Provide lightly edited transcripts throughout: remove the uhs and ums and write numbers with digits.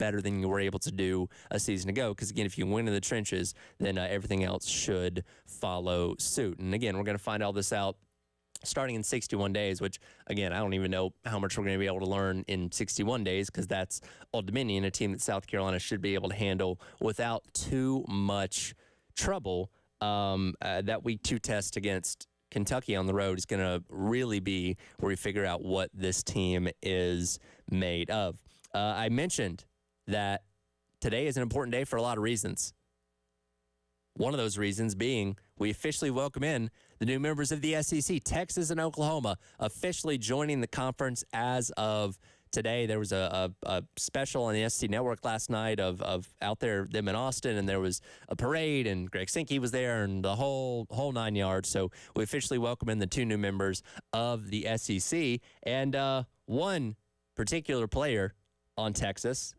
better than you were able to do a season ago. Because, again, if you win in the trenches, then everything else should follow suit. And, again, we're going to find all this out starting in 61 days, which, again, I don't even know how much we're going to be able to learn in 61 days because that's Old Dominion, a team that South Carolina should be able to handle without too much trouble. That week 2 test against Kentucky on the road is going to really be where we figure out what this team is made of. I mentioned that today is an important day for a lot of reasons. One of those reasons being we officially welcome in the new members of the SEC, Texas and Oklahoma, officially joining the conference as of today. There was a special on the SEC Network last night of out there, them in Austin, and there was a parade, and Greg Sankey was there, and the whole 9 yards. So we officially welcome in the 2 new members of the SEC, and one particular player on Texas,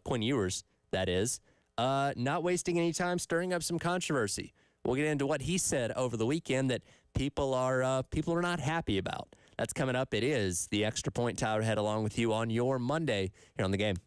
Quinn Ewers, that is, not wasting any time stirring up some controversy. We'll get into what he said over the weekend that people are not happy about. That's coming up. It is the Extra Point. Tyler Head along with you on your Monday here on The Game.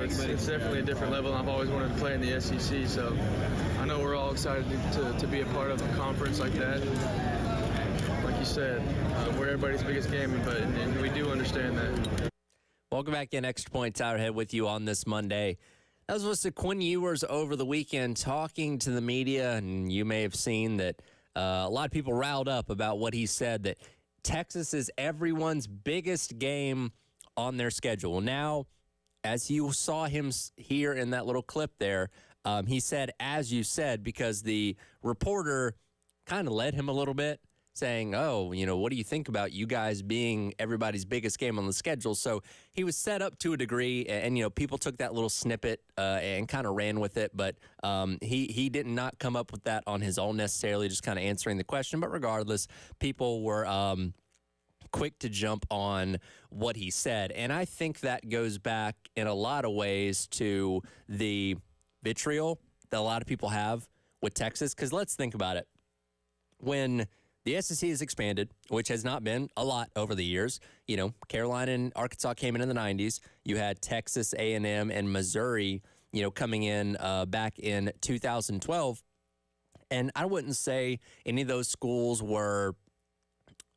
it's definitely a different level, and I've always wanted to play in the SEC, so I know we're all excited to be a part of a conference like that. Like you said, we're everybody's biggest game, and we do understand that. Welcome back in. Extra Point Tyler Head with you on this Monday. That was Mr. Quinn Ewers over the weekend talking to the media, and you may have seen that a lot of people riled up about what he said, that Texas is everyone's biggest game on their schedule. Now, as you saw him here in that little clip there, he said, as you said, because the reporter kind of led him a little bit, saying, oh, what do you think about you guys being everybody's biggest game on the schedule? So he was set up to a degree, and people took that little snippet and kind of ran with it, but he did not come up with that on his own necessarily, just kind of answering the question. But regardless, people were quick to jump on what he said, and I think that goes back in a lot of ways to the vitriol that a lot of people have with Texas, because let's think about it. When the SEC has expanded, which has not been a lot over the years. Carolina and Arkansas came in the 90s. You had Texas, A&M, and Missouri, coming in back in 2012. And I wouldn't say any of those schools were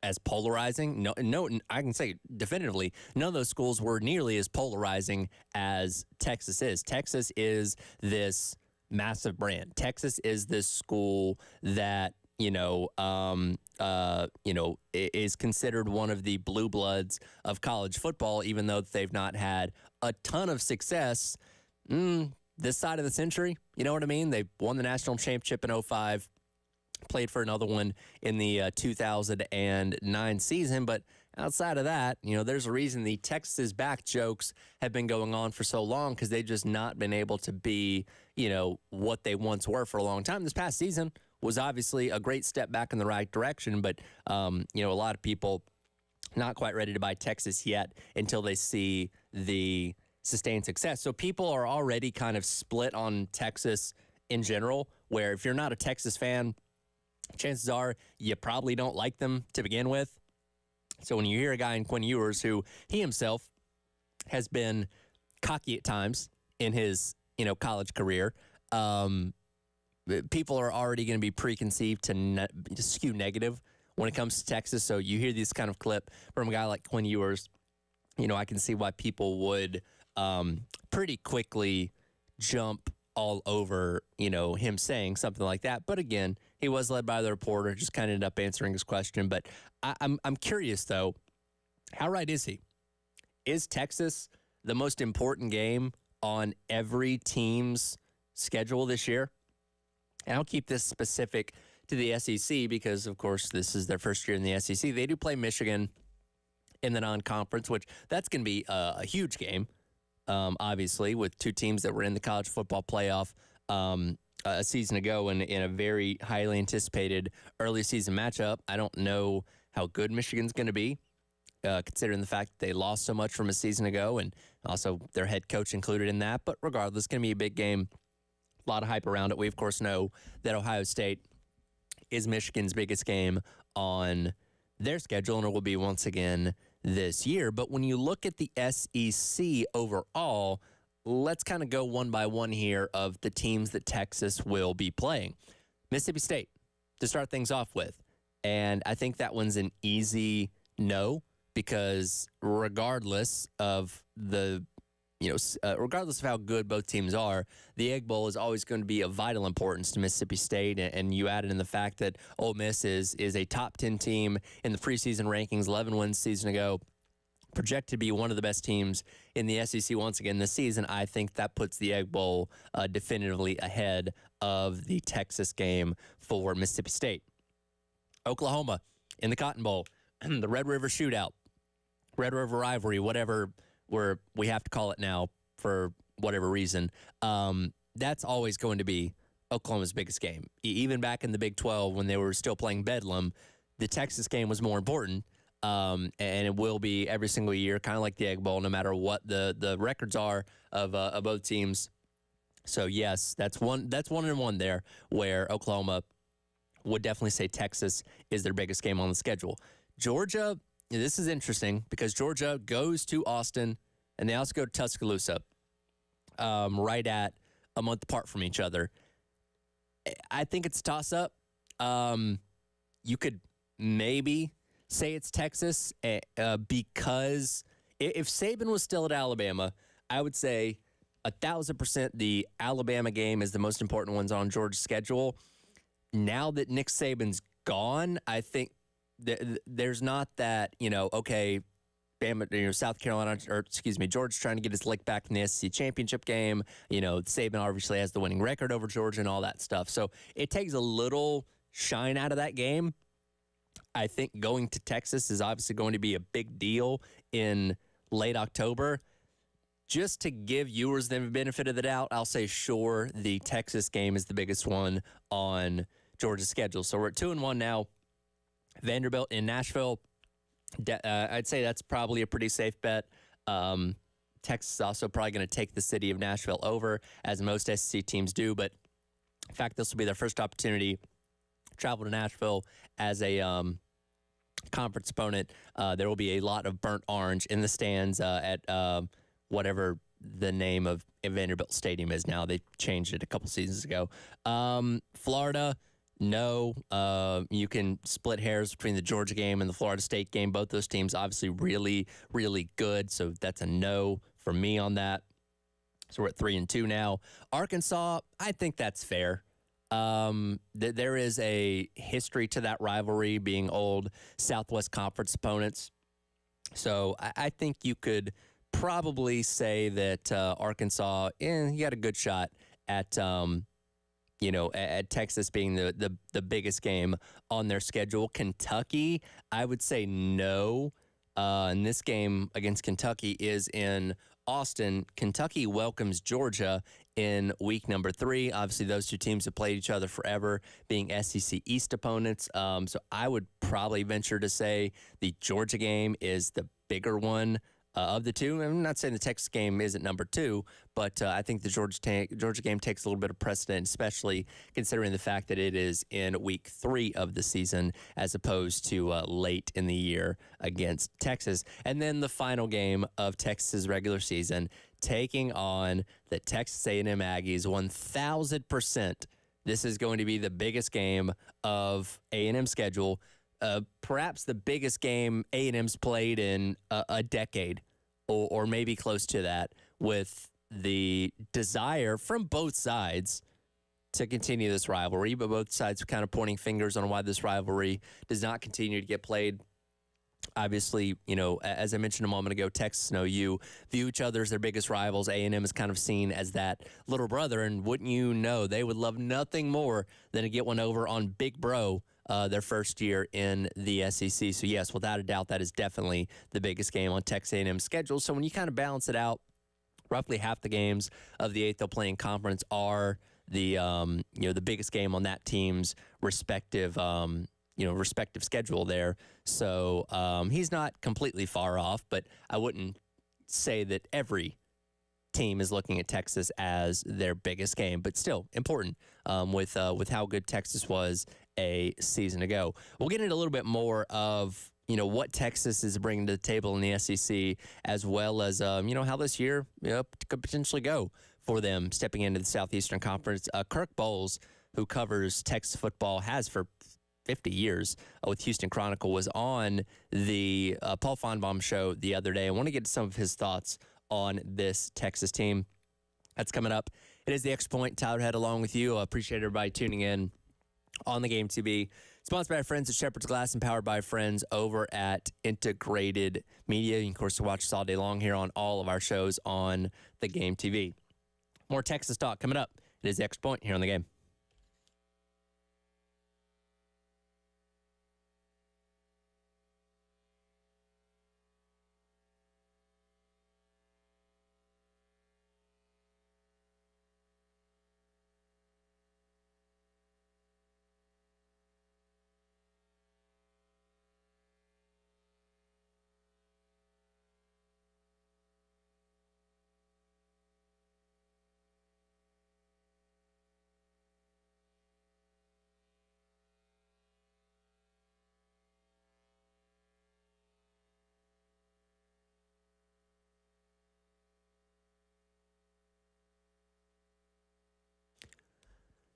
as polarizing. No, I can say definitively, none of those schools were nearly as polarizing as Texas is. Texas is this massive brand. Texas is this school that is considered one of the blue bloods of college football, even though they've not had a ton of success this side of the century. You know what I mean? They won the national championship in 2005, played for another one in the 2009 season. But outside of that, there's a reason the Texas is back jokes have been going on for so long, because they've just not been able to be, what they once were for a long time. This past season was obviously a great step back in the right direction, but, a lot of people not quite ready to buy Texas yet until they see the sustained success. So people are already kind of split on Texas in general, where if you're not a Texas fan, chances are you probably don't like them to begin with. So when you hear a guy in Quinn Ewers, who he himself has been cocky at times in his, college career, people are already going to be preconceived to skew negative when it comes to Texas. So you hear this kind of clip from a guy like Quinn Ewers, I can see why people would pretty quickly jump all over, him saying something like that. But again, he was led by the reporter, just kind of ended up answering his question. But I'm curious, though, how right is he? Is Texas the most important game on every team's schedule this year? And I'll keep this specific to the SEC because, of course, this is their first year in the SEC. They do play Michigan in the non-conference, which that's going to be a huge game, obviously, with two teams that were in the college football playoff a season ago in a very highly anticipated early season matchup. I don't know how good Michigan's going to be, considering the fact that they lost so much from a season ago, and also their head coach included in that. But regardless, it's going to be a big game. A lot of hype around it. We, of course, know that Ohio State is Michigan's biggest game on their schedule, and it will be once again this year. But when you look at the SEC overall, let's kind of go one by one here of the teams that Texas will be playing. Mississippi State, to start things off with. And I think that one's an easy no, because regardless of regardless of how good both teams are, the Egg Bowl is always going to be of vital importance to Mississippi State. And you added in the fact that Ole Miss is a top 10 team in the preseason rankings, 11 wins season ago, projected to be one of the best teams in the SEC once again this season. I think that puts the Egg Bowl definitively ahead of the Texas game for Mississippi State. Oklahoma in the Cotton Bowl, the Red River Shootout, Red River Rivalry, whatever we have to call it now for whatever reason. That's always going to be Oklahoma's biggest game. Even back in the Big 12 when they were still playing Bedlam, the Texas game was more important, and it will be every single year, kind of like the Egg Bowl, no matter what the records are of both teams. So yes, that's one and one there, where Oklahoma would definitely say Texas is their biggest game on the schedule. Georgia, this is interesting because Georgia goes to Austin and they also go to Tuscaloosa. right at a month apart from each other. I think it's a toss-up. You could maybe say it's Texas because if Saban was still at Alabama, I would say 1,000% the Alabama game is the most important ones on Georgia's schedule. Now that Nick Saban's gone, I think there's not that, okay, Bama, South Carolina, or excuse me, Georgia's trying to get his lick back in the SEC championship game. Saban obviously has the winning record over Georgia and all that stuff. So it takes a little shine out of that game. I think going to Texas is obviously going to be a big deal in late October. Just to give viewers the benefit of the doubt, I'll say sure, the Texas game is the biggest one on Georgia's schedule. So we're at 2-1 now. Vanderbilt in Nashville. I'd say that's probably a pretty safe bet. Texas is also probably going to take the city of Nashville over, as most SEC teams do. But in fact, this will be their first opportunity to travel to Nashville as a conference opponent. There will be a lot of burnt orange in the stands at whatever the name of Vanderbilt Stadium is now. They changed it a couple seasons ago. Florida. No, you can split hairs between the Georgia game and the Florida State game. Both those teams obviously really, really good. So that's a no for me on that. So we're at 3-2 now. Arkansas, I think that's fair. There is a history to that rivalry being old Southwest Conference opponents. So I think you could probably say that Arkansas, you got a good shot at at Texas being the biggest game on their schedule. Kentucky, I would say no. And this game against Kentucky is in Austin. Kentucky welcomes Georgia in week number 3. Obviously, those two teams have played each other forever, being SEC East opponents. So I would probably venture to say the Georgia game is the bigger one of the two. I'm not saying the Texas game isn't number 2, but I think the Georgia game takes a little bit of precedent, especially considering the fact that it is in week 3 of the season as opposed to late in the year against Texas. And then the final game of Texas's regular season, taking on the Texas A&M Aggies. 1,000%. This is going to be the biggest game of A&M schedule. Perhaps the biggest game A&M's played in a decade or maybe close to that, with the desire from both sides to continue this rivalry, but both sides kind of pointing fingers on why this rivalry does not continue to get played. Obviously, as I mentioned a moment ago, Texas and OU view each other as their biggest rivals. A&M is kind of seen as that little brother, and wouldn't you know, they would love nothing more than to get one over on Big Bro their first year in the SEC. So, yes, without a doubt, that is definitely the biggest game on Texas A&M's schedule. So when you kind of balance it out, roughly half the games of the 8th they'll play in conference are the biggest game on that team's respective respective schedule there. So he's not completely far off, but I wouldn't say that every team is looking at Texas as their biggest game, but still important with how good Texas was a season ago. We'll get into a little bit more of what Texas is bringing to the table in the SEC, as well as how this year could potentially go for them stepping into the Southeastern Conference. Kirk Bohls, who covers Texas football, has for 50 years with Houston Chronicle, was on the Paul Feinbaum show the other day. I want to get some of his thoughts on this Texas team. That's coming up. It is the Extra Point. Tyler Head along with you. I appreciate everybody tuning in on the Game TV. Sponsored by our friends at Shepherd's Glass and powered by friends over at Integrated Media. You can, of course, watch us all day long here on all of our shows on the Game TV. More Texas talk coming up. It is the Extra Point here on the Game.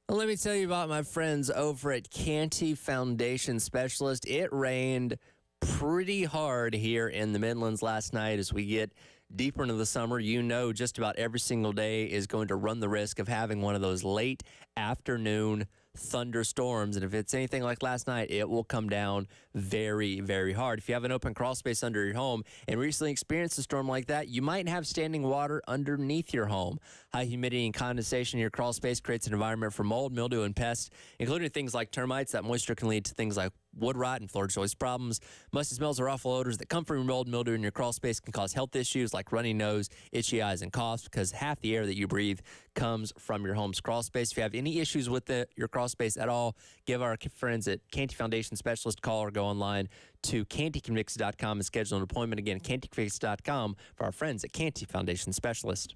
Well, let me tell you about my friends over at Canty Foundation Specialist. It rained pretty hard here in the Midlands last night. As we get deeper into the summer, you know just about every single day is going to run the risk of having one of those late afternoon thunderstorms. And if it's anything like last night, it will come down very, very hard. If you have an open crawl space under your home and recently experienced a storm like that, you might have standing water underneath your home. High humidity and condensation in your crawl space creates an environment for mold, mildew, and pests, including things like termites. That moisture can lead to things like wood rot and floor joist problems. Musty smells or awful odors that come from mold, mildew in your crawl space can cause health issues like runny nose, itchy eyes, and coughs because half the air that you breathe comes from your home's crawl space. If you have any issues with your crawl space at all, give our friends at Canty Foundation Specialist a call or go online to cantyconvicts.com and schedule an appointment. Again, cantyconvicts.com for our friends at Canty Foundation Specialist.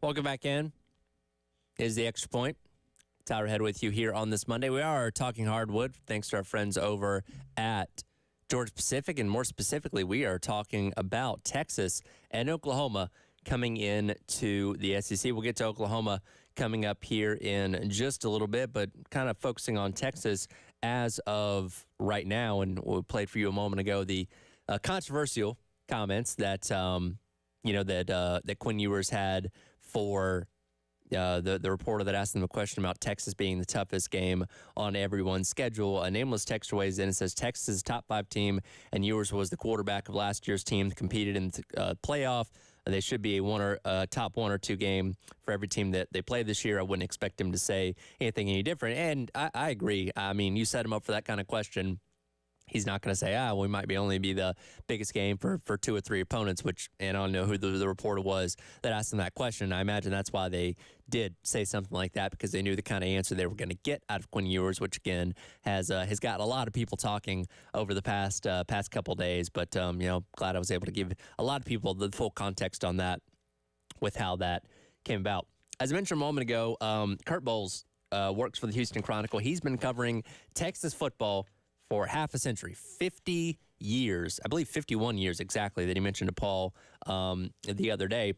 Welcome back in. Is the Extra Point. Tyler Head with you here on this Monday. We are talking hardwood thanks to our friends over at Georgia Pacific, and more specifically, we are talking about Texas and Oklahoma coming in to the SEC. We'll get to Oklahoma coming up here in just a little bit, but kind of focusing on Texas as of right now, and we played for you a moment ago, the controversial comments that that Quinn Ewers had for the reporter that asked him a question about Texas being the toughest game on everyone's schedule. A nameless texter weighs in and says Texas is a top 5 team, and Ewers was the quarterback of last year's team, competed in the playoff. They should be a top 1 or 2 game for every team that they play this year. I wouldn't expect him to say anything any different. And I agree. I mean, you set him up for that kind of question. He's not going to say, we might only be the biggest game for 2 or 3 opponents, and I don't know who the reporter was that asked him that question. I imagine that's why they did say something like that, because they knew the kind of answer they were going to get out of Quinn Ewers, which, again, has got a lot of people talking over the past couple days. But, glad I was able to give a lot of people the full context on that with how that came about. As I mentioned a moment ago, Kurt Bowles works for the Houston Chronicle. He's been covering Texas football for half a century, 50 years, I believe 51 years exactly, that he mentioned to Paul the other day.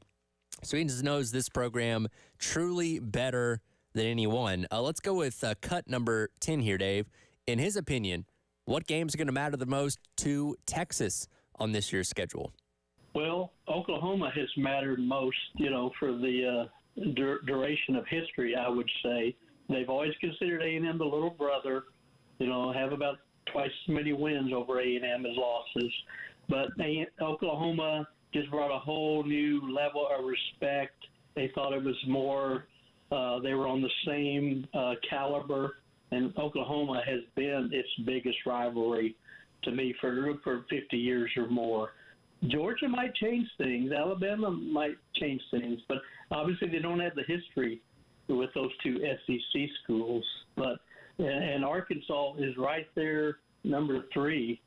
So he just knows this program truly better than anyone. Let's go with cut number 10 here, Dave. In his opinion, what games are going to matter the most to Texas on this year's schedule? Well, Oklahoma has mattered most, for the duration of history, I would say. They've always considered A&M the little brother, have about twice as many wins over A&M as losses. But Oklahoma just brought a whole new level of respect. They thought it was more, they were on the same caliber. And Oklahoma has been its biggest rivalry to me for 50 years or more. Georgia might change things. Alabama might change things. But obviously they don't have the history with those 2 SEC schools. But and Arkansas is right there, number 3,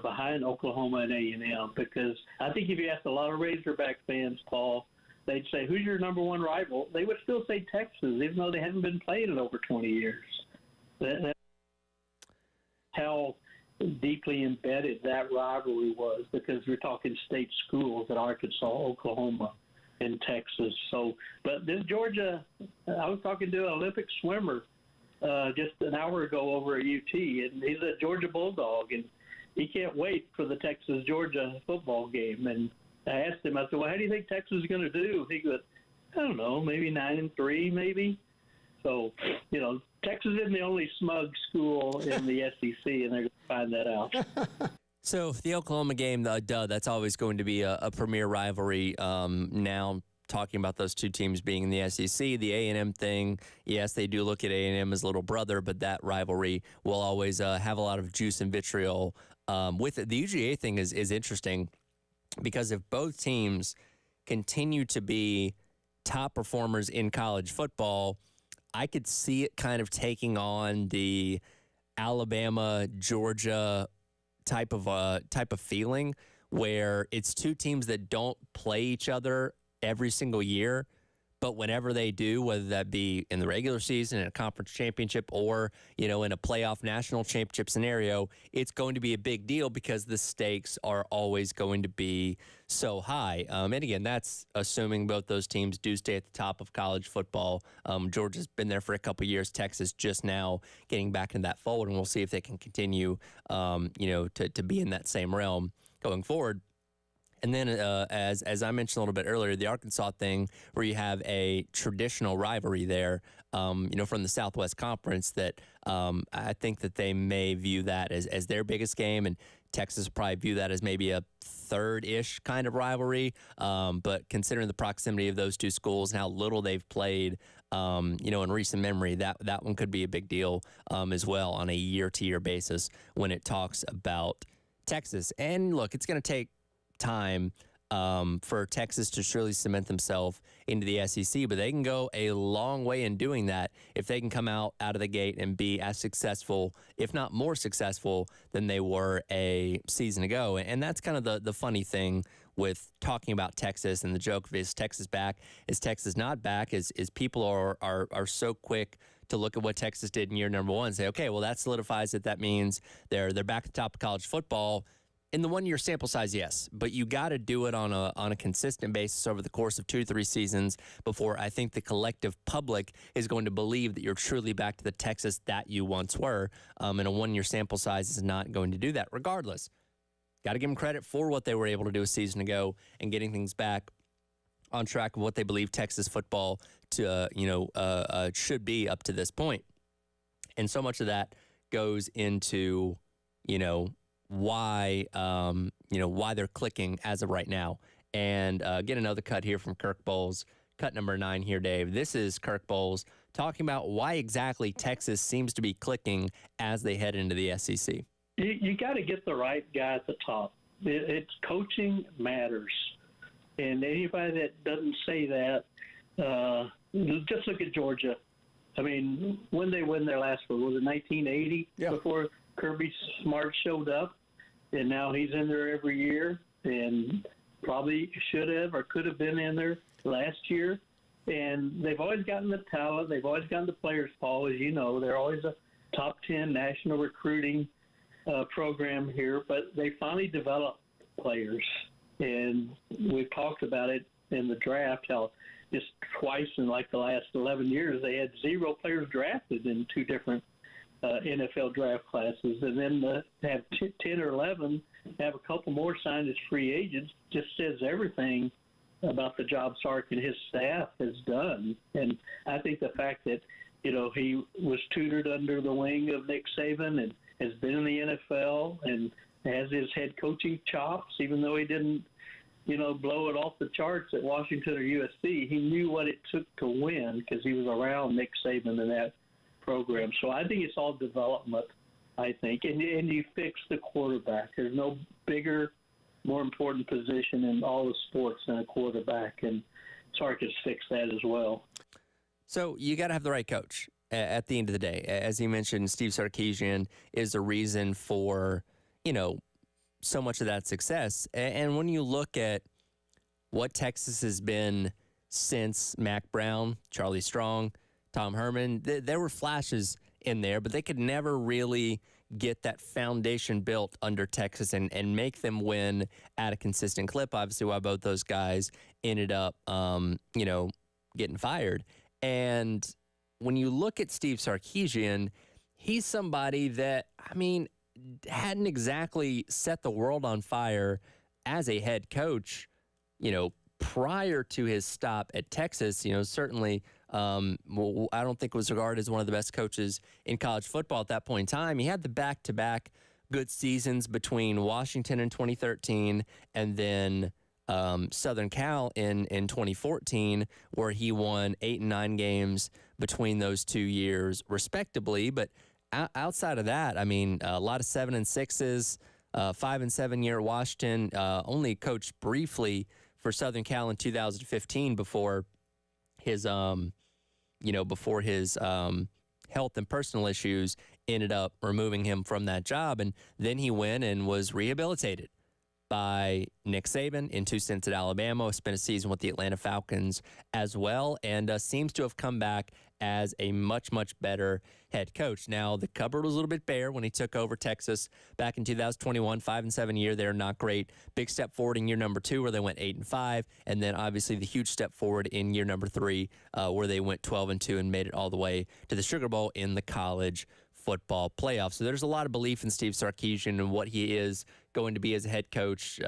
behind Oklahoma and A&M, because I think if you asked a lot of Razorback fans, Paul, they'd say, who's your number 1 rival? They would still say Texas, even though they haven't been playing in over 20 years. That's how deeply embedded that rivalry was, because we're talking state schools at Arkansas, Oklahoma, and Texas. So, but this Georgia, I was talking to an Olympic swimmer just an hour ago over at UT, and he's a Georgia Bulldog, and he can't wait for the Texas-Georgia football game. And I asked him, I said, well, how do you think Texas is going to do? He goes, I don't know, maybe 9-3, maybe. So, Texas isn't the only smug school in the SEC, and they're going to find that out. So the Oklahoma game, that's always going to be a premier rivalry now. Talking about those 2 teams being in the SEC, the A&M thing, yes, they do look at A&M as little brother, but that rivalry will always have a lot of juice and vitriol with it. The UGA thing is interesting, because if both teams continue to be top performers in college football, I could see it kind of taking on the Alabama, Georgia type of feeling, where it's 2 teams that don't play each other every single year, but whenever they do, whether that be in the regular season, in a conference championship, or in a playoff national championship scenario, it's going to be a big deal, because the stakes are always going to be so high. And again, that's assuming both those teams do stay at the top of college football. Georgia's been there for a couple years. Texas just now getting back in that fold, and we'll see if they can continue to be in that same realm going forward. And then, as I mentioned a little bit earlier, the Arkansas thing, where you have a traditional rivalry there, from the Southwest Conference, that I think that they may view that as their biggest game, and Texas probably view that as maybe a third-ish kind of rivalry. But considering the proximity of those 2 schools and how little they've played, in recent memory, that one could be a big deal as well on a year-to-year basis when it talks about Texas. And look, it's going to take time for Texas to surely cement themselves into the SEC, but they can go a long way in doing that if they can come out of the gate and be as successful, if not more successful, than they were a season ago. And that's kind of the funny thing with talking about Texas, and the joke of is Texas back, is Texas not back, is people are so quick to look at what Texas did in year number 1 and say, okay, well, that solidifies it. That means they're back at the top of college football. In the 1 year sample size, yes, but you got to do it on a consistent basis over the course of 2 to 3 seasons before I think the collective public is going to believe that you're truly back to the Texas that you once were. And a 1 year sample size is not going to do that. Regardless, got to give them credit for what they were able to do a season ago and getting things back on track of what they believe Texas football should be up to this point. And so much of that goes into why they're clicking as of right now. And get another cut here from Kirk Bohls, cut number 9 here, Dave. This is Kirk Bohls talking about why exactly Texas seems to be clicking as they head into the SEC. You got to get the right guy at the top. It's coaching matters, and anybody that doesn't say that, just look at Georgia. I mean, when they win their last one, was it 1980? Yeah. Before Kirby Smart showed up, and now he's in there every year, and probably should have or could have been in there last year. And they've always gotten the talent. They've always gotten the players, Paul, as you know. They're always a top 10 national recruiting program here, but they finally developed players. And we've talked about it in the draft, how just twice in like the last 11 years, they had 0 players drafted in 2 different NFL draft classes, and then to have 10 or 11, have a couple more signed as free agents, just says everything about the job Sark and his staff has done. And I think the fact that, he was tutored under the wing of Nick Saban and has been in the NFL and has his head coaching chops, even though he didn't, blow it off the charts at Washington or USC, he knew what it took to win because he was around Nick Saban in that program. So I think it's all development, I think. And you fix the quarterback. There's no bigger, more important position in all the sports than a quarterback. And Sark has fixed that as well. So you got to have the right coach at the end of the day. As you mentioned, Steve Sarkisian is the reason for, so much of that success. And when you look at what Texas has been since Mack Brown, Charlie Strong, Tom Herman, there were flashes in there, but they could never really get that foundation built under Texas and make them win at a consistent clip. Obviously, why both those guys ended up, getting fired. And when you look at Steve Sarkisian, he's somebody that, hadn't exactly set the world on fire as a head coach, prior to his stop at Texas. Certainly, I don't think was regarded as one of the best coaches in college football at that point in time. He had the back-to-back good seasons between Washington in 2013 and then Southern Cal in 2014, where he won 8 and 9 games between those 2 years, respectively. But outside of that, a lot of 7 and 6s, 5 and 7 year at Washington. Only coached briefly for Southern Cal in 2015 before his health and personal issues ended up removing him from that job. And then he went and was rehabilitated by Nick Saban in 2 stints at Alabama, spent a season with the Atlanta Falcons as well, and seems to have come back as a much, much better head coach. Now, the cupboard was a little bit bare when he took over Texas back in 2021, 5 and 7 year. They're not great. Big step forward in year number 2 where they went 8 and 5, and then obviously the huge step forward in year number 3 where they went 12 and 2 and made it all the way to the Sugar Bowl in the college football playoffs. So there's a lot of belief in Steve Sarkisian and what he is going to be as a head coach,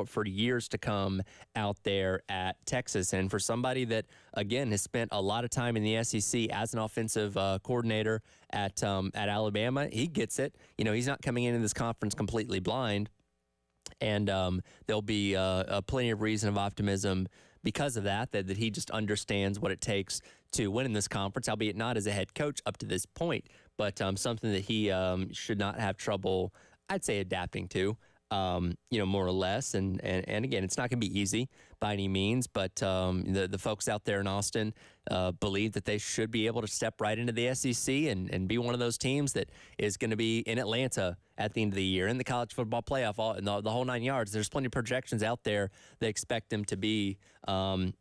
for years to come out there at Texas. And for somebody that, again, has spent a lot of time in the SEC as an offensive coordinator at Alabama, he gets it. He's not coming into this conference completely blind. And there'll be plenty of reason of optimism because of that he just understands what it takes to win in this conference, albeit not as a head coach up to this point, but something that he should not have trouble, I'd say, adapting to, more or less. And again, it's not going to be easy by any means, but the folks out there in Austin believe that they should be able to step right into the SEC and be one of those teams that is going to be in Atlanta at the end of the year, in the college football playoff, the whole 9 yards. There's plenty of projections out there that expect them to be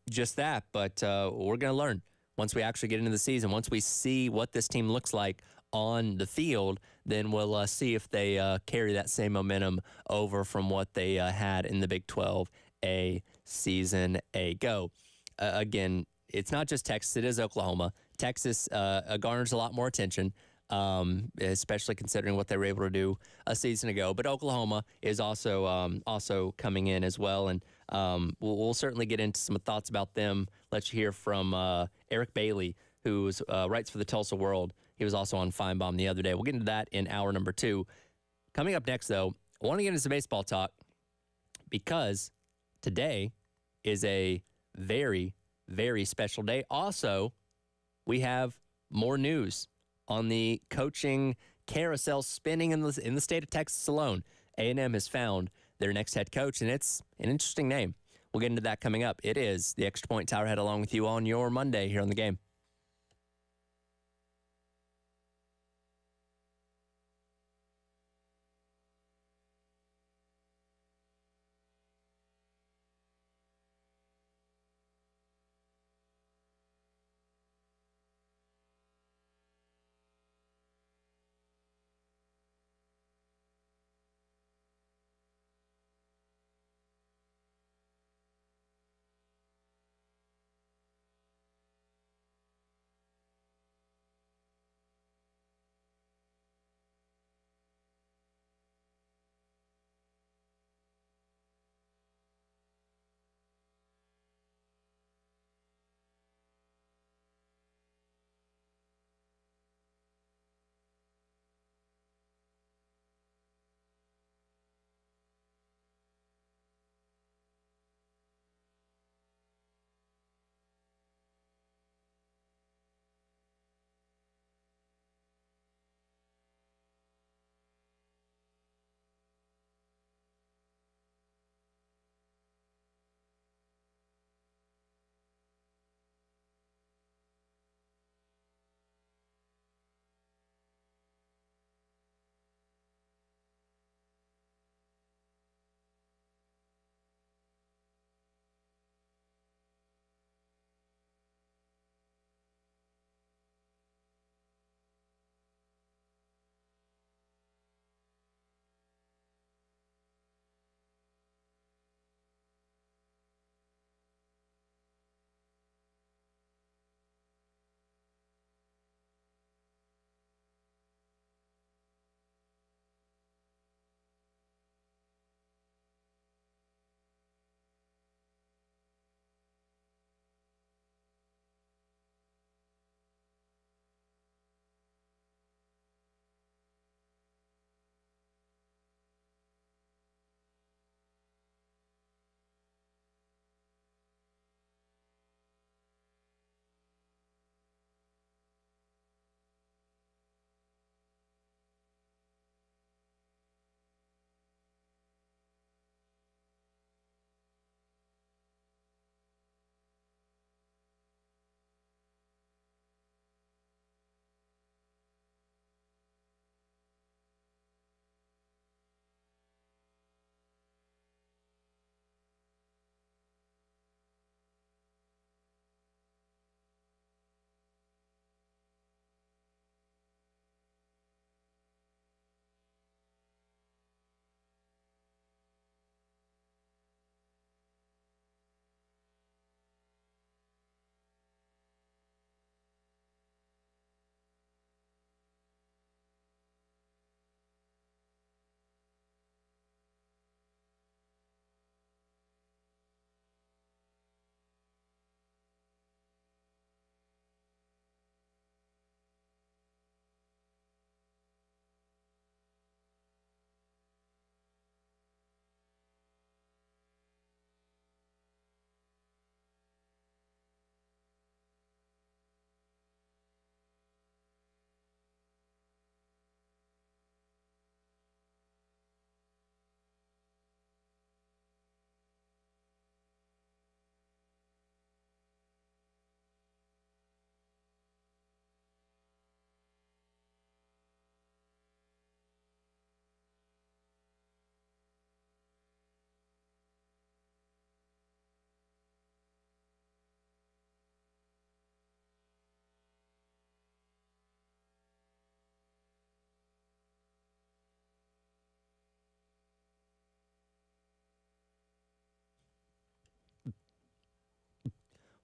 just that, but we're going to learn once we actually get into the season, once we see what this team looks like on the field, then we'll see if they carry that same momentum over from what they had in the Big 12 a season ago. Again, it's not just Texas, it is Oklahoma. Texas garners a lot more attention, especially considering what they were able to do a season ago. But Oklahoma is also coming in as well, and we'll certainly get into some thoughts about them. Let you hear from Eric Bailey, who writes for the Tulsa World. He was also on Feinbaum the other day. We'll get into that in hour number 2. Coming up next, though, I want to get into some baseball talk because today is a very, very special day. Also, we have more news on the coaching carousel spinning in the state of Texas alone. A&M has found their next head coach, and it's an interesting name. We'll get into that coming up. It is the Extra Point Towerhead along with you on your Monday here on The Game.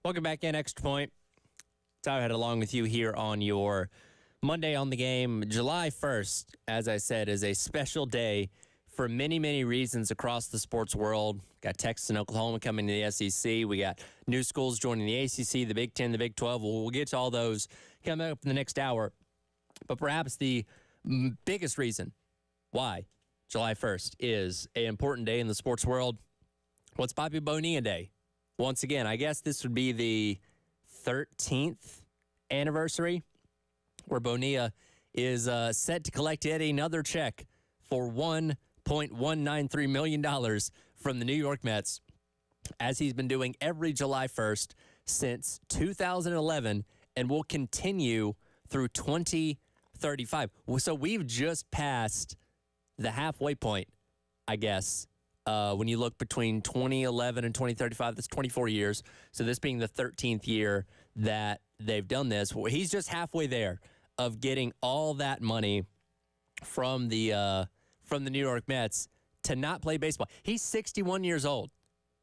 Welcome back in, Extra Point. Tyler Head along with you here on your Monday on the Game. July 1st, as I said, is a special day for many, many reasons across the sports world. Got Texas and Oklahoma coming to the SEC. We got new schools joining the ACC, the Big Ten, the Big 12. We'll get to all those coming up in the next hour. But perhaps the biggest reason why July 1st is an important day in the sports world, what's Bobby Bonilla Day? Once again, I guess this would be the 13th anniversary where Bonilla is set to collect yet another check for $1.193 million from the New York Mets, as he's been doing every July 1st since 2011 and will continue through 2035. So we've just passed the halfway point, I guess. When you look between 2011 and 2035, that's 24 years. So this being the 13th year that they've done this, he's just halfway there of getting all that money from the New York Mets to not play baseball. He's 61 years old.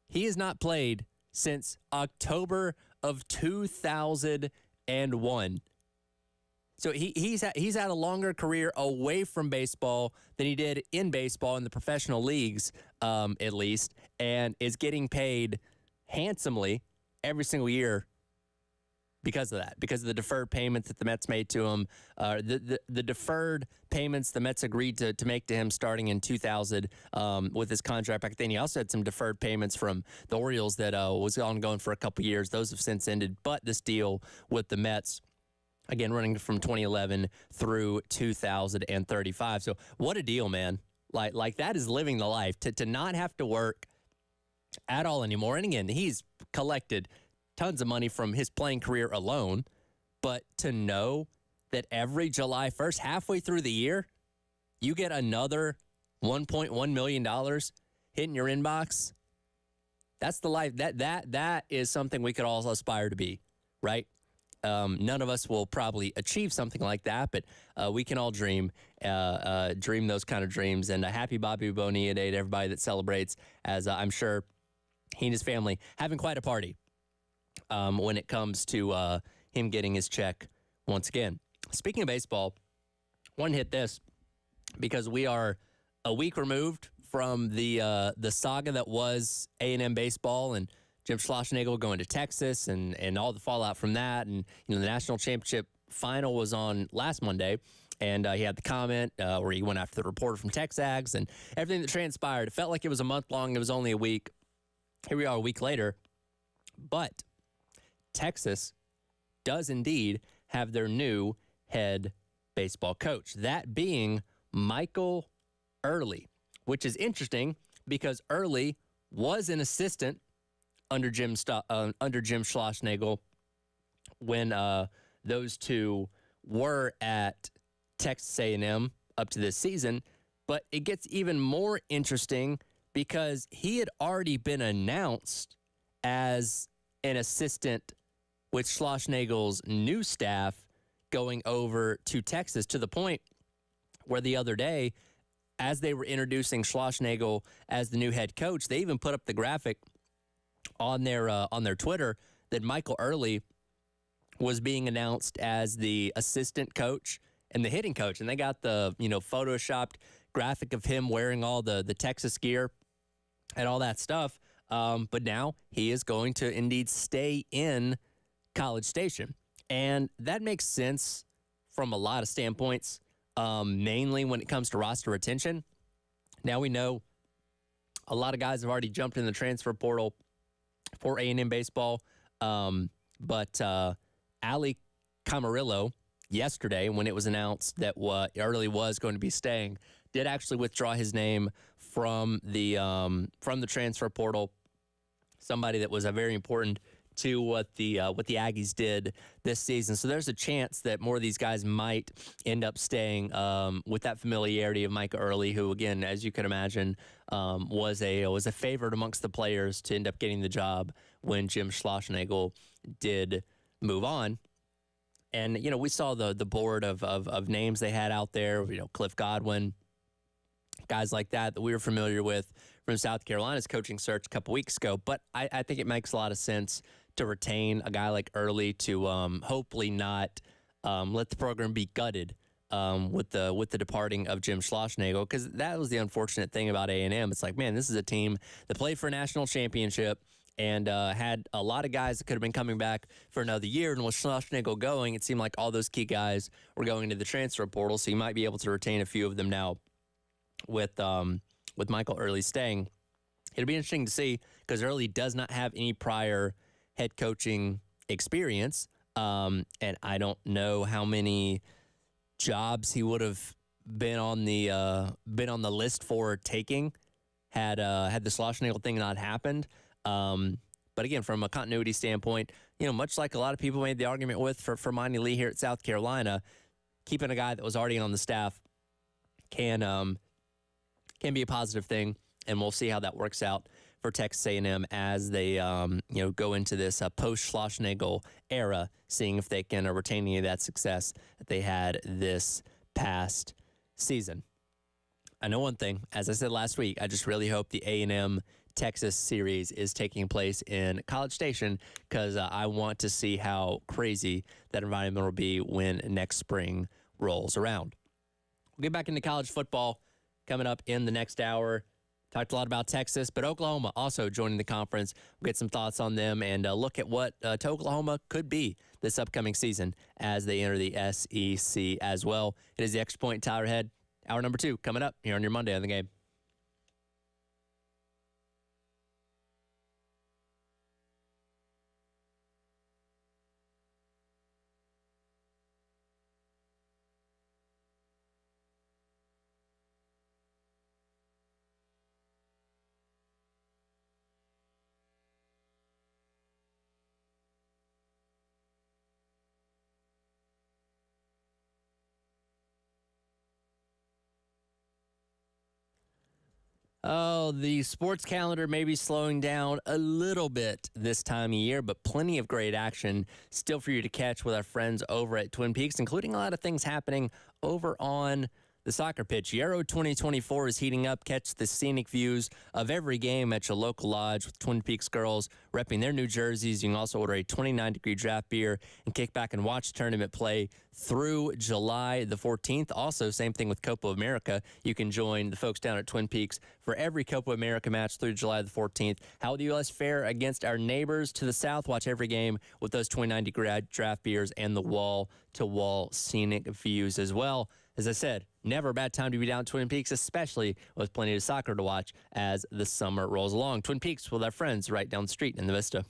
He has not played since October of 2001. So he's had a longer career away from baseball than he did in baseball in the professional leagues, at least, and is getting paid handsomely every single year because of that, because of the deferred payments that the Mets made to him, the deferred payments the Mets agreed to make to him starting in 2000 with his contract back then. He also had some deferred payments from the Orioles that was ongoing for a couple years. Those have since ended, but this deal with the Mets, again, running from 2011 through 2035. So what a deal, man. Like that is living the life, to not have to work at all anymore. And again, he's collected tons of money from his playing career alone, but to know that every July 1st, halfway through the year, you get another $1.1 million hitting your inbox, that's the life. That is something we could all aspire to be, right? None of us will probably achieve something like that, but we can all dream those kind of dreams. And a happy Bobby Bonilla Day to everybody that celebrates, as I'm sure he and his family having quite a party when it comes to him getting his check once again. Speaking of baseball, one hit this because we are a week removed from the saga that was A&M baseball and Jim Schlossnagle going to Texas and all the fallout from that. And, the national championship final was on last Monday, and he had the comment where he went after the reporter from Texags and everything that transpired. It felt like it was a month long. It was only a week. Here we are a week later. But Texas does indeed have their new head baseball coach, that being Michael Early, which is interesting because Early was an assistant under Jim Schlossnagle when those two were at Texas A&M up to this season. But it gets even more interesting because he had already been announced as an assistant with Schlossnagle's new staff going over to Texas, to the point where the other day, as they were introducing Schlossnagle as the new head coach, they even put up the graphic on their Twitter that Michael Early was being announced as the assistant coach and the hitting coach. And they got the, photoshopped graphic of him wearing all the Texas gear and all that stuff. But now he is going to indeed stay in College Station. And that makes sense from a lot of standpoints, mainly when it comes to roster retention. Now we know a lot of guys have already jumped in the transfer portal for A&M baseball. But Ali Camarillo, yesterday, when it was announced that Early was going to be staying, did actually withdraw his name from the transfer portal. Somebody that was very important to what the Aggies did this season. So there's a chance that more of these guys might end up staying with that familiarity of Mike Early, who, again, as you can imagine, was a favorite amongst the players to end up getting the job when Jim Schlossnagle did move on. And, we saw the board of names they had out there, Cliff Godwin, guys like that we were familiar with from South Carolina's coaching search a couple weeks ago. But I think it makes a lot of sense to retain a guy like Early to hopefully not let the program be gutted with the departing of Jim Schlossnagle, because that was the unfortunate thing about A&M. It's like, man, this is a team that played for a national championship and had a lot of guys that could have been coming back for another year. And with Schlossnagle going, it seemed like all those key guys were going to the transfer portal, so you might be able to retain a few of them now with Michael Early staying. It'll be interesting to see, because Early does not have any prior head coaching experience, and I don't know how many jobs he would have been on the list for taking had the Schlossnagle thing not happened. But again, from a continuity standpoint, much like a lot of people made the argument with for Monty Lee here at South Carolina, keeping a guy that was already on the staff can be a positive thing, and we'll see how that works out for Texas A&M as they go into this post Schlossnagle era, seeing if they can retain any of that success that they had this past season. I know one thing, as I said last week, I just really hope the A&M Texas series is taking place in College Station, because I want to see how crazy that environment will be when next spring rolls around. We'll get back into college football coming up in the next hour. Talked a lot about Texas, but Oklahoma also joining the conference. We'll get some thoughts on them and look at what to Oklahoma could be this upcoming season as they enter the SEC as well. It is the Extra Point Tyler Head. Hour number 2 coming up here on your Monday on the Game. Oh, the sports calendar may be slowing down a little bit this time of year, but plenty of great action still for you to catch with our friends over at Twin Peaks, including a lot of things happening over on the soccer pitch. Euro 2024 is heating up. Catch the scenic views of every game at your local lodge with Twin Peaks girls repping their new jerseys. You can also order a 29-degree draft beer and kick back and watch tournament play through July the 14th. Also, same thing with Copa America. You can join the folks down at Twin Peaks for every Copa America match through July the 14th. How will the U.S. fare against our neighbors to the south? Watch every game with those 29-degree draft beers and the wall-to-wall scenic views as well. As I said, never a bad time to be down at Twin Peaks, especially with plenty of soccer to watch as the summer rolls along. Twin Peaks with our friends right down the street in the Vista.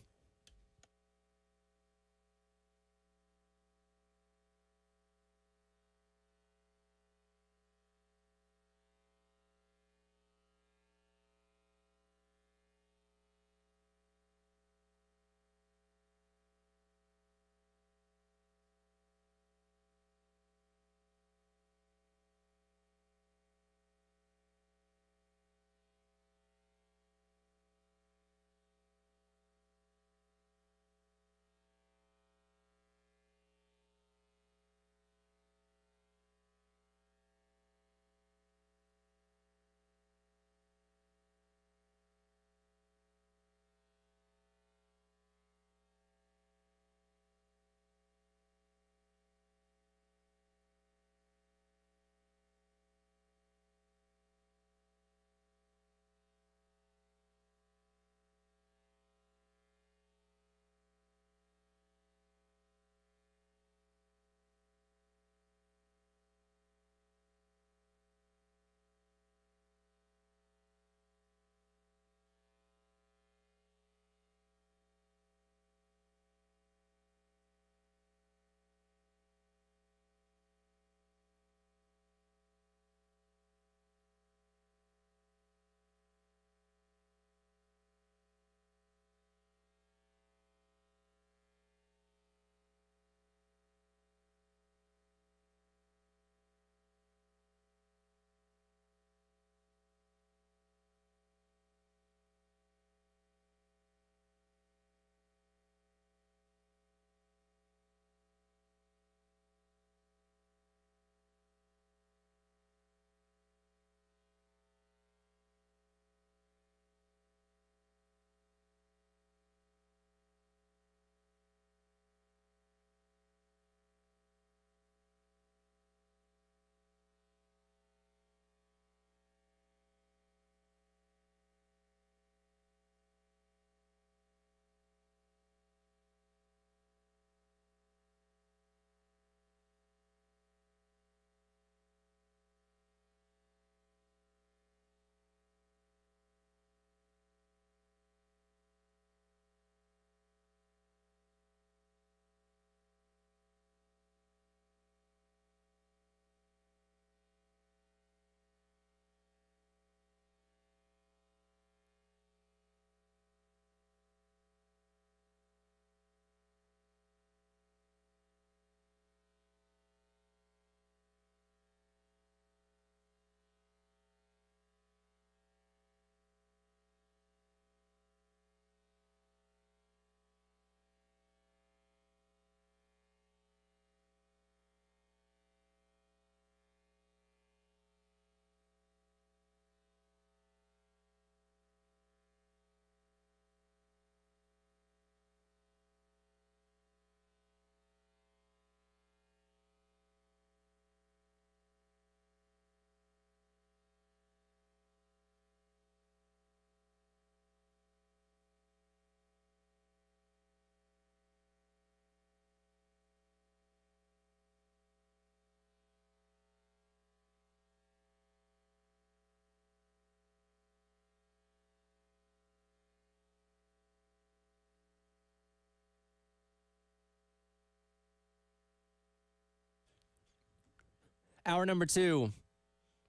Hour number 2.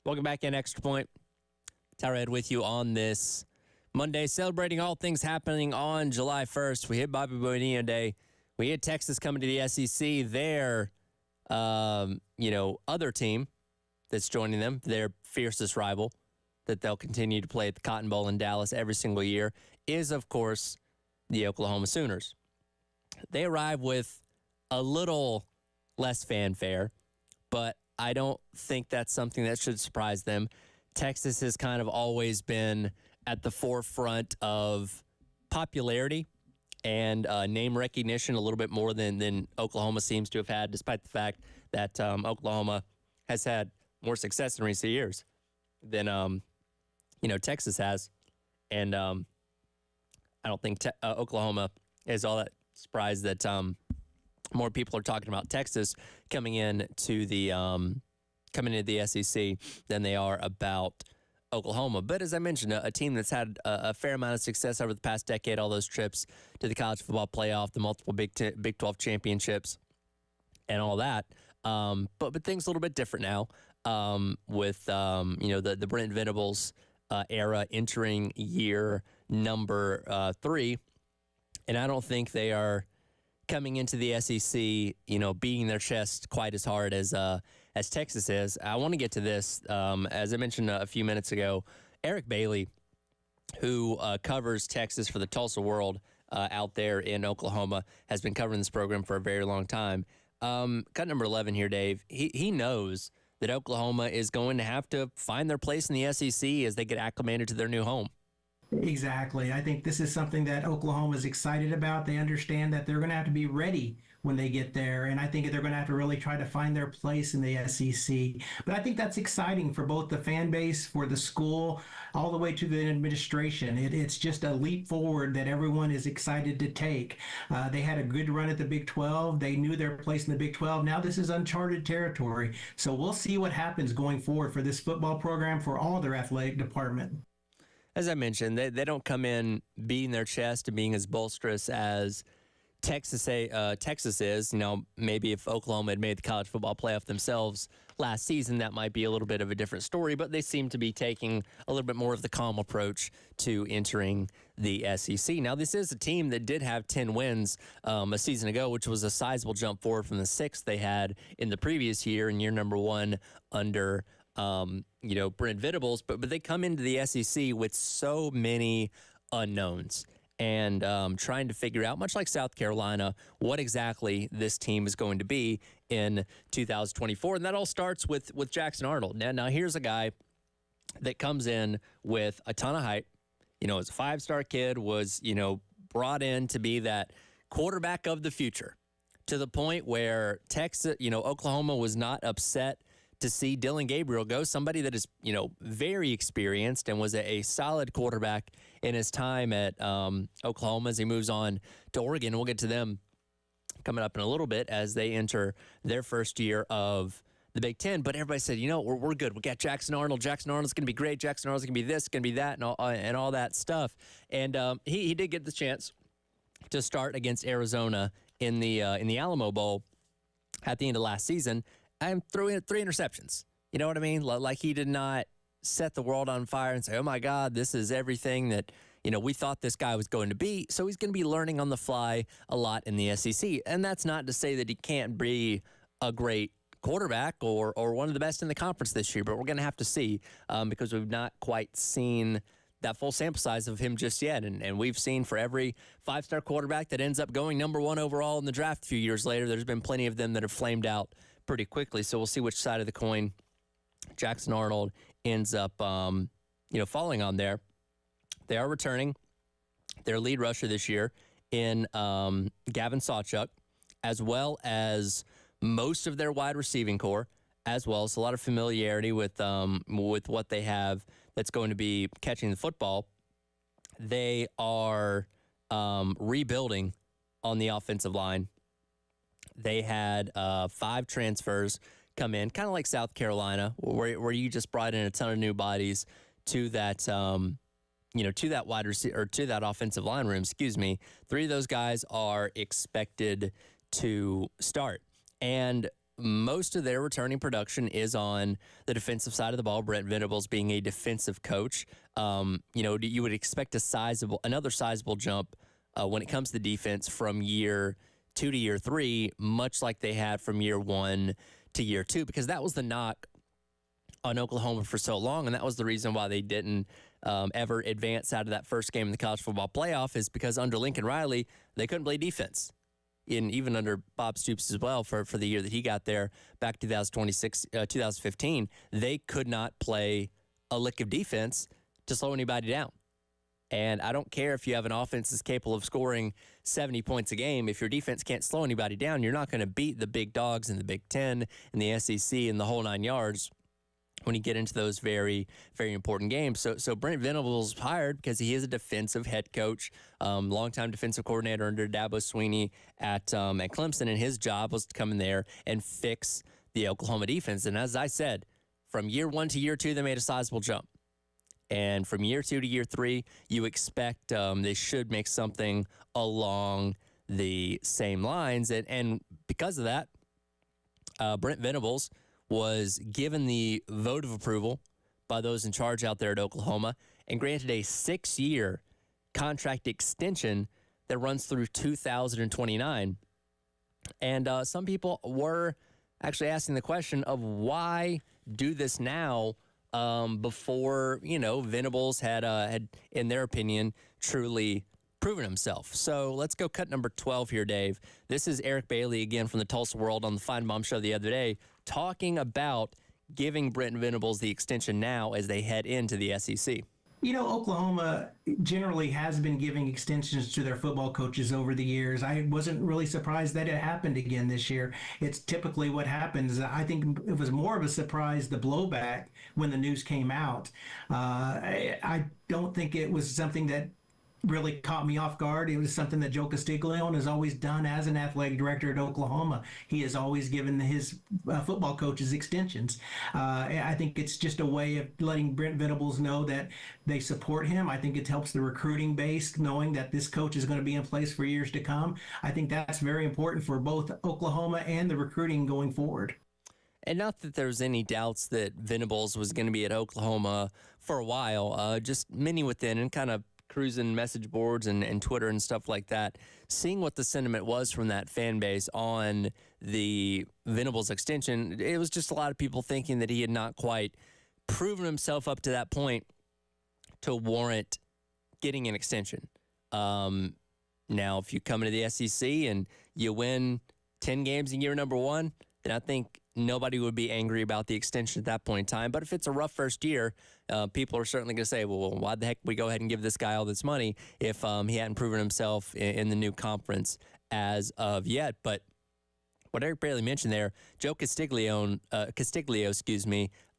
Welcome back in Extra Point. Tyrod with you on this Monday, celebrating all things happening on July 1st. We hit Bobby Bonilla Day. We hit Texas coming to the SEC. Their, other team that's joining them, their fiercest rival that they'll continue to play at the Cotton Bowl in Dallas every single year, is, of course, the Oklahoma Sooners. They arrive with a little less fanfare, but I don't think that's something that should surprise them. Texas has kind of always been at the forefront of popularity and name recognition a little bit more than Oklahoma seems to have had, despite the fact that Oklahoma has had more success in recent years than, Texas has. And I don't think Oklahoma is all that surprised that more people are talking about Texas coming into the SEC than they are about Oklahoma. But as I mentioned, a team that's had a fair amount of success over the past decade, all those trips to the college football playoff, the multiple Big 12 championships, and all that. But things a little bit different now with the Brent Venables era entering year number 3, and I don't think they are coming into the SEC, beating their chest quite as hard as Texas is. I want to get to this. As I mentioned a few minutes ago, Eric Bailey, who covers Texas for the Tulsa World out there in Oklahoma, has been covering this program for a very long time. Cut number 11 here, Dave. He knows that Oklahoma is going to have to find their place in the SEC as they get acclimated to their new home. Exactly. I think this is something that Oklahoma is excited about. They understand that they're going to have to be ready when they get there, and I think they're going to have to really try to find their place in the SEC. But I think that's exciting for both the fan base, for the school, all the way to the administration. It's just a leap forward that everyone is excited to take. They had a good run at the Big 12. They knew their place in the Big 12. Now this is uncharted territory. So we'll see what happens going forward for this football program, for all their athletic department. As I mentioned, they don't come in beating their chest and being as boisterous as Texas is. Maybe if Oklahoma had made the college football playoff themselves last season, that might be a little bit of a different story, but they seem to be taking a little bit more of the calm approach to entering the SEC. Now, this is a team that did have 10 wins a season ago, which was a sizable jump forward from the 6 they had in the previous year, in year number 1 under Brent Venables, but they come into the SEC with so many unknowns and trying to figure out, much like South Carolina, what exactly this team is going to be in 2024. And that all starts with Jackson Arnold. Now here's a guy that comes in with a ton of hype. As a 5-star kid, was, brought in to be that quarterback of the future, to the point where Oklahoma was not upset to see Dillon Gabriel go, somebody that is, very experienced and was a solid quarterback in his time at Oklahoma as he moves on to Oregon. We'll get to them coming up in a little bit as they enter their first year of the Big Ten. But everybody said, we're good. We got Jackson Arnold. Jackson Arnold's going to be great. Jackson Arnold's going to be this, going to be that, and all that stuff. And he did get the chance to start against Arizona in the Alamo Bowl at the end of last season. I'm throwing 3 interceptions. You know what I mean? Like, he did not set the world on fire and say, oh my God, this is everything that, we thought this guy was going to be. So he's going to be learning on the fly a lot in the SEC. And that's not to say that he can't be a great quarterback or one of the best in the conference this year, but we're going to have to see because we've not quite seen that full sample size of him just yet. And we've seen for every 5-star quarterback that ends up going number 1 overall in the draft a few years later, there's been plenty of them that have flamed out pretty quickly. So we'll see which side of the coin Jackson Arnold ends up, falling on there. They are returning their lead rusher this year in Gavin Sawchuk, as well as most of their wide receiving core, as well as a lot of familiarity with what they have that's going to be catching the football. They are rebuilding on the offensive line. They had 5 transfers come in, kind of like South Carolina, where you just brought in a ton of new bodies to that, to that wide receiver or to that offensive line room. 3 of those guys are expected to start. And most of their returning production is on the defensive side of the ball. Brent Venables being a defensive coach, you would expect another sizable jump when it comes to defense from year 2 to year 3, much like they had from year 1 to year 2, because that was the knock on Oklahoma for so long, and that was the reason why they didn't ever advance out of that first game in the college football playoff, is because under Lincoln Riley, they couldn't play defense. Even under Bob Stoops as well, for the year that he got there back 2015, they could not play a lick of defense to slow anybody down. And I don't care if you have an offense that's capable of scoring 70 points a game. If your defense can't slow anybody down, you're not going to beat the big dogs in the Big Ten and the SEC and the whole 9 yards when you get into those very, very important games. So Brent Venables hired because he is a defensive head coach, longtime defensive coordinator under Dabo Swinney at Clemson, and his job was to come in there and fix the Oklahoma defense. And as I said, from year 1 to year 2, they made a sizable jump. And from year 2 to year 3, you expect they should make something along the same lines. And because of that, Brent Venables was given the vote of approval by those in charge out there at Oklahoma and granted a 6-year contract extension that runs through 2029. And some people were actually asking the question of why do this now before, Venables had, in their opinion, truly proven himself. So let's go cut number 12 here, Dave. This is Eric Bailey again from the Tulsa World on the Feinbaum Show the other day, talking about giving Brent Venables the extension now as they head into the SEC. Oklahoma generally has been giving extensions to their football coaches over the years. I wasn't really surprised that it happened again this year. It's typically what happens. I think it was more of a surprise, the blowback, when the news came out. I don't think it was something that really caught me off guard. It was something that Joe Castiglione has always done as an athletic director at Oklahoma. He has always given his football coaches extensions. I think it's just a way of letting Brent Venables know that they support him. I think it helps the recruiting base knowing that this coach is going to be in place for years to come. I think that's very important for both Oklahoma and the recruiting going forward. And not that there's any doubts that Venables was going to be at Oklahoma for a while, just many within and kind of cruising message boards and Twitter and stuff like that, seeing what the sentiment was from that fan base on the Venables extension, it was just a lot of people thinking that he had not quite proven himself up to that point to warrant getting an extension. Now, if you come into the SEC and you win 10 games in year number 1, then I think nobody would be angry about the extension at that point in time. But if it's a rough first year, people are certainly going to say, well, why the heck we go ahead and give this guy all this money if he hadn't proven himself in the new conference as of yet. But what Eric Bailey mentioned there, Joe Castiglio,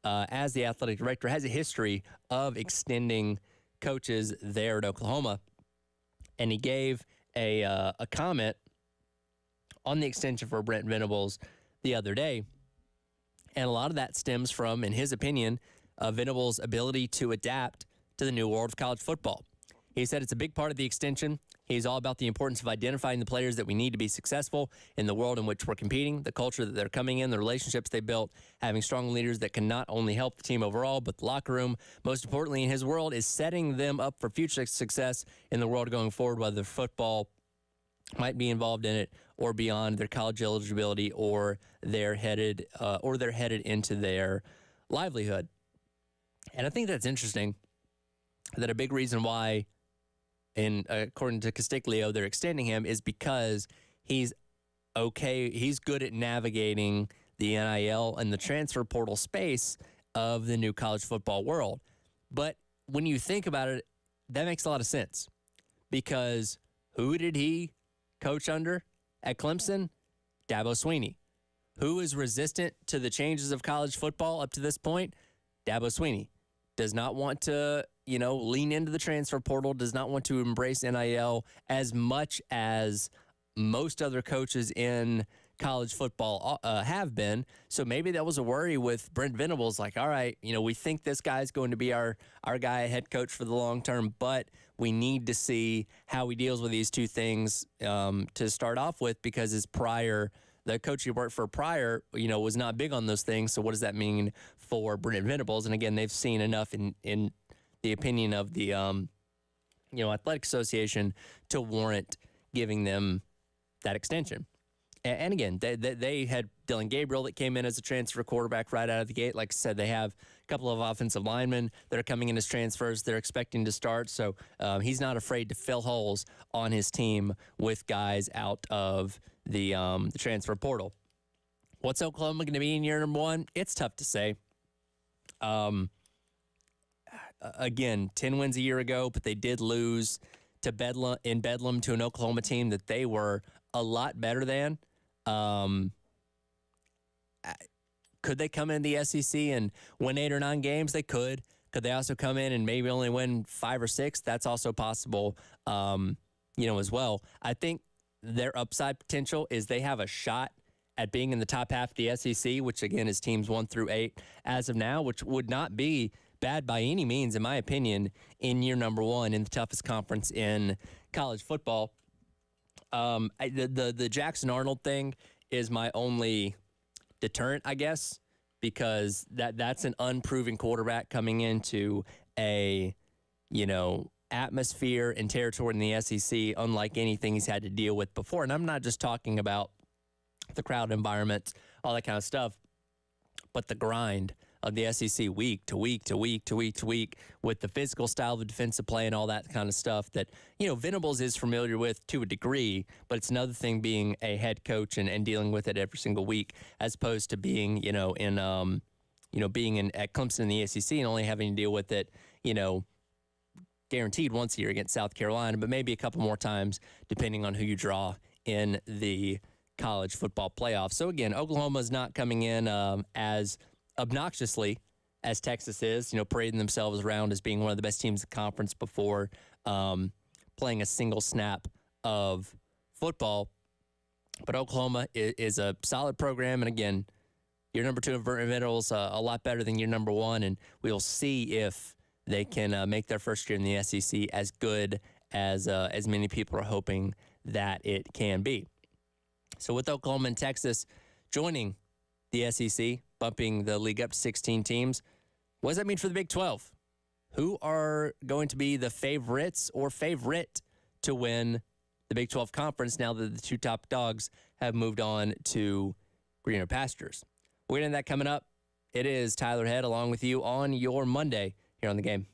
as the athletic director, has a history of extending coaches there at Oklahoma. And he gave a comment on the extension for Brent Venables the other day. And a lot of that stems from, in his opinion, Venables' ability to adapt to the new world of college football. He said it's a big part of the extension. He's all about the importance of identifying the players that we need to be successful in the world in which we're competing, the culture that they're coming in, the relationships they built, having strong leaders that can not only help the team overall, but the locker room. Most importantly, in his world, is setting them up for future success in the world going forward, whether football might be involved in it or beyond their college eligibility, or they're headed into their livelihood. And I think that's interesting, that a big reason why, according to Castiglio, they're extending him is because he's good at navigating the NIL and the transfer portal space of the new college football world. But when you think about it, that makes a lot of sense, because who did he coach under at Clemson? Dabo Swinney. Who is resistant to the changes of college football up to this point? Dabo Swinney. Does not want to, lean into the transfer portal, does not want to embrace NIL as much as most other coaches in college football have been. So maybe that was a worry with Brent Venables, like, all right, we think this guy's going to be our guy, head coach for the long term, but we need to see how he deals with these two things to start off with, because his prior the coach he worked for prior, was not big on those things. So what does that mean for Brent Venables? And again, they've seen enough in the opinion of the Athletic Association to warrant giving them that extension. And again, they had Dylan Gabriel that came in as a transfer quarterback right out of the gate. Like I said, they have a couple of offensive linemen that are coming in as transfers. They're expecting to start. So he's not afraid to fill holes on his team with guys out of the transfer portal. What's Oklahoma going to be in year number one? It's tough to say. Again, 10 wins a year ago, but they did lose to Bedlam to an Oklahoma team that they were a lot better than. Could they come in the SEC and win 8 or 9 games? They could. Could they also come in and maybe only win 5 or 6? That's also possible, as well. I think their upside potential is they have a shot at being in the top half of the SEC, which again is teams 1 through 8 as of now, which would not be bad by any means, in my opinion, in year number one in the toughest conference in college football. The Jackson Arnold thing is my only deterrent, I guess, because that's an unproven quarterback coming into a, atmosphere and territory in the SEC, unlike anything he's had to deal with before. And I'm not just talking about the crowd environment, all that kind of stuff, but the grind of the SEC week to week to week to week to week with the physical style of defensive play and all that kind of stuff that, Venables is familiar with to a degree, but it's another thing being a head coach and dealing with it every single week as opposed to being, being at Clemson in the SEC and only having to deal with it, guaranteed once a year against South Carolina, but maybe a couple more times depending on who you draw in the college football playoff. So again, Oklahoma is not coming in as obnoxiously as Texas is, parading themselves around as being one of the best teams in the conference before playing a single snap of football. But Oklahoma is a solid program. And again, year number 2 of Brent Venables a lot better than year number 1. And we'll see if they can make their first year in the SEC as good as many people are hoping that it can be. So with Oklahoma and Texas joining the SEC, bumping the league up to 16 teams, what does that mean for the Big 12? Who are going to be the favorites or favorite to win the Big 12 conference now that the 2 top dogs have moved on to greener pastures? We're getting that coming up. It is Tyler Head along with you on your Monday here on The Game.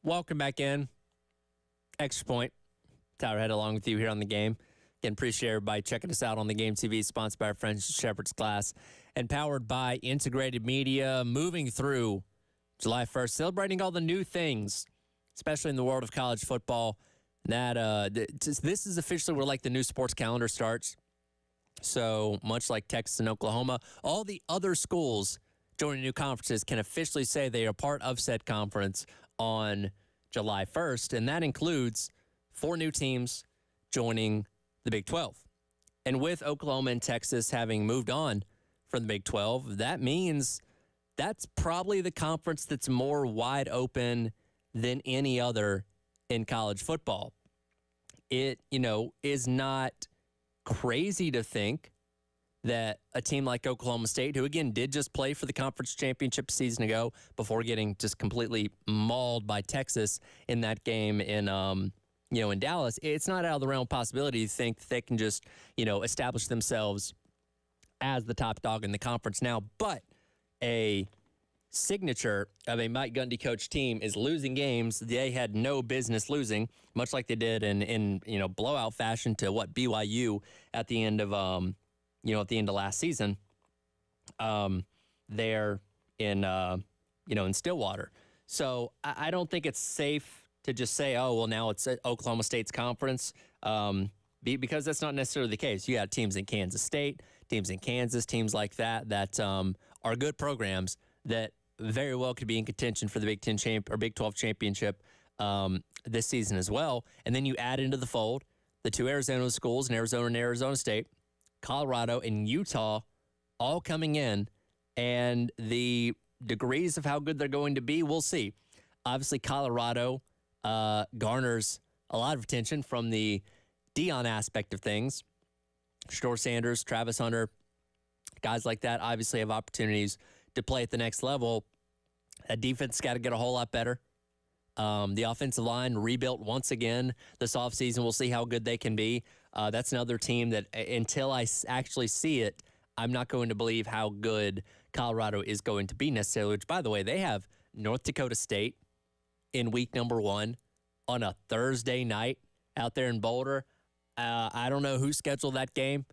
welcome back in. Extra Point. Tyler Head along with you here on the game. Again, appreciate everybody checking us out on the Game TV, sponsored by our friends at Shepherd's Glass and powered by Integrated Media. Moving through July 1st, celebrating all the new things, especially in the world of college football. That this is officially where like the new sports calendar starts. So much like Texas and Oklahoma, all the other schools joining new conferences can officially say they are part of said conference on July 1st, and that includes 4 new teams joining the Big 12. And with Oklahoma and Texas having moved on from the Big 12, that means that's probably the conference that's more wide open than any other in college football. It, is not crazy to think that a team like Oklahoma State, who again did just play for the conference championship a season ago before getting just completely mauled by Texas in that game in Dallas, it's not out of the realm of possibility to think that they can just, establish themselves as the top dog in the conference now. But a signature of a Mike Gundy coach team is losing games they had no business losing, much like they did in blowout fashion to BYU at the end of last season. There in Stillwater. So I don't think it's safe to just say, oh, well, now it's Oklahoma State's conference, because that's not necessarily the case. You got teams in Kansas State, teams in Kansas, teams like that are good programs that very well could be in contention for the Big 10 or Big 12 championship this season as well. And then you add into the fold the 2 Arizona schools in Arizona and Arizona State, Colorado and Utah all coming in, and the degrees of how good they're going to be, we'll see. Obviously, Colorado garners a lot of attention from the Deion aspect of things. Shedeur Sanders, Travis Hunter, guys like that obviously have opportunities to play at the next level. That defense got to get a whole lot better. The offensive line rebuilt once again this offseason. We'll see how good they can be. That's another team that until I actually see it, I'm not going to believe how good Colorado is going to be necessarily, which, by the way, they have North Dakota State in week number 1 on a Thursday night out there in Boulder. I don't know who scheduled that game,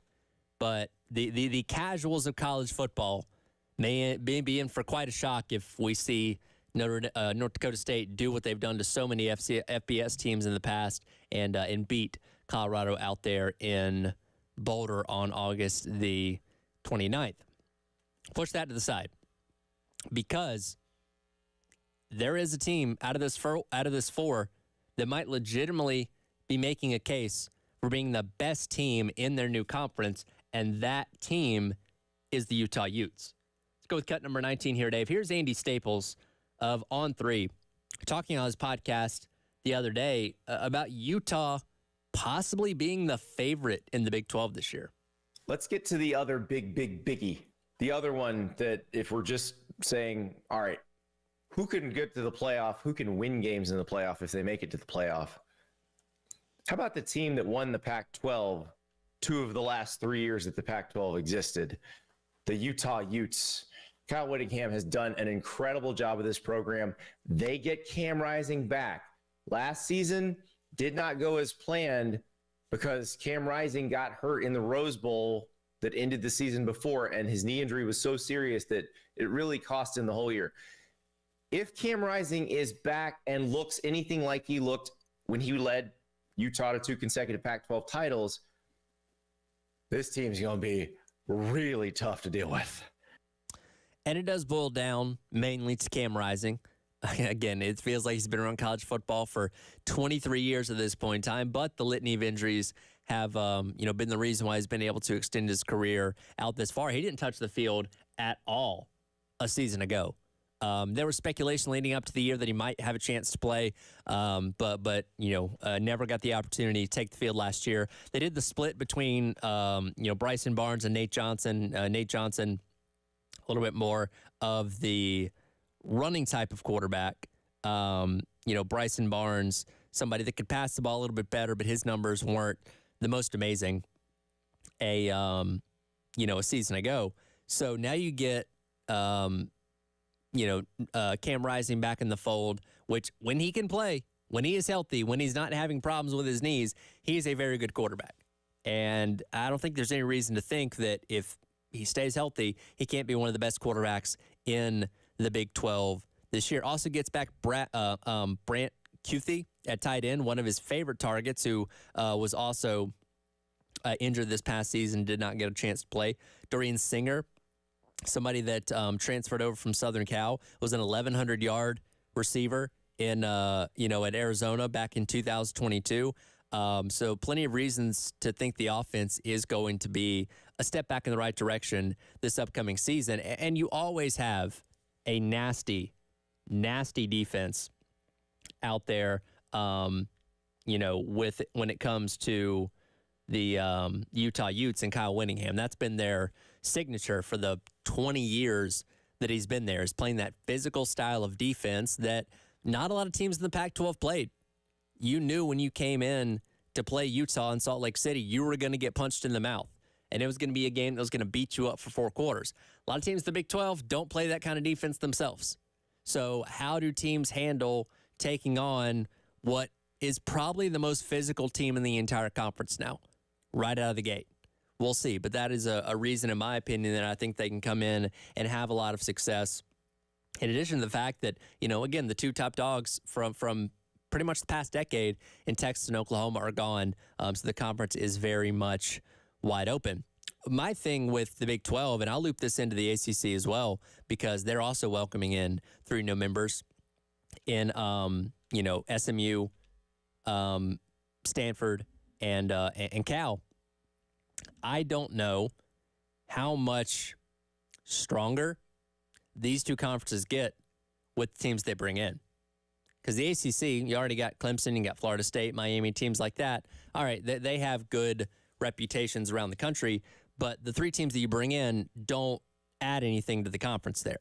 but the casuals of college football may be in for quite a shock if we see North Dakota State do what they've done to so many FBS teams in the past and beat Colorado out there in Boulder on August the 29th. Push that to the side, because there is a team out of this 4 that might legitimately be making a case for being the best team in their new conference, and that team is the Utah Utes. Let's go with cut number 19 here, Dave. Here's Andy Staples of On3 talking on his podcast the other day about Utah possibly being the favorite in the Big 12 this year. Let's get to the other biggie. The other one that, if we're just saying, all right, who can get to the playoff? Who can win games in the playoff if they make it to the playoff? How about the team that won the Pac-12 2 of the last 3 years that the Pac-12 existed? The Utah Utes. Kyle Whittingham has done an incredible job with this program. They get Cam Rising back. Last season did not go as planned because Cam Rising got hurt in the Rose Bowl that ended the season before, and his knee injury was so serious that it really cost him the whole year. If Cam Rising is back and looks anything like he looked when he led Utah to 2 consecutive Pac-12 titles, this team's going to be really tough to deal with. And it does boil down mainly to Cam Rising. Again, it feels like he's been around college football for 23 years at this point in time, but the litany of injuries have been the reason why he's been able to extend his career out this far. He didn't touch the field at all a season ago. There was speculation leading up to the year that he might have a chance to play, but never got the opportunity to take the field last year. They did the split between Bryson Barnes and Nate Johnson. Nate Johnson, a little bit more of the running type of quarterback. Bryson Barnes, somebody that could pass the ball a little bit better, but his numbers weren't the most amazing a season ago. So now you get Cam Rising back in the fold which when he can play, when he is healthy, when he's not having problems with his knees, he is a very good quarterback. And I don't think there's any reason to think that if he stays healthy, he can't be one of the best quarterbacks in the Big 12 this year. Also gets back Brant Kuithe at tight end, one of his favorite targets, who was also injured this past season, did not get a chance to play. Dorian Singer, somebody that transferred over from Southern Cal, was an 1,100-yard receiver in at Arizona back in 2022. So plenty of reasons to think the offense is going to be a step back in the right direction this upcoming season. And you always have a nasty defense out there, with when it comes to the Utah Utes and Kyle Whittingham. That's been their signature for the 20 years that he's been there, is playing that physical style of defense that not a lot of teams in the Pac-12 played. You knew when you came in to play Utah in Salt Lake City, you were going to get punched in the mouth. And it was going to be a game that was going to beat you up for 4 quarters. A lot of teams in the Big 12 don't play that kind of defense themselves. So how do teams handle taking on what is probably the most physical team in the entire conference now, right out of the gate? We'll see. But that is a reason, in my opinion, that I think they can come in and have a lot of success. In addition to the fact that, again, the 2 top dogs from pretty much the past decade in Texas and Oklahoma are gone. So the conference is very much wide open. My thing with the Big 12, and I'll loop this into the ACC as well, because they're also welcoming in 3 new members in, SMU, Stanford, and Cal. I don't know how much stronger these 2 conferences get with the teams they bring in. Because the ACC, you already got Clemson, you got Florida State, Miami, teams like that. All right, they have good reputations around the country, but the 3 teams that you bring in don't add anything to the conference there.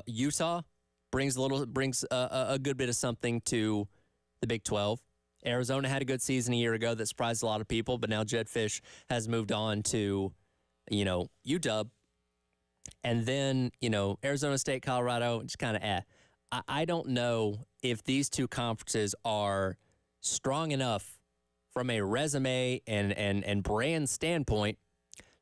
Utah brings a good bit of something to the Big 12. Arizona had a good season a year ago that surprised a lot of people, but now Jedd Fisch has moved on to, UW. And then, Arizona State, Colorado, just kind of I don't know if these 2 conferences are strong enough from a resume and brand standpoint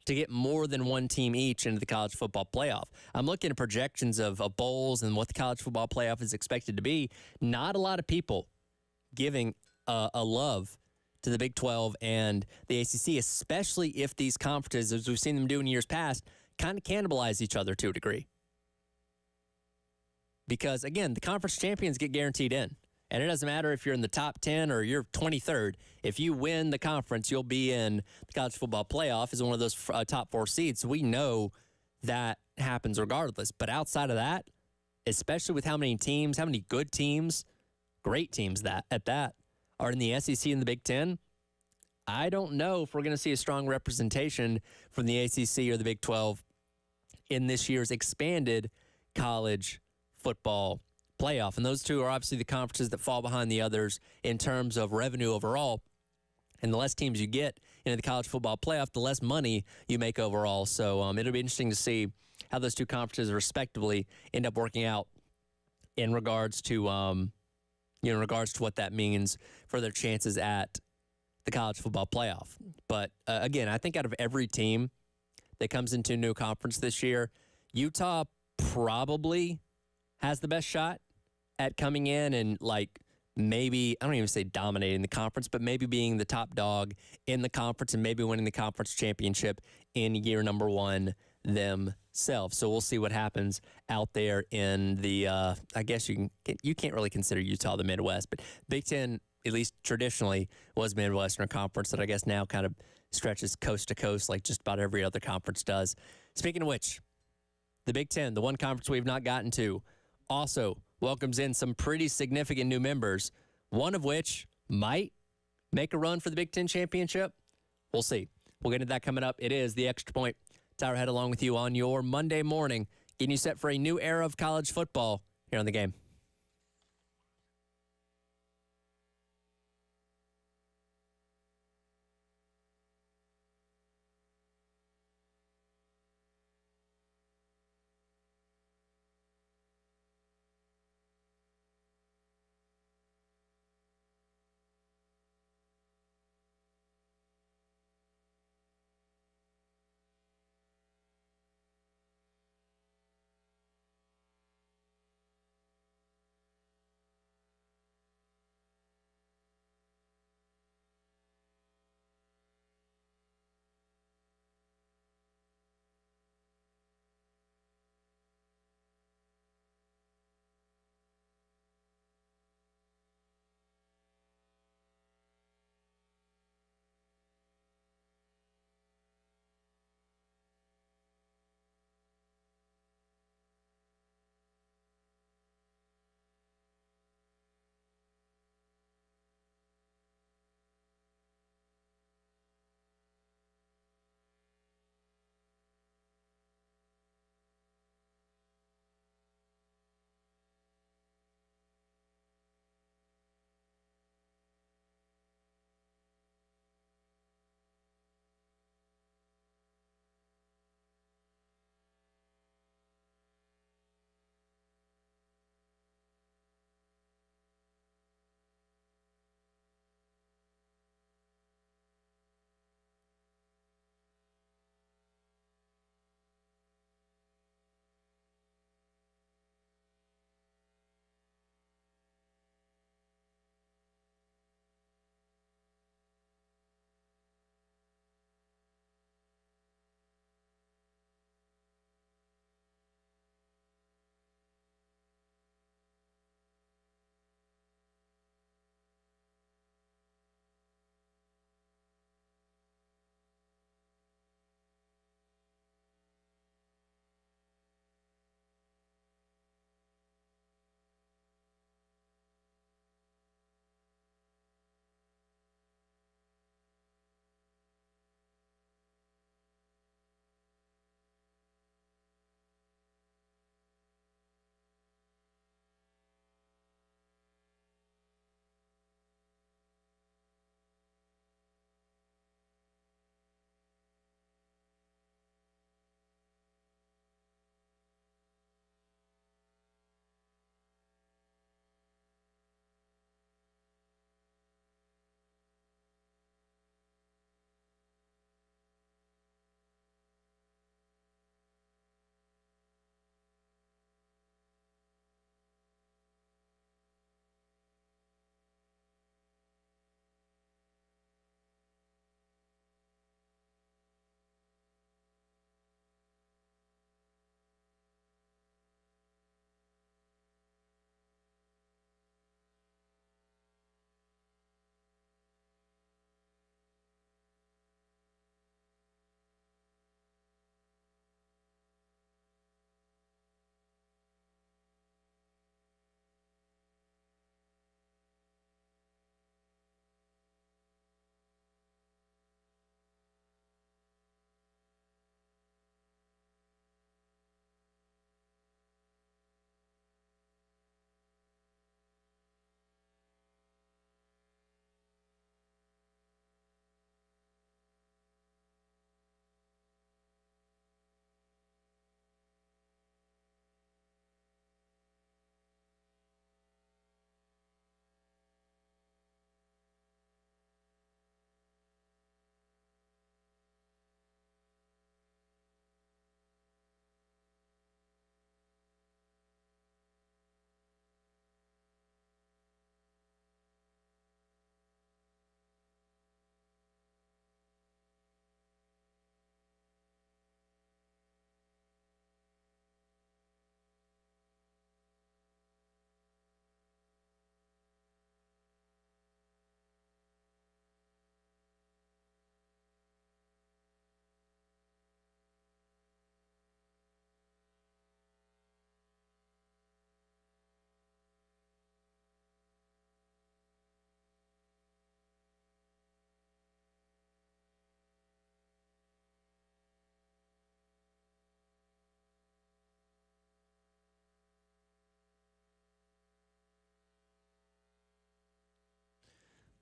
to get more than 1 team each into the college football playoff. I'm looking at projections of bowls and what the college football playoff is expected to be. Not a lot of people giving a love to the Big 12 and the ACC, especially if these conferences, as we've seen them do in years past, kind of cannibalize each other to a degree. Because, again, the conference champions get guaranteed in. And it doesn't matter if you're in the top 10 or you're 23rd. If you win the conference, you'll be in the college football playoff as one of those top 4 seeds. So we know that happens regardless. But outside of that, especially with how many teams, how many good teams, great teams at that, are in the SEC and the Big 10, I don't know if we're going to see a strong representation from the ACC or the Big 12 in this year's expanded college football playoff. And those 2 are obviously the conferences that fall behind the others in terms of revenue overall. And the less teams you get into the college football playoff, the less money you make overall. So it'll be interesting to see how those 2 conferences respectively end up working out in regards to what that means for their chances at the college football playoff. But again, I think out of every team that comes into a new conference this year, Utah probably has the best shot at coming in and maybe, I don't even say dominating the conference, but maybe being the top dog in the conference and maybe winning the conference championship in year number 1 themselves. So we'll see what happens out there in the, I guess you can't really consider Utah the Midwest, but Big Ten, at least traditionally, was Midwestern Conference that I guess now kind of stretches coast to coast like just about every other conference does. Speaking of which, the Big Ten, the one conference we've not gotten to, also welcomes in some pretty significant new members, one of which might make a run for the Big Ten championship. We'll see. We'll get into that coming up. It is The Extra Point. Tyler Head along with you on your Monday morning, getting you set for a new era of college football here on The Game.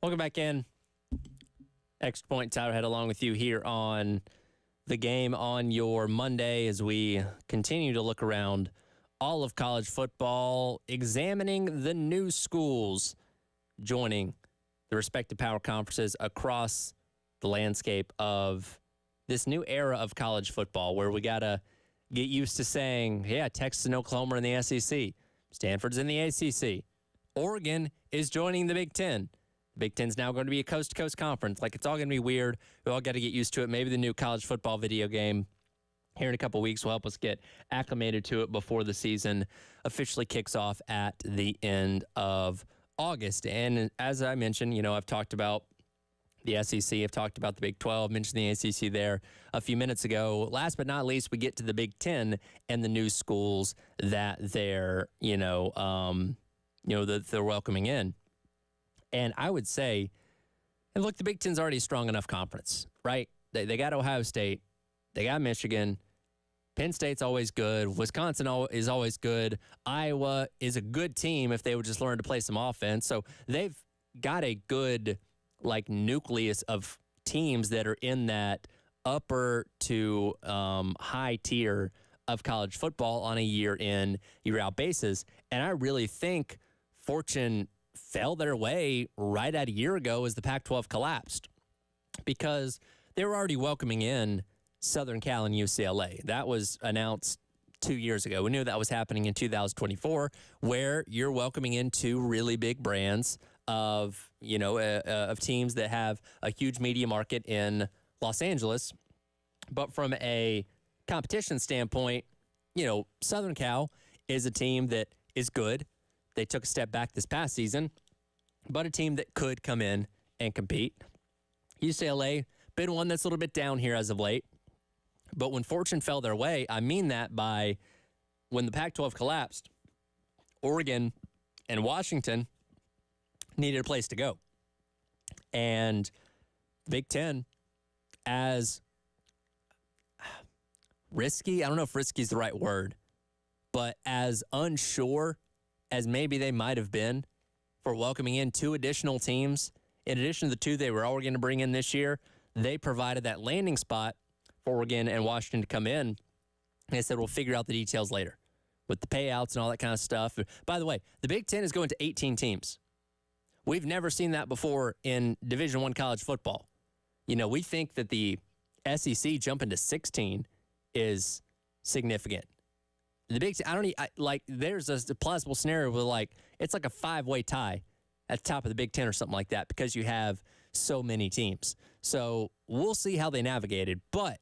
Welcome back in. Extra Point, Tyler Head along with you here on the game on your Monday as we continue to look around all of college football, examining the new schools joining the respective power conferences across the landscape of this new era of college football where we got to get used to saying, yeah, Texas and Oklahoma are in the SEC. Stanford's in the ACC. Oregon is joining the Big Ten. The Big Ten's now going to be a coast-to-coast conference. Like, it's all going to be weird. We all got to get used to it. Maybe the new college football video game here in a couple weeks will help us get acclimated to it before the season officially kicks off at the end of August. And as I mentioned, I've talked about the SEC. I've talked about the Big 12, mentioned the ACC there a few minutes ago. Last but not least, we get to the Big 10 and the new schools that they're, that they're welcoming in. And I would say, and look, the Big Ten's already a strong enough conference, right? They got Ohio State. They got Michigan. Penn State's always good. Wisconsin is always good. Iowa is a good team if they would just learn to play some offense. So they've got a good, nucleus of teams that are in that upper to high tier of college football on a year in, year out basis. And I really think fortune fell their way right at a year ago as the Pac-12 collapsed because they were already welcoming in Southern Cal and UCLA. That was announced 2 years ago. We knew that was happening in 2024, where you're welcoming in two really big brands of, of teams that have a huge media market in Los Angeles. But from a competition standpoint, Southern Cal is a team that is good. They took a step back this past season, but a team that could come in and compete. UCLA, been one that's a little bit down here as of late. But when fortune fell their way, I mean that by when the Pac-12 collapsed, Oregon and Washington needed a place to go. And Big Ten, as risky, I don't know if risky is the right word, but as unsure as maybe they might have been for welcoming in two additional teams, in addition to the two they were already going to bring in this year, they provided that landing spot for Oregon and Washington to come in. And they said, we'll figure out the details later with the payouts and all that kind of stuff. By the way, the Big Ten is going to 18 teams. We've never seen that before in Division I college football. We think that the SEC jumping to 16 is significant. The Big Ten, there's a plausible scenario where, it's like a 5-way tie at the top of the Big Ten or something like that because you have so many teams. So we'll see how they navigated. But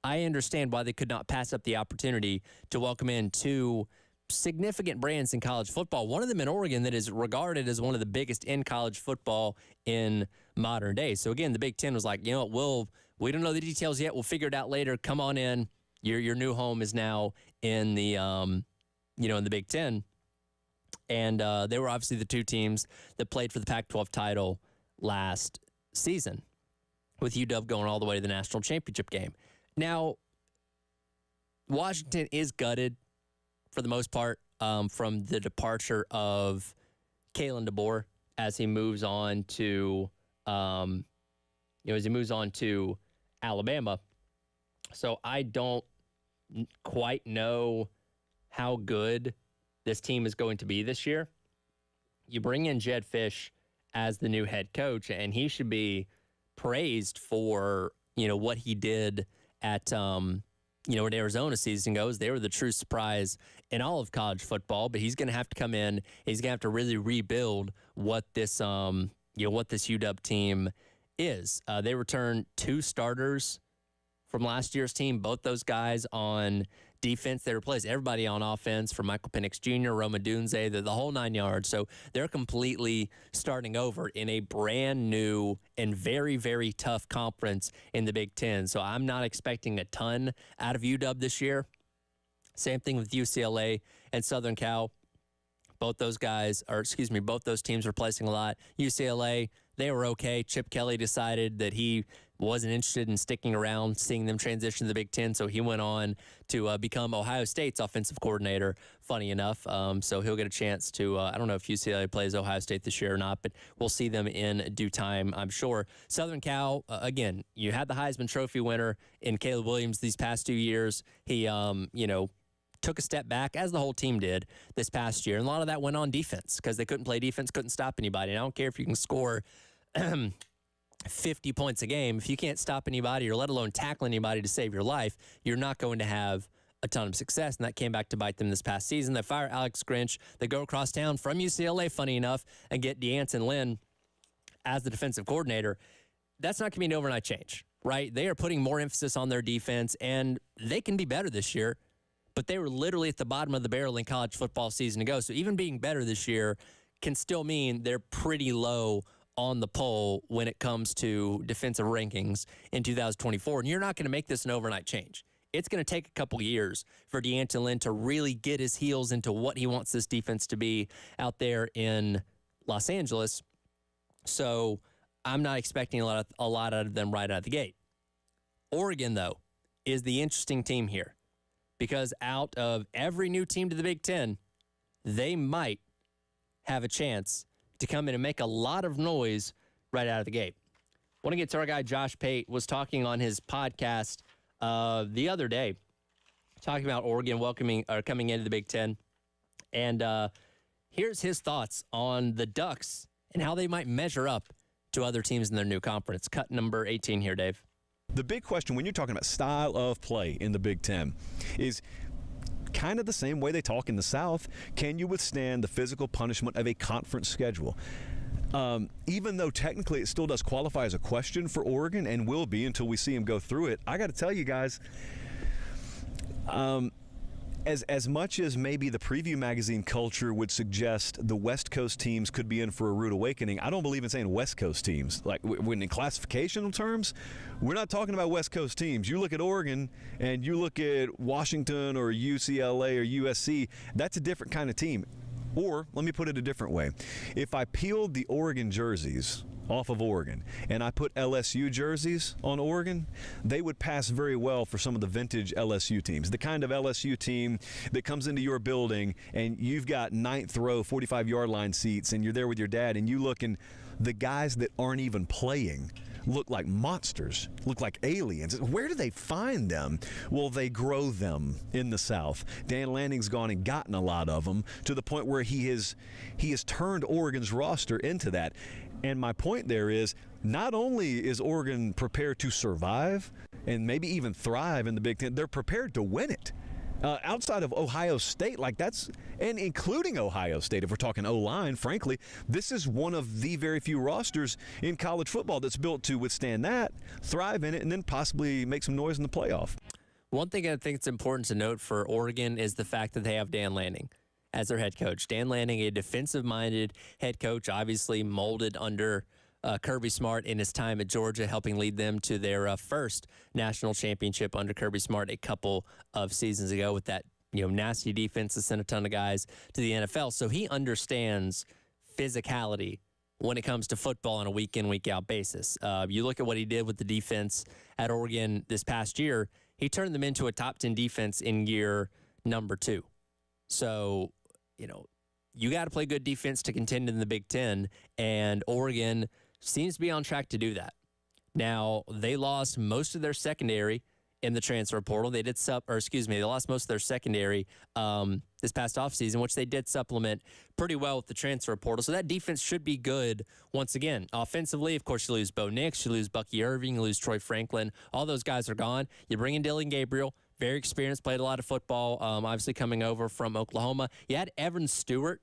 I understand why they could not pass up the opportunity to welcome in two significant brands in college football. One of them in Oregon that is regarded as one of the biggest in college football in modern days. So again, the Big Ten was like, we don't know the details yet. We'll figure it out later. Come on in. Your new home is now in the in the Big Ten. And they were obviously the two teams that played for the Pac-12 title last season, with UW going all the way to the national championship game. Now, Washington is gutted for the most part from the departure of Kalen DeBoer as he moves on to Alabama. So I don't quite know how good this team is going to be this year. You bring in Jedd Fisch as the new head coach, and he should be praised for, what he did at, at Arizona season goes. They were the true surprise in all of college football, but he's going to have to come in. He's going to have to really rebuild what this, what this UW team is. They returned two starters from last year's team, both those guys on defense. They replaced everybody on offense, from Michael Penix Jr., Roma Dunze, the whole 9 yards. So they're completely starting over in a brand new and very, very tough conference in the Big Ten. So I'm not expecting a ton out of UW this year. Same thing with UCLA and Southern Cal. Both those teams were placing a lot. UCLA, they were okay. Chip Kelly decided that he wasn't interested in sticking around, seeing them transition to the Big Ten, so he went on to become Ohio State's offensive coordinator, funny enough. So he'll get a chance to, I don't know if UCLA plays Ohio State this year or not, but we'll see them in due time, I'm sure. Southern Cal, again, you had the Heisman Trophy winner in Caleb Williams these past 2 years. He, took a step back, as the whole team did this past year. And a lot of that went on defense because they couldn't play defense, couldn't stop anybody. And I don't care if you can score 50 points a game. If you can't stop anybody or let alone tackle anybody to save your life, you're not going to have a ton of success. And that came back to bite them this past season. They fire Alex Grinch. They go across town from UCLA, funny enough, and get D'Anton Lynn as the defensive coordinator. That's not going to be an overnight change, right? They are putting more emphasis on their defense, and they can be better this year. But they were literally at the bottom of the barrel in college football season ago. So even being better this year can still mean they're pretty low on the poll when it comes to defensive rankings in 2024. And you're not going to make this an overnight change. It's going to take a couple years for D'Anton Lynn to really get his heels into what he wants this defense to be out there in Los Angeles. So I'm not expecting a lot out of them right out of the gate. Oregon, though, is the interesting team here. Because out of every new team to the Big Ten, they might have a chance to come in and make a lot of noise right out of the gate. I want to get to our guy Josh Pate was talking on his podcast the other day, talking about Oregon coming into the Big Ten. And here's his thoughts on the Ducks and how they might measure up to other teams in their new conference. Cut number 18 here, Dave. The big question when you're talking about style of play in the Big Ten is kind of the same way they talk in the South. Can you withstand the physical punishment of a conference schedule? Even though technically it still does qualify as a question for Oregon and will be until we see them go through it, I got to tell you guys, as much as maybe the preview magazine culture would suggest the West Coast teams could be in for a rude awakening, I don't believe in saying West Coast teams. Like when in classificational terms, we're not talking about West Coast teams. You look at Oregon and you look at Washington or UCLA or USC, that's a different kind of team. Or let me put it a different way. If I peeled the Oregon jerseys off of Oregon and I put LSU jerseys on Oregon, they would pass very well for some of the vintage LSU teams. The kind of LSU team that comes into your building and you've got ninth row 45-yard line seats and you're there with your dad and you look and the guys that aren't even playing look like monsters, look like aliens. Where do they find them? Well, they grow them in the South. Dan Lanning's gone and gotten a lot of them to the point where he has turned Oregon's roster into that. And my point there is, not only is Oregon prepared to survive and maybe even thrive in the Big Ten, they're prepared to win it. Outside of Ohio State, and including Ohio State, if we're talking O-line, frankly, this is one of the very few rosters in college football that's built to withstand that, thrive in it, and then possibly make some noise in the playoff. One thing I think it's important to note for Oregon is the fact that they have Dan Lanning as their head coach. Dan Lanning, a defensive-minded head coach, obviously molded under Kirby Smart in his time at Georgia, helping lead them to their first national championship under Kirby Smart a couple of seasons ago with that nasty defense that sent a ton of guys to the NFL. So he understands physicality when it comes to football on a week-in, week-out basis. You look at what he did with the defense at Oregon this past year, he turned them into a top 10 defense in year number 2. So, you got to play good defense to contend in the Big Ten, and Oregon seems to be on track to do that. Now, they lost most of their secondary in the transfer portal. They lost most of their secondary this past offseason, which they did supplement pretty well with the transfer portal. So that defense should be good once again. Offensively, of course, you lose Bo Nix, you lose Bucky Irving, you lose Troy Franklin. All those guys are gone. You bring in Dylan Gabriel, very experienced, played a lot of football, obviously coming over from Oklahoma. You had Evan Stewart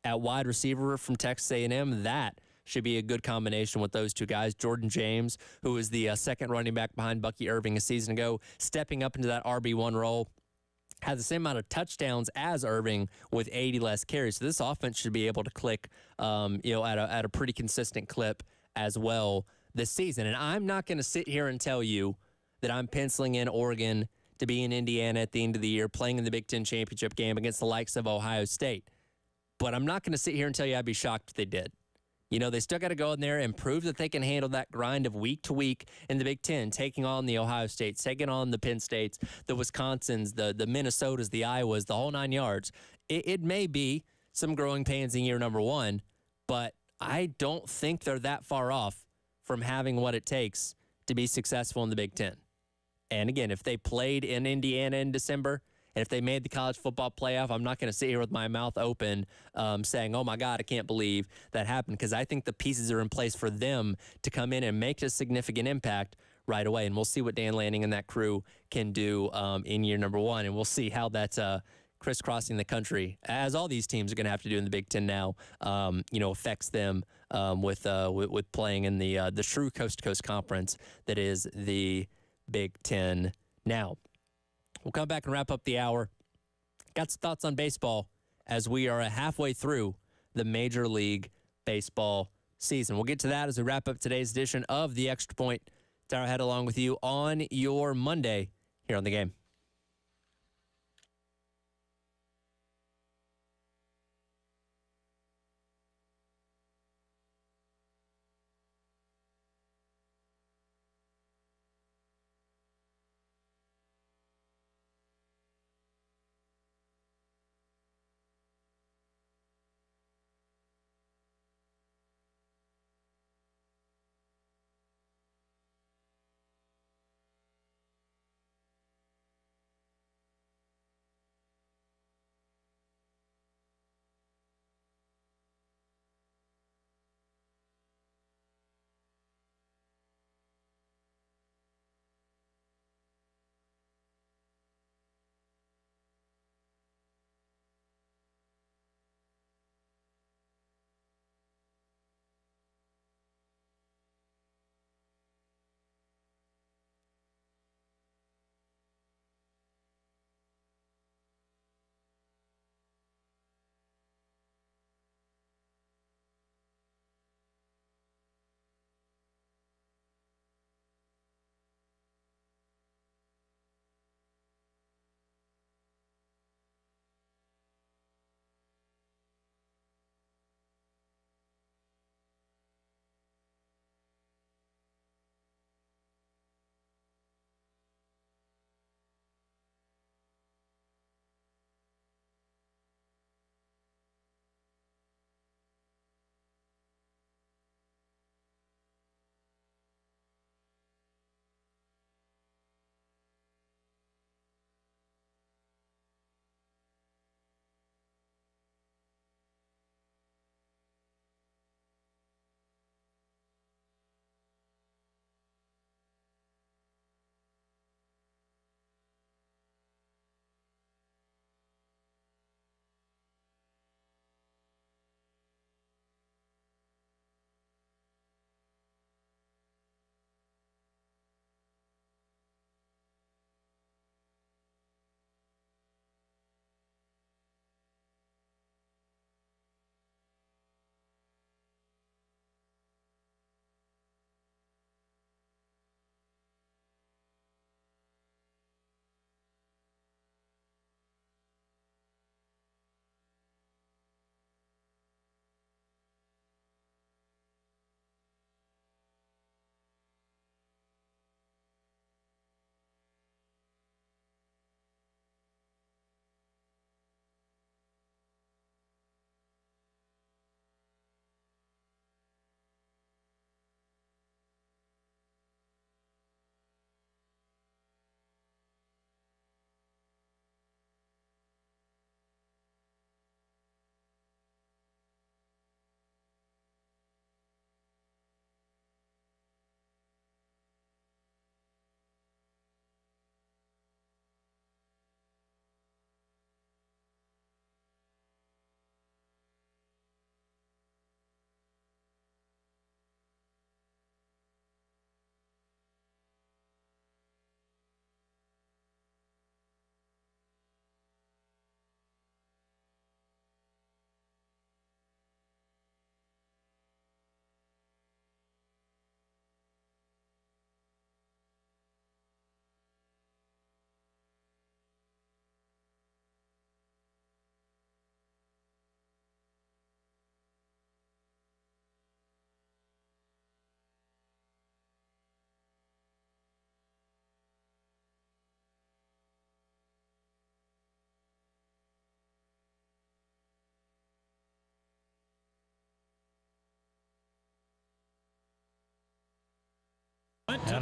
at wide receiver from Texas A&M. That should be a good combination with those two guys. Jordan James, who was the second running back behind Bucky Irving a season ago, stepping up into that RB1 role, had the same amount of touchdowns as Irving with 80 less carries. So this offense should be able to click, at a pretty consistent clip as well this season. And I'm not going to sit here and tell you that I'm penciling in Oregon to be in Indiana at the end of the year, playing in the Big Ten championship game against the likes of Ohio State. but I'm not going to sit here and tell you I'd be shocked if they did. You know, they still got to go in there and prove that they can handle that grind of week to week in the Big Ten, taking on the Ohio States, taking on the Penn States, the Wisconsins, the Minnesotas, the Iowas, the whole 9 yards. It may be some growing pains in year number one, but I don't think they're that far off from having what it takes to be successful in the Big Ten. And again, if they played in Indiana in December, and if they made the college football playoff, I'm not going to sit here with my mouth open saying, oh, my God, I can't believe that happened, because I think the pieces are in place for them to come in and make a significant impact right away. And we'll see what Dan Lanning and that crew can do in year number one, and we'll see how that's crisscrossing the country, as all these teams are going to have to do in the Big Ten now, affects them with playing in the true coast-to-coast conference that is the Big Ten now. We'll come back and wrap up the hour. Got some thoughts on baseball as we are halfway through the Major League Baseball season. We'll get to that as we wrap up today's edition of The Extra Point. Tara Head along with you on your Monday here on The Game.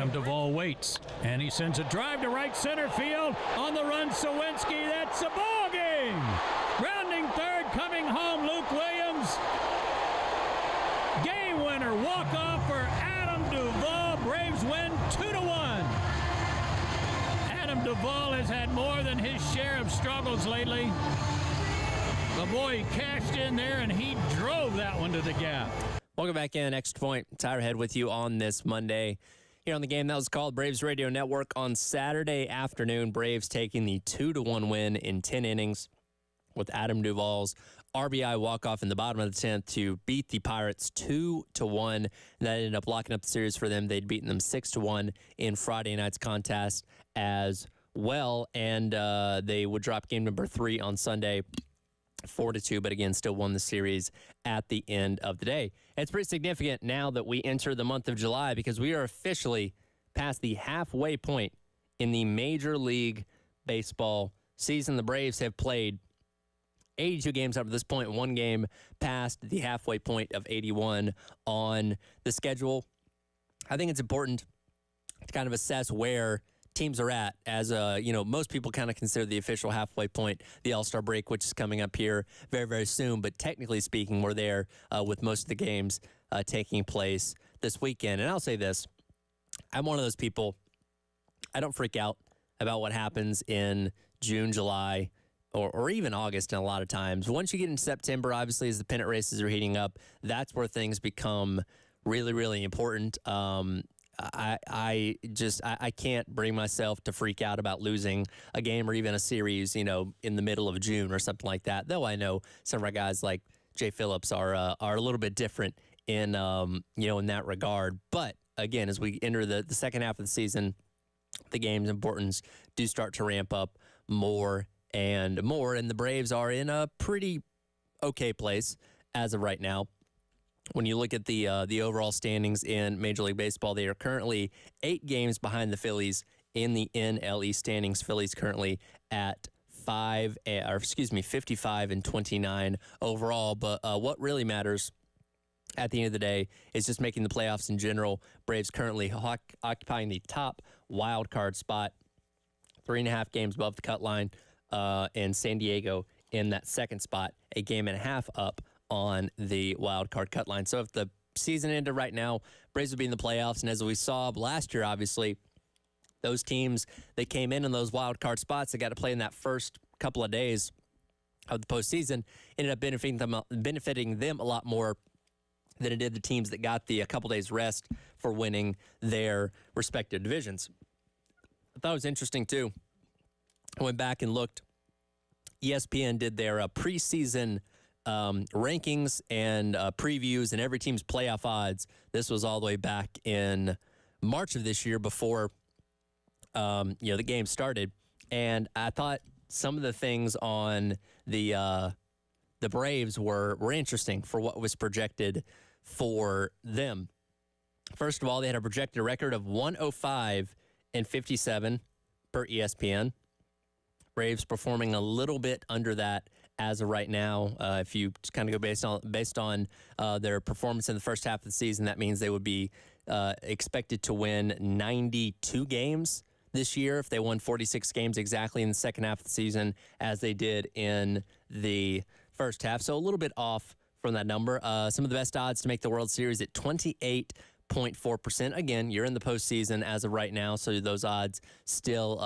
Adam Duvall waits, and he sends a drive to right center field. On the run, Sawinski. That's a ball game. Rounding third, coming home, Luke Williams. Game winner, walk-off for Adam Duvall. Braves win 2-1. Adam Duvall has had more than his share of struggles lately. The boy cashed in there, and he drove that one to the gap. Welcome back in. Extra Point. Tyler Head with you on this Monday. Here on the game that was called Braves Radio Network on Saturday afternoon. Braves taking the 2-1 win in 10 innings with Adam Duvall's RBI walk-off in the bottom of the 10th to beat the Pirates 2-1. And that ended up locking up the series for them. They'd beaten them 6-1 in Friday night's contest as well. And they would drop game number 3 on Sunday, 4-2, but again, still won the series at the end of the day. It's pretty significant now that we enter the month of July because we are officially past the halfway point in the Major League Baseball season. The Braves have played 82 games up to this point, 1 game past the halfway point of 81 on the schedule. I think it's important to kind of assess where teams are at as most people kind of consider the official halfway point the All-Star break, which is coming up here very, very soon. But technically speaking, we're there with most of the games taking place this weekend. And I'll say this, I'm one of those people, I don't freak out about what happens in June, July, or even August. And a lot of times once you get into September, obviously as the pennant races are heating up, that's where things become really, really important. I can't bring myself to freak out about losing a game or even a series, in the middle of June or something like that. Though I know some of our guys like Jay Phillips are a little bit different in in that regard. But again, as we enter the second half of the season, the game's importance do start to ramp up more and more, and the Braves are in a pretty okay place as of right now. When you look at the overall standings in Major League Baseball, they are currently 8 games behind the Phillies in the NL East standings. Phillies currently at 55 and 29 overall. But what really matters at the end of the day is just making the playoffs in general. Braves currently occupying the top wild card spot, 3.5 games above the cut line, and San Diego in that second spot, a game and a half up on the wild card cut line. So if the season ended right now, Braves would be in the playoffs. And as we saw last year, obviously, those teams that came in those wild card spots that got to play in that first couple of days of the postseason ended up benefiting them a lot more than it did the teams that got a couple days rest for winning their respective divisions. I thought it was interesting, too. I went back and looked. ESPN did their preseason rankings and previews and every team's playoff odds. This was all the way back in March of this year before the game started. And I thought some of the things on the Braves were interesting for what was projected for them. First of all, they had a projected record of 105 and 57 per ESPN. Braves performing a little bit under that as of right now. If you kind of go based on their performance in the first half of the season, that means they would be expected to win 92 games this year if they won 46 games exactly in the second half of the season as they did in the first half. So a little bit off from that number. Some of the best odds to make the World Series at 28.4%. Again, you're in the postseason as of right now, so those odds still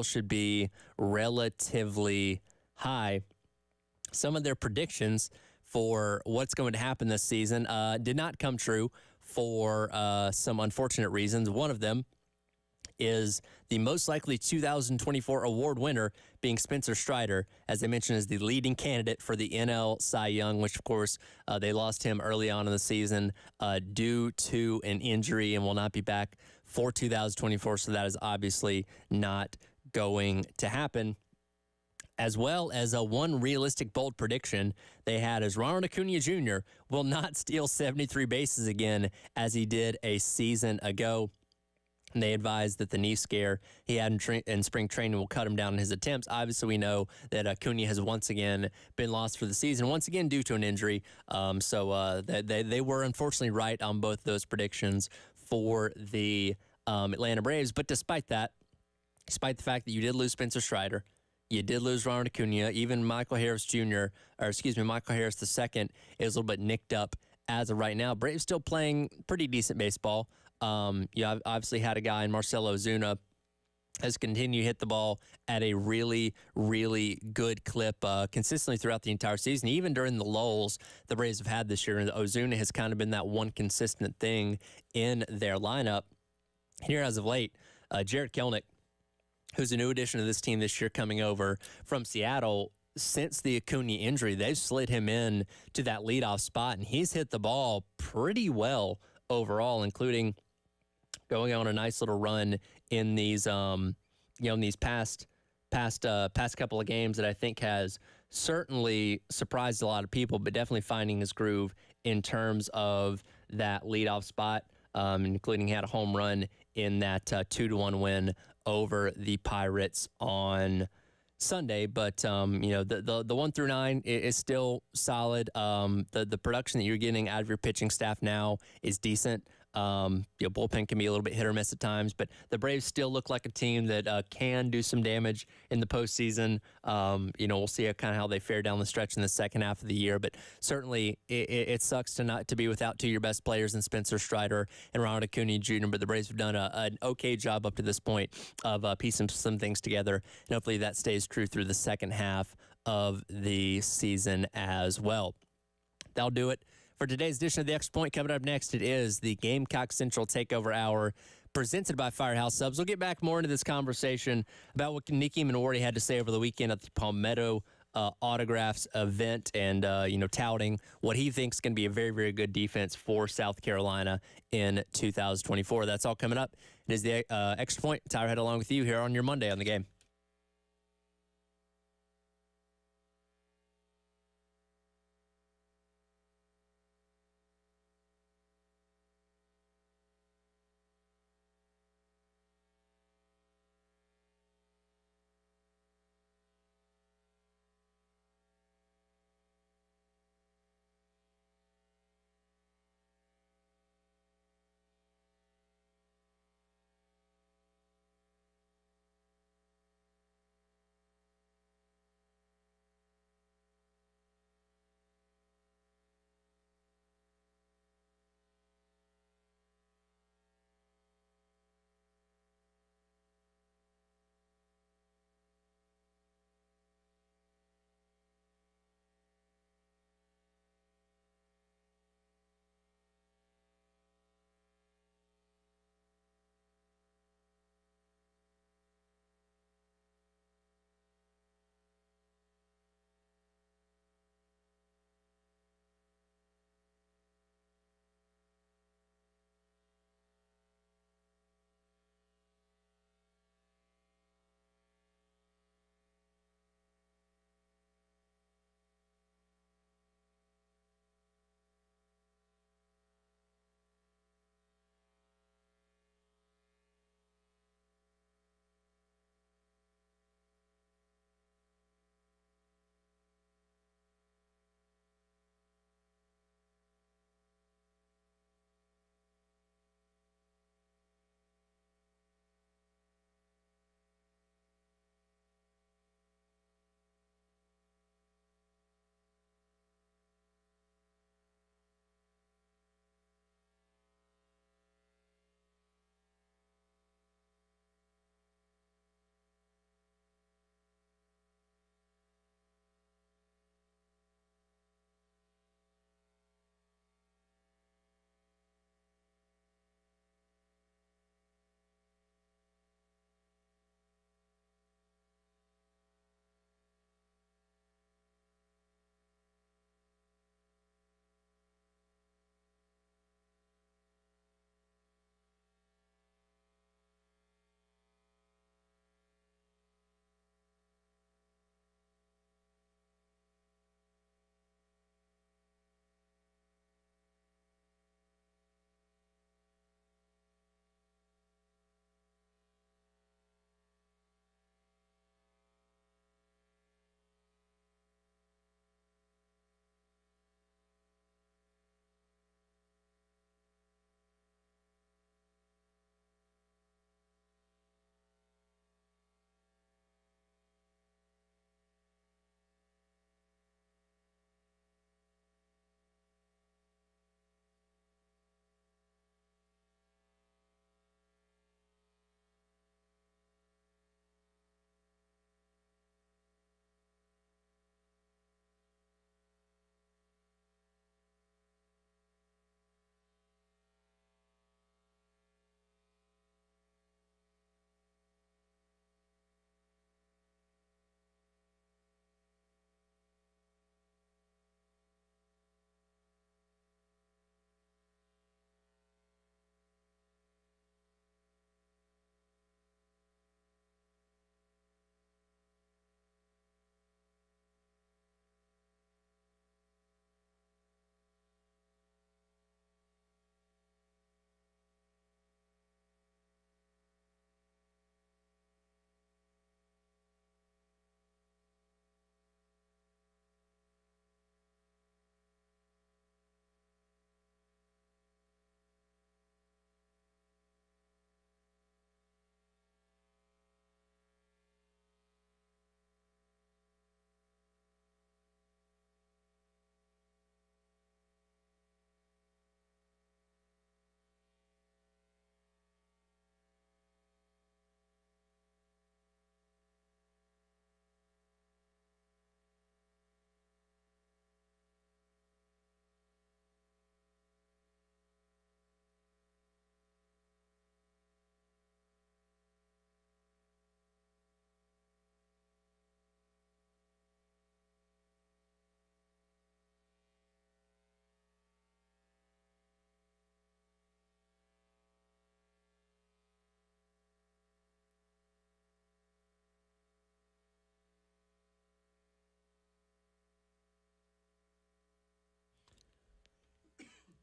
should be relatively high. Some of their predictions for what's going to happen this season did not come true for some unfortunate reasons. One of them is the most likely 2024 award winner being Spencer Strider, as I mentioned, is the leading candidate for the NL Cy Young, which, of course, they lost him early on in the season due to an injury and will not be back for 2024, so that is obviously not going to happen. As well as one realistic bold prediction they had is Ronald Acuna Jr. will not steal 73 bases again as he did a season ago. And they advised that the knee scare he had in spring training will cut him down in his attempts. Obviously, we know that Acuna has once again been lost for the season, once again due to an injury. So they were unfortunately right on both those predictions for the Atlanta Braves. But despite that, despite the fact that you did lose Spencer Strider, you did lose Ronald Acuna, even Michael Harris Jr., Michael Harris II is a little bit nicked up as of right now. Braves still playing pretty decent baseball. You obviously had a guy in Marcelo Ozuna has continued to hit the ball at a really, really good clip consistently throughout the entire season. Even during the lulls the Braves have had this year, and Ozuna has kind of been that one consistent thing in their lineup. Here as of late, Jared Kelenic, who's a new addition to this team this year coming over from Seattle, since the Acuna injury, they've slid him in to that leadoff spot, and he's hit the ball pretty well overall, including going on a nice little run in these, in these past couple of games that I think has certainly surprised a lot of people, but definitely finding his groove in terms of that leadoff spot, including he had a home run in that 2-1 win over the Pirates on Sunday. But the 1 through 9 is still solid. The production that you're getting out of your pitching staff now is decent. Bullpen can be a little bit hit or miss at times, but the Braves still look like a team that can do some damage in the postseason. We'll see kind of how they fare down the stretch in the second half of the year, but certainly it sucks to be without two of your best players in Spencer Strider and Ronald Acuna Jr., but the Braves have done an okay job up to this point of piecing some things together, and hopefully that stays true through the second half of the season as well. That'll do it for today's edition of the Extra Point. Coming up next, it is the Gamecock Central Takeover Hour presented by Firehouse Subs. We'll get back more into this conversation about what Nicky Minori had to say over the weekend at the Palmetto Autographs event and, touting what he thinks is going to be a very, very good defense for South Carolina in 2024. That's all coming up. It is the Extra Point. Tyler Head along with you here on your Monday on the Game.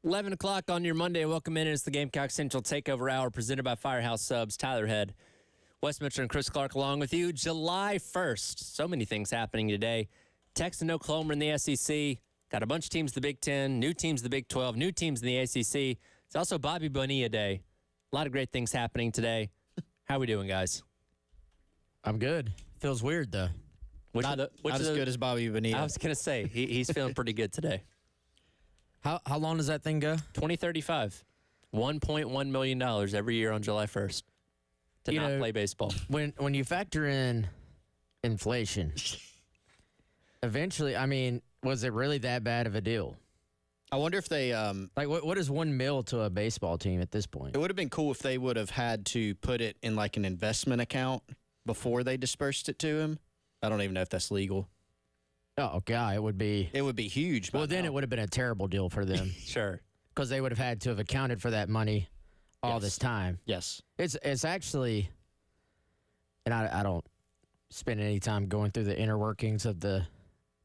11 o'clock on your Monday. Welcome in. It's the Gamecock Central Takeover Hour presented by Firehouse Subs. Tyler Head, Wes Mitchell, and Chris Clark along with you. July 1st. So many things happening today. Texas and Oklahoma in the SEC. Got a bunch of teams in the Big Ten, new teams in the Big 12, new teams in the ACC. It's also Bobby Bonilla Day. A lot of great things happening today. How we doing, guys? I'm good. Feels weird, though. Not as good as Bobby Bonilla. I was going to say, he's feeling pretty good today. How long does that thing go? 2035. $1.1 million every year on July 1st to not play baseball. When you factor in inflation, eventually, I mean, was it really that bad of a deal? I wonder if they Like, what is $1 million to a baseball team at this point? it would have been cool if they would have had to put it in like an investment account before they dispersed it to him. I don't even know if that's legal. Oh, God, it would be. It would be huge. Well, then it would have been a terrible deal for them Sure. because they would have had to have accounted for that money all this time. Yes. It's actually, and I don't spend any time going through the inner workings of the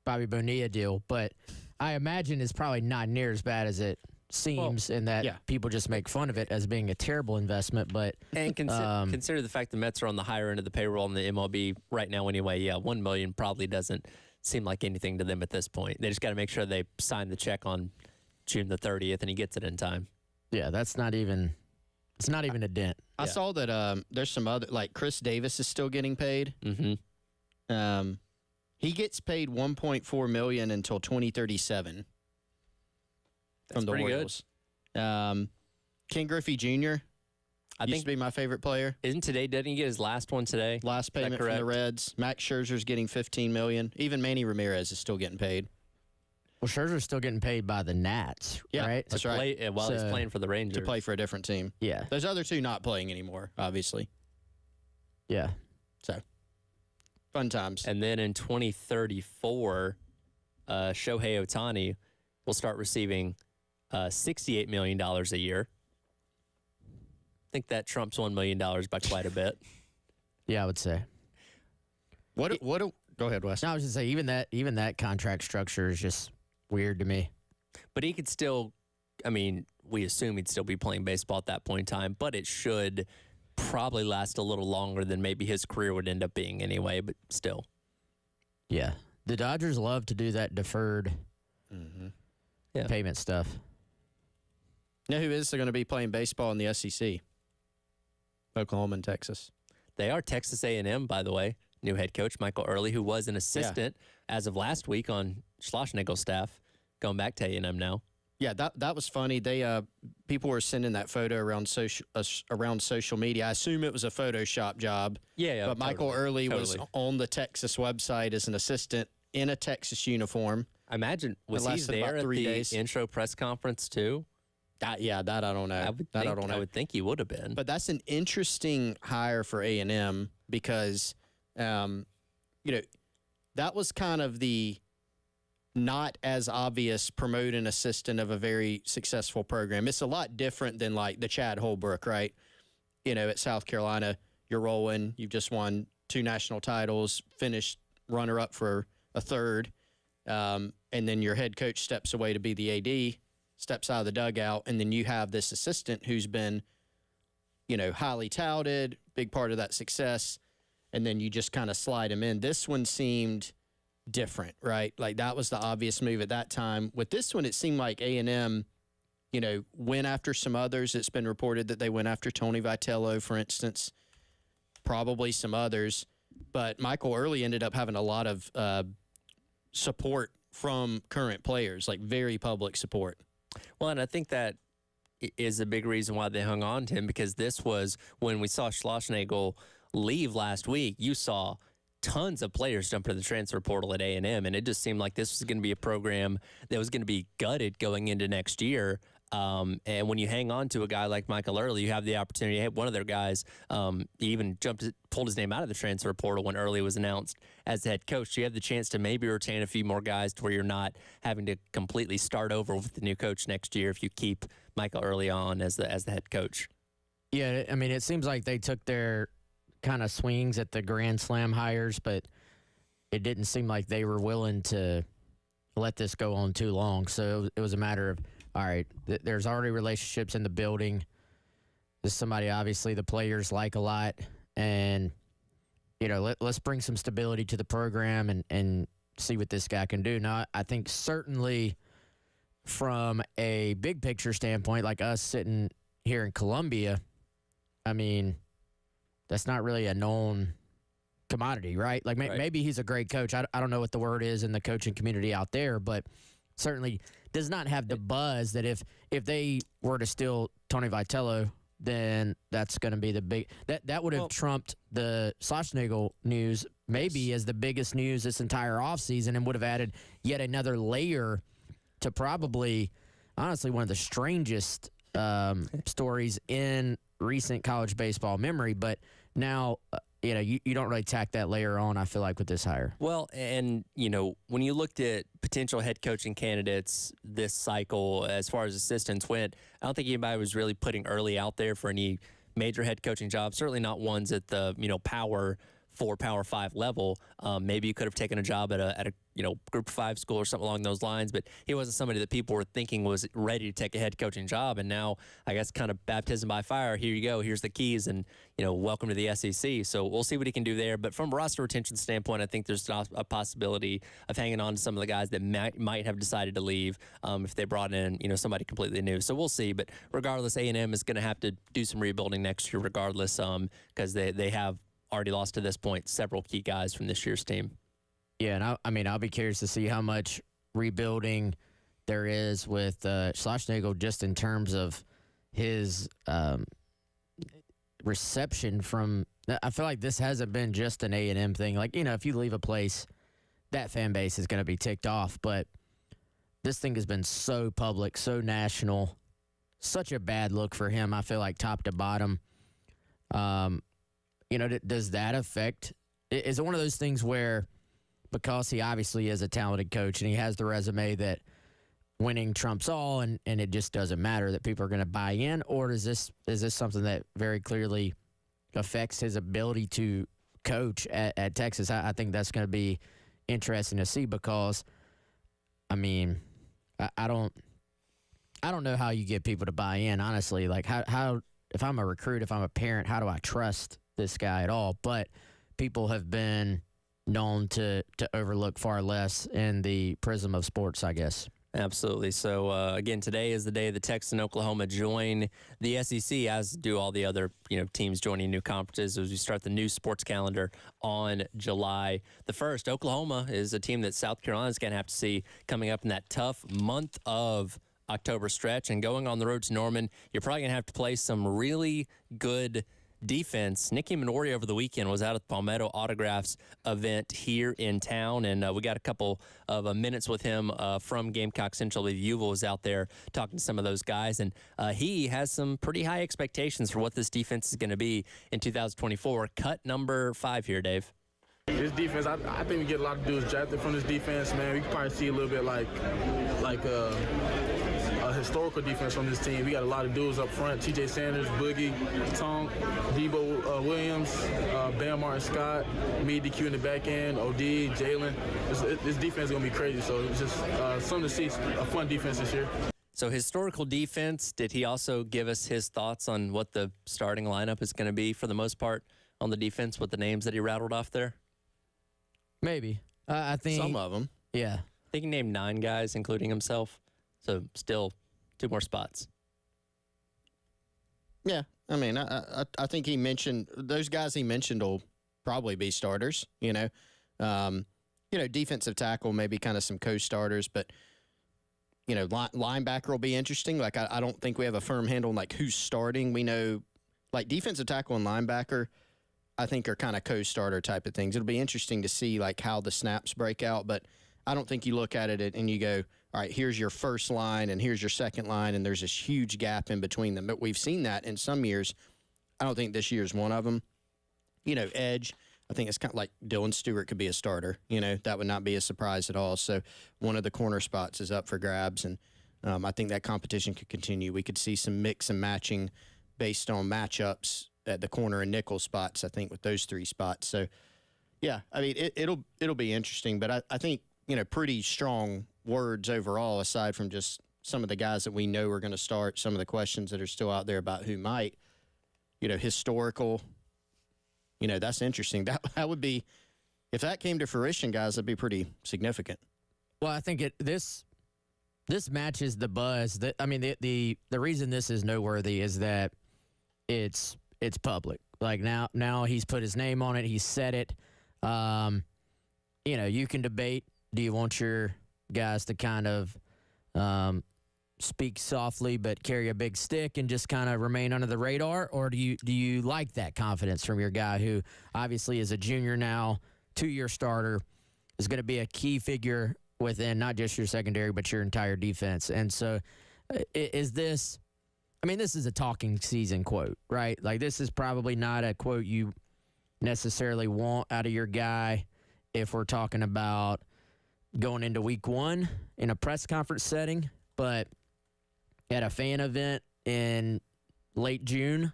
Bobby Bonilla deal, but I imagine it's probably not near as bad as it seems, in that people just make fun of it as being a terrible investment. But And consider the fact the Mets are on the higher end of the payroll in the MLB right now anyway. Yeah, $1 million probably doesn't seem like anything to them at this point. They just got to make sure they sign the check on June the 30th and he gets it in time. yeah, it's not even a dent. I saw that there's some other, like Chris Davis is still getting paid. Mm-hmm. He gets paid $1.4 million until 2037 from the pretty good. Orioles. Ken Griffey Jr. I used think to be my favorite player. Isn't today, didn't he get his last one today? Last payment from the Reds. Max Scherzer's getting $15 million. Even Manny Ramirez is still getting paid. Well, Scherzer's still getting paid by the Nats, Yeah, right? that's right. While he's playing for the Rangers. To play for a different team. Yeah, Those other two not playing anymore, obviously. yeah. So, fun times. And then in 2034, Shohei Ohtani will start receiving $68 million a year. I think that trumps $1 million by quite a bit. Yeah, I would say. Go ahead, Wes. No, I was just say even that contract structure is just weird to me. But he could still, I mean, we assume he'd still be playing baseball at that point in time, but it should probably last a little longer than maybe his career would end up being anyway, but still. Yeah, the Dodgers love to do that deferred payment stuff. You know who is going to be playing baseball in the SEC? Oklahoma and Texas. They are Texas A&M, by the way. New head coach Michael Early, who was an assistant as of last week on Schlossnagle's staff, going back to A&M now. Yeah, that was funny. They people were sending that photo around social media. I assume it was a Photoshop job. Yeah. But Michael Early was on the Texas website as an assistant in a Texas uniform. I imagine, was he lasted there about at 3 the days. intro press conference too? That I don't know. I would think he would have been. But that's an interesting hire for A&M because, that was kind of the not as obvious promote an assistant of a very successful program. It's a lot different than like the Chad Holbrook, right? At South Carolina, you're rolling. You've just won 2 national titles, finished runner-up for a third, and then your head coach steps away to be the AD, steps out of the dugout, and then you have this assistant who's been, highly touted, big part of that success, and then you just kind of slide him in. This one seemed different, right? Like that was the obvious move at that time. With this one, it seemed like A&M, went after some others. It's been reported that they went after Tony Vitello, for instance, probably some others. But Michael Early ended up having a lot of support from current players, like very public support. Well, and I think that is a big reason why they hung on to him, because this was when we saw Schlossnagle leave last week. You saw tons of players jump into the transfer portal at A&M, and it just seemed like this was going to be a program that was going to be gutted going into next year. And when you hang on to a guy like Michael Early, you have the opportunity. Hey, one of their guys even pulled his name out of the transfer portal when Early was announced as the head coach. So you have the chance to maybe retain a few more guys to where you're not having to completely start over with the new coach next year if you keep Michael Early on as the head coach. Yeah, I mean, it seems like they took their kind of swings at the Grand Slam hires, but it didn't seem like they were willing to let this go on too long. So it was a matter of all right, there's already relationships in the building. This is somebody obviously the players like a lot, and let's bring some stability to the program and see what this guy can do. Now, I think certainly from a big picture standpoint, like us sitting here in Columbia, I mean, that's not really a known commodity, right? Like maybe he's a great coach. I don't know what the word is in the coaching community out there, but certainly does not have the buzz that if they were to steal Tony Vitello, then that's going to be the big that would have trumped the Schlossnagle news maybe as the biggest news this entire offseason, and would have added yet another layer to probably, honestly, one of the strangest stories in recent college baseball memory. But now, you don't really tack that layer on, I feel like, with this hire. Well, and, when you looked at potential head coaching candidates this cycle, as far as assistants went, I don't think anybody was really putting early out there for any major head coaching jobs, certainly not ones at the, Power 4, Power 5 level. Maybe you could have taken a job at a Group 5 school or something along those lines, but he wasn't somebody that people were thinking was ready to take a head coaching job. And now, I guess, kind of baptism by fire. Here you go. Here's the keys, and welcome to the SEC. So we'll see what he can do there. But from a roster retention standpoint, I think there's a possibility of hanging on to some of the guys that might have decided to leave if they brought in somebody completely new. So we'll see. But regardless, A&M is going to have to do some rebuilding next year, regardless, because they have already lost to this point several key guys from this year's team. Yeah, and I'll be curious to see how much rebuilding there is with Schlossnagle, just in terms of his reception from. I feel like this hasn't been just an A&M thing. Like, if you leave a place, that fan base is going to be ticked off. But this thing has been so public, so national, such a bad look for him. I feel like top to bottom. Does that affect? Is it one of those things where, because he obviously is a talented coach and he has the resume that winning trumps all, and it just doesn't matter, that people are going to buy in? Or is this something that very clearly affects his ability to coach at Texas? I think that's going to be interesting to see, because, I don't know how you get people to buy in, honestly. Like, how if I'm a recruit, if I'm a parent, how do I trust this guy at all? But people have been known to overlook far less in the prism of sports, I guess. Absolutely. So, again, today is the day that Texas and Oklahoma join the SEC, as do all the other teams joining new conferences, as we start the new sports calendar on July the 1st. Oklahoma is a team that South Carolina is going to have to see coming up in that tough month of October stretch. And going on the road to Norman, you're probably going to have to play some really good defense. Nicky Minori over the weekend was out at the Palmetto Autographs event here in town, and we got a couple of minutes with him from Gamecock Central. Yuval was out there talking to some of those guys, and he has some pretty high expectations for what this defense is going to be in 2024. Cut number 5 here, Dave. This defense, I think we get a lot of dudes drafted from this defense, man. We can probably see a little bit like a historical defense from this team. We got a lot of dudes up front: T.J. Sanders, Boogie, Tonk, Debo Williams, Bam Martin Scott, me, DQ in the back end, OD, Jalen. This defense is going to be crazy, so it's just something to see. A fun defense this year. So historical defense, did he also give us his thoughts on what the starting lineup is going to be for the most part on the defense with the names that he rattled off there? Maybe. I think some of them. Yeah. I think he named 9 guys, including himself. So still 2 more spots. Yeah, I think he mentioned those guys. He mentioned will probably be starters. Defensive tackle, maybe kind of some co-starters, but linebacker will be interesting. Like, I don't think we have a firm handle on like who's starting. We know, like, defensive tackle and linebacker, I think, are kind of co-starter type of things. It'll be interesting to see like how the snaps break out, but I don't think you look at it and you go, all right, here's your first line and here's your second line, and there's this huge gap in between them. But we've seen that in some years. I don't think this year's one of them. Edge, I think it's kind of like Dylan Stewart could be a starter. That would not be a surprise at all. So one of the corner spots is up for grabs, and I think that competition could continue. We could see some mix and matching based on matchups at the corner and nickel spots, I think, with those 3 spots. So, yeah, it'll be interesting. But I think, pretty strong words overall, aside from just some of the guys that we know are going to start, some of the questions that are still out there about who might, historical, that's interesting. That would be, if that came to fruition, guys, that'd be pretty significant. Well, I think this matches the buzz. The reason this is noteworthy is that it's public. Like now he's put his name on it. He said it. You can debate. Do you want your guys to kind of speak softly but carry a big stick and just kind of remain under the radar, or do you like that confidence from your guy who obviously is a junior now, 2-year starter, is going to be a key figure within not just your secondary but your entire defense? And so, is this? I mean, this is a talking season quote, right? Like, this is probably not a quote you necessarily want out of your guy if we're talking about going into week 1 in a press conference setting, but at a fan event in late June,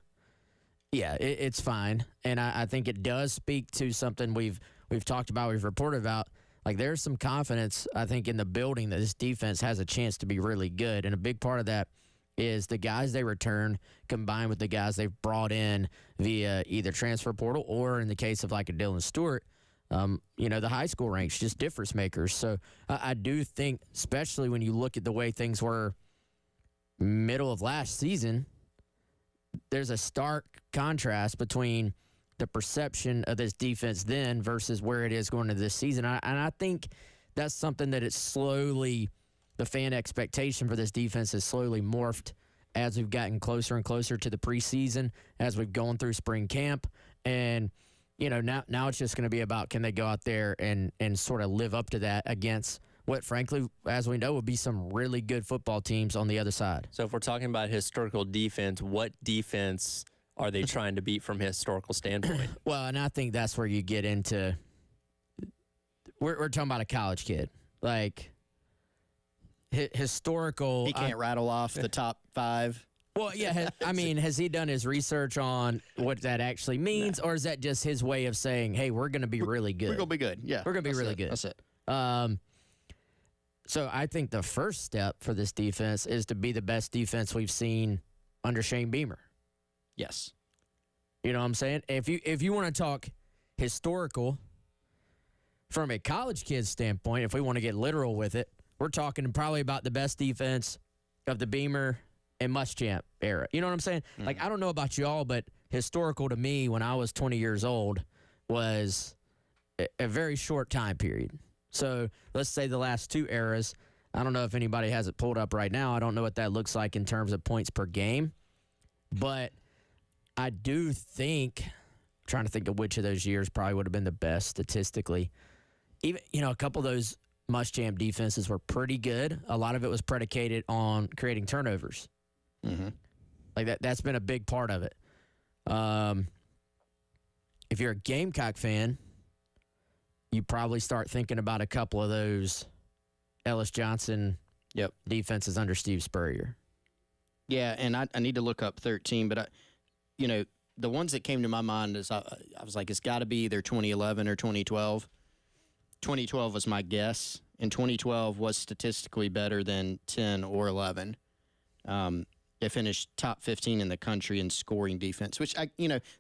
yeah, it's fine. And I think it does speak to something we've talked about, we've reported about. Like, there's some confidence, I think, in the building that this defense has a chance to be really good. And a big part of that is the guys they return combined with the guys they've brought in via either transfer portal or, in the case of like a Dylan Stewart, the high school ranks, just difference makers. So I do think, especially when you look at the way things were middle of last season, there's a stark contrast between the perception of this defense then versus where it is going into this season. And I think that's something that it's slowly, the fan expectation for this defense has slowly morphed as we've gotten closer and closer to the preseason, as we've gone through spring camp. And, now it's just going to be about, can they go out there and sort of live up to that against what, frankly, as we know, would be some really good football teams on the other side. So if we're talking about historical defense, what defense are they trying to beat from a historical standpoint? Well, and I think that's where you get into, we're talking about a college kid. Like, historical. He can't rattle off the top 5. Well, yeah. Has he done his research on what that actually means, or is that just his way of saying, hey, we're going to be really good? We're going to be good, yeah. We're going to be really good. That's it. So I think the first step for this defense is to be the best defense we've seen under Shane Beamer. Yes. You know what I'm saying? If you want to talk historical from a college kid's standpoint, if we want to get literal with it, we're talking probably about the best defense of the Beamer and Muschamp era. You know what I'm saying? Mm-hmm. Like, I don't know about y'all, but historical to me when I was 20 years old was a very short time period. So let's say the last 2 eras. I don't know if anybody has it pulled up right now. I don't know what that looks like in terms of points per game. But I do think, I'm trying to think of which of those years probably would have been the best statistically. Even, a couple of those Muschamp defenses were pretty good. A lot of it was predicated on creating turnovers. Mm-hmm. Like that's been a big part of it. If you're a Gamecock fan, you probably start thinking about a couple of those Ellis Johnson defenses under Steve Spurrier. Yeah, and I need to look up 13, but the ones that came to my mind is I was like, it's got to be either 2011 or 2012. 2012 was my guess, and 2012 was statistically better than 10 or 11. They finished top 15 in the country in scoring defense, which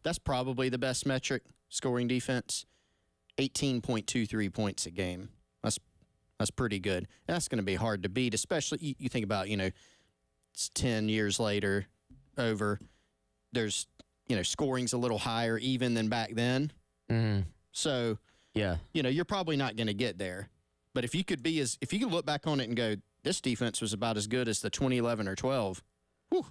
that's probably the best metric, scoring defense. 18.23 points a game. That's pretty good. And that's going to be hard to beat, especially you think about, it's 10 years later over. There's, scoring's a little higher even than back then. Mm-hmm. So, yeah, you're probably not going to get there. But if you could look back on it and go, this defense was about as good as the 2011 or 12. Whew.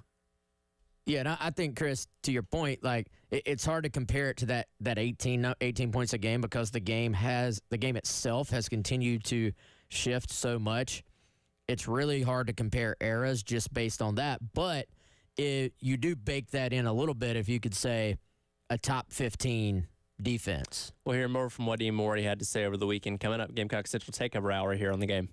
Yeah, and I think, Chris, to your point, like it's hard to compare it to that 18 points a game because the game itself has continued to shift so much. It's really hard to compare eras just based on that. But you do bake that in a little bit if you could say a top 15 defense. We'll hear more from what Ian Morey had to say over the weekend. Coming up, Gamecock Central Takeover Hour here on The Game.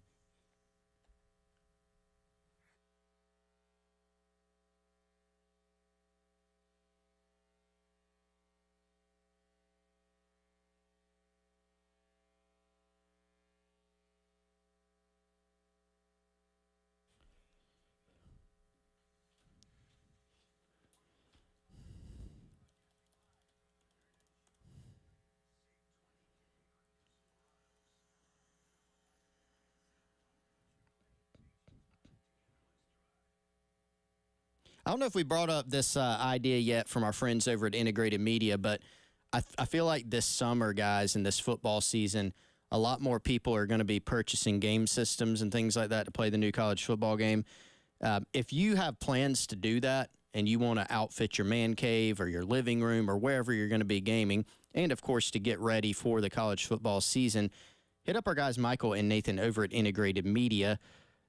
I don't know if we brought up this idea yet from our friends over at Integrated Media, but I feel like this summer, guys, in this football season, a lot more people are going to be purchasing game systems and things like that to play the new college football game. If you have plans to do that and you want to outfit your man cave or your living room or wherever you're going to be gaming, and, of course, to get ready for the college football season, hit up our guys Michael and Nathan over at Integrated Media.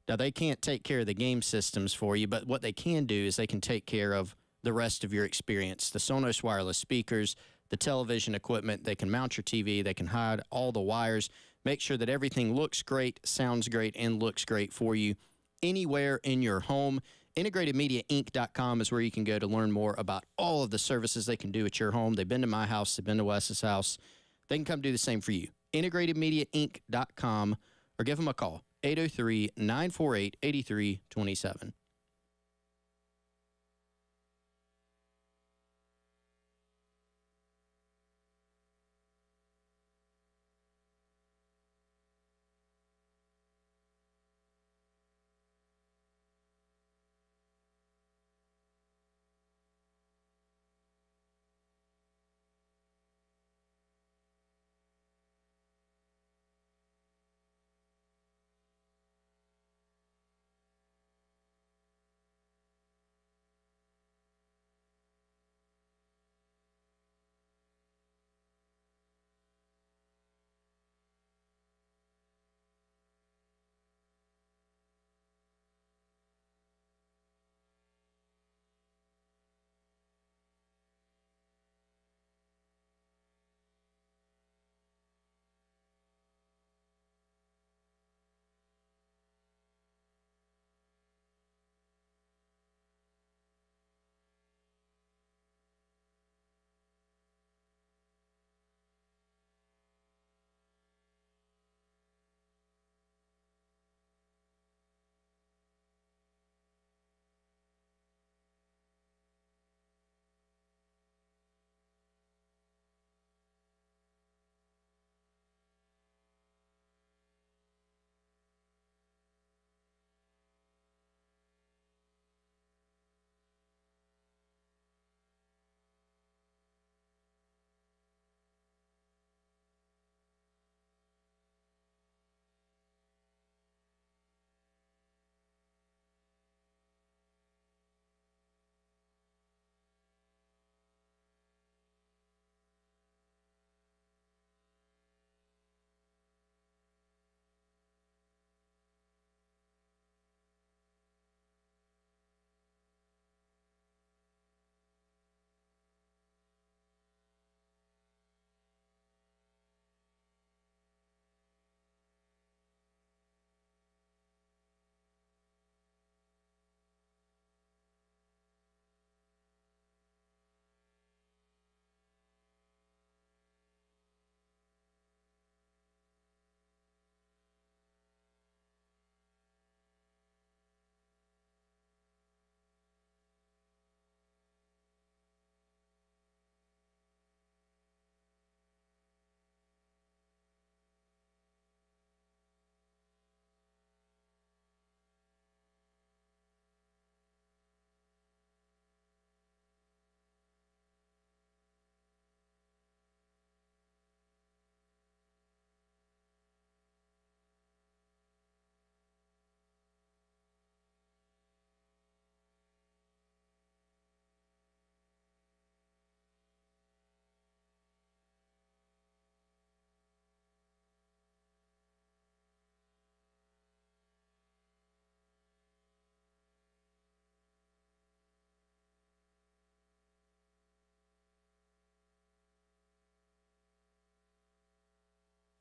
Now, they can't take care of the game systems for you, but what they can do is they can take care of the rest of your experience. The Sonos wireless speakers, the television equipment, they can mount your TV, they can hide all the wires, make sure that everything looks great, sounds great, and looks great for you anywhere in your home. IntegratedMediaInc.com is where you can go to learn more about all of the services they can do at your home. They've been to my house, they've been to Wes's house. They can come do the same for you. IntegratedMediaInc.com, or give them a call. 803-948-8327.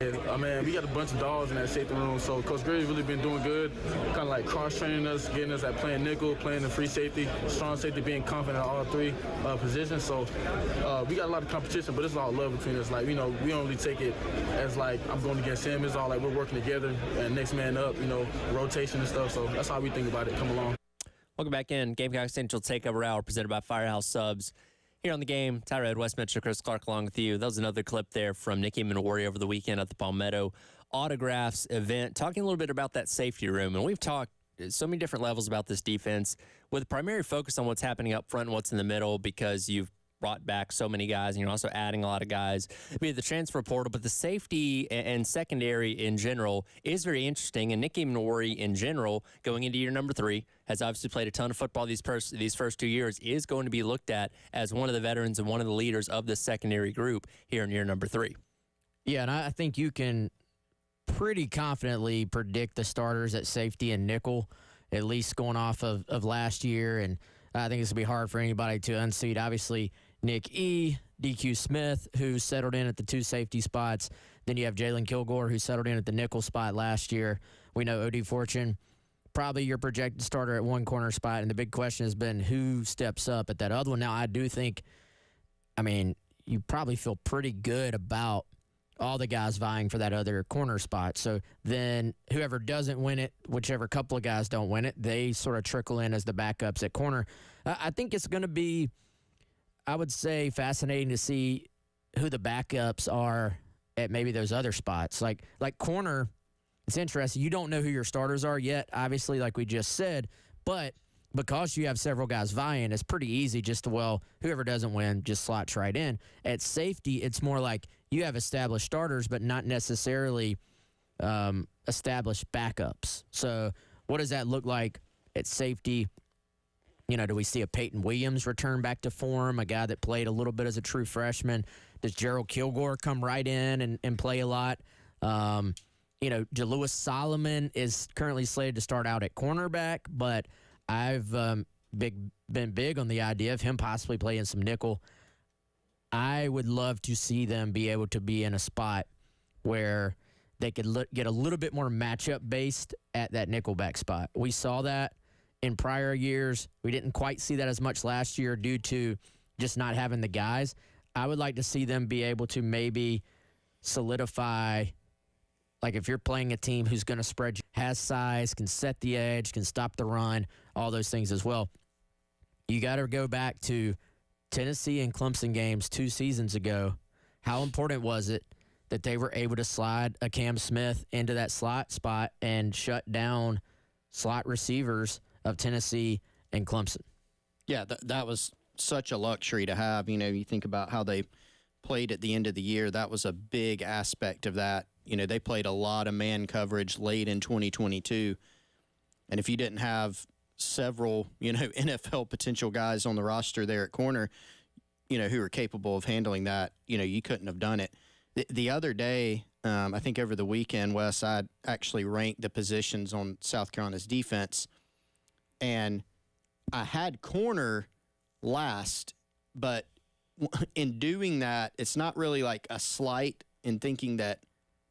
I mean, we got a bunch of dogs in that safety room, so Coach Gray's really been doing good, kind of like cross-training us, getting us at playing nickel, playing the free safety, strong safety, being confident in all three positions. So we got a lot of competition, but it's all love between us. Like, you know, we don't really take it as like I'm going against him. It's all like we're working together and next man up, you know, rotation and stuff. So that's how we think about it. Come along. Welcome back in. Gamecock Central Takeover Hour presented by Firehouse Subs. Here on the game, Tyrod Westminster, Chris Clark along with you. That was another clip there from Nicky Minori over the weekend at the Palmetto Autographs event, talking a little bit about that safety room. And we've talked so many different levels about this defense with primary focus on what's happening up front and what's in the middle, because you've brought back so many guys, and you're also adding a lot of guys via the transfer portal. But the safety and secondary in general is very interesting. And Nick Emmanwori in general, going into year number 3, has obviously played a ton of football these first 2 years, is going to be looked at as one of the veterans and one of the leaders of the secondary group here in year number 3. Yeah, and I think you can pretty confidently predict the starters at safety and nickel, at least going off of last year. And I think it's going to be hard for anybody to unseat. Obviously, Nick E., DQ Smith, who settled in at the 2 safety spots. Then you have Jalen Kilgore, who settled in at the nickel spot last year. We know O.D. Fortune, probably your projected starter at 1 corner spot. And the big question has been who steps up at that other one. Now, I do think, you probably feel pretty good about all the guys vying for that other corner spot. So then whoever doesn't win it, whichever couple of guys don't win it, they sort of trickle in as the backups at corner. I think it's going to be, I would say, fascinating to see who the backups are at maybe those other spots. Like corner, it's interesting. You don't know who your starters are yet, obviously, like we just said, but because you have several guys vying, it's pretty easy just to, whoever doesn't win just slots right in. At safety, it's more like you have established starters, but not necessarily established backups. So what does that look like at safety? Do we see a Peyton Williams return back to form, a guy that played a little bit as a true freshman? Does Gerald Kilgore come right in and play a lot? Jalewis Solomon is currently slated to start out at cornerback, but I've been big on the idea of him possibly playing some nickel. I would love to see them be able to be in a spot where they could get a little bit more matchup based at that nickelback spot. We saw that in prior years. We didn't quite see that as much last year due to just not having the guys. I would like to see them be able to maybe solidify, like if you're playing a team who's going to spread, has size, can set the edge, can stop the run, all those things as well. You got to go back to Tennessee and Clemson games 2 seasons ago. How important was it that they were able to slide a Cam Smith into that slot spot and shut down slot receivers of Tennessee and Clemson? Yeah, that was such a luxury to have. You think about how they played at the end of the year. That was a big aspect of that. They played a lot of man coverage late in 2022. And if you didn't have several, NFL potential guys on the roster there at corner, who are capable of handling that, you couldn't have done it. The other day, I think over the weekend, Wes, I actually ranked the positions on South Carolina's defense. And I had corner last, but in doing that, it's not really like a slight in thinking that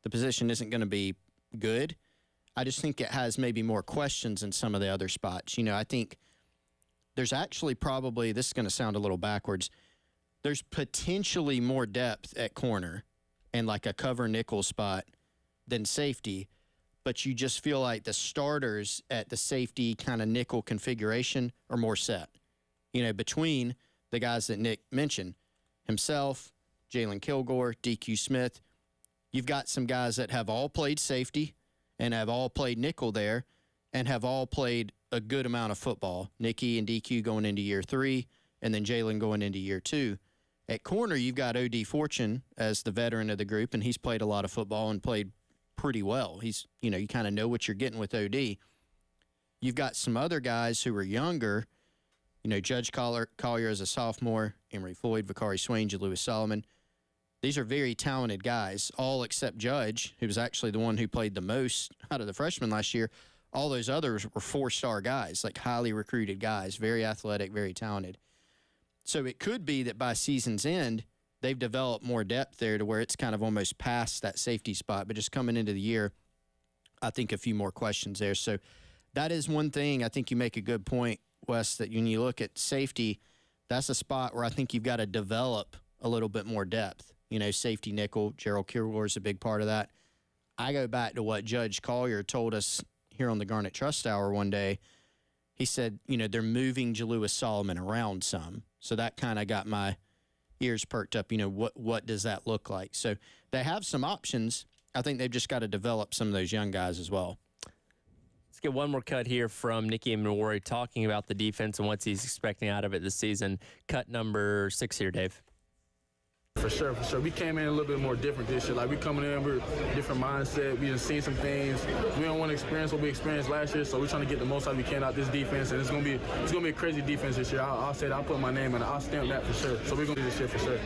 the position isn't going to be good. I just think it has maybe more questions in some of the other spots. I think there's actually probably, this is going to sound a little backwards, there's potentially more depth at corner and like a cover nickel spot than safety, but you just feel like the starters at the safety kind of nickel configuration are more set. Between the guys that Nick mentioned, himself, Jalen Kilgore, DQ Smith, you've got some guys that have all played safety and have all played nickel there and have all played a good amount of football. Nicky and DQ going into year 3 and then Jalen going into year 2. At corner, you've got O.D. Fortune as the veteran of the group, and he's played a lot of football and played pretty well. He's, you kind of know what you're getting with O.D. You've got some other guys who are younger. Judge Collier as a sophomore, Emory Floyd, Vakari Swain, Jalewis Solomon. These are very talented guys, all except Judge, who was actually the one who played the most out of the freshmen last year. All those others were 4-star guys, like highly recruited guys, very athletic, very talented. So it could be that by season's end, they've developed more depth there to where it's kind of almost past that safety spot. But just coming into the year, I think a few more questions there. So that is one thing. I think you make a good point, Wes, that when you look at safety, that's a spot where I think you've got to develop a little bit more depth. Safety nickel, Gerald Kilgore is a big part of that. I go back to what Judge Collier told us here on the Garnet Trust Hour one day. He said, they're moving Jalewis Solomon around some. So that kind of got my ears perked up. What does that look like? So they have some options. I think they've just got to develop some of those young guys as well. get one more cut here from Nicky Emmanwori talking about the defense and what he's expecting out of it this season. Cut number 6 here, Dave. For sure. We came in a little bit more different this year. Like, we coming in, we're a different mindset. We just seen some things. We don't want to experience what we experienced last year, so we're trying to get the most out we can out this defense. And it's gonna be a crazy defense this year. I'll say that. I'll put my name in it. I'll stamp that for sure. So we're gonna do this year for sure.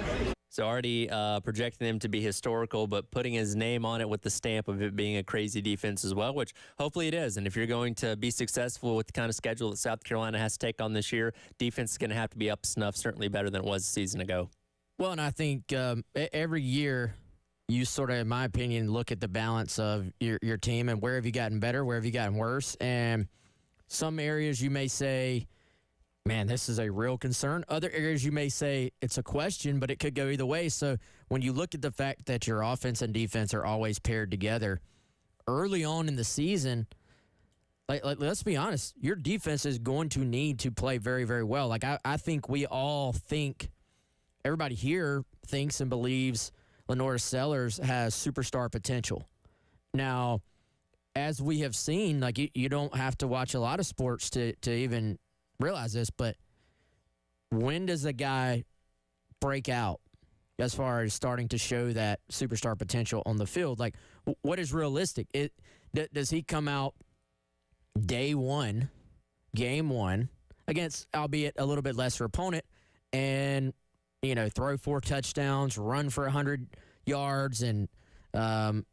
So already projecting them to be historical, but putting his name on it with the stamp of it being a crazy defense as well, which hopefully it is. And if you're going to be successful with the kind of schedule that South Carolina has to take on this year, defense is going to have to be up to snuff, certainly better than it was a season ago. Well, and I think every year you sort of, in my opinion, look at the balance of your team and where have you gotten better, where have you gotten worse. And some areas you may say, man, this is a real concern. Other areas you may say it's a question, but it could go either way. So when you look at the fact that your offense and defense are always paired together, early on in the season, like let's be honest, your defense is going to need to play very, very well. Like I think we all think, everybody here thinks and believes Lenora Sellers has superstar potential. Now, as we have seen, like you don't have to watch a lot of sports to even realize this, but when does a guy break out as far as starting to show that superstar potential on the field? Like, what is realistic? Does he come out day one, game one, against, albeit a little bit lesser opponent, and, throw 4 touchdowns, run for 100 yards, and, go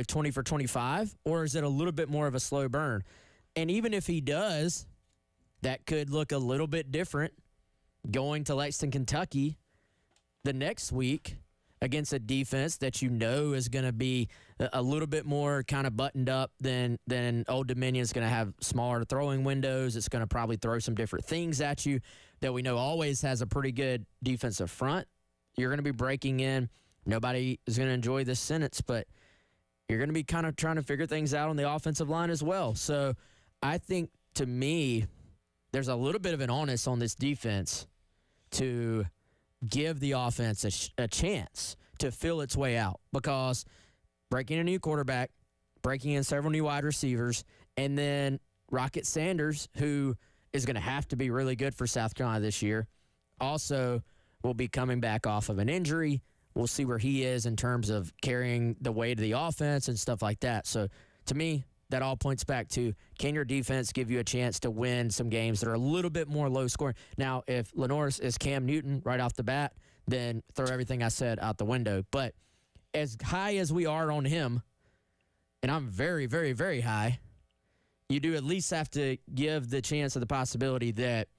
20 for 25? Or is it a little bit more of a slow burn? And even if he does, that could look a little bit different going to Lexington, Kentucky the next week against a defense that is going to be a little bit more kind of buttoned up than Old Dominion. Is going to have smaller throwing windows. It's going to probably throw some different things at you that we know always has a pretty good defensive front. You're going to be breaking in. Nobody is going to enjoy this sentence, but you're going to be kind of trying to figure things out on the offensive line as well. So I think, to me, there's a little bit of an onus on this defense to give the offense a chance to feel its way out, because breaking a new quarterback, breaking in several new wide receivers, and then Rocket Sanders, who is going to have to be really good for South Carolina this year, also will be coming back off of an injury. We'll see where he is in terms of carrying the weight of the offense and stuff like that. So to me, that all points back to, can your defense give you a chance to win some games that are a little bit more low scoring? Now, if Lenore is Cam Newton right off the bat, then throw everything I said out the window. But as high as we are on him, and I'm very, very, very high, you do at least have to give the chance of the possibility that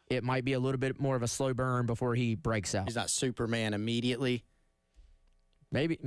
it might be a little bit more of a slow burn before he breaks out. He's not Superman immediately. Maybe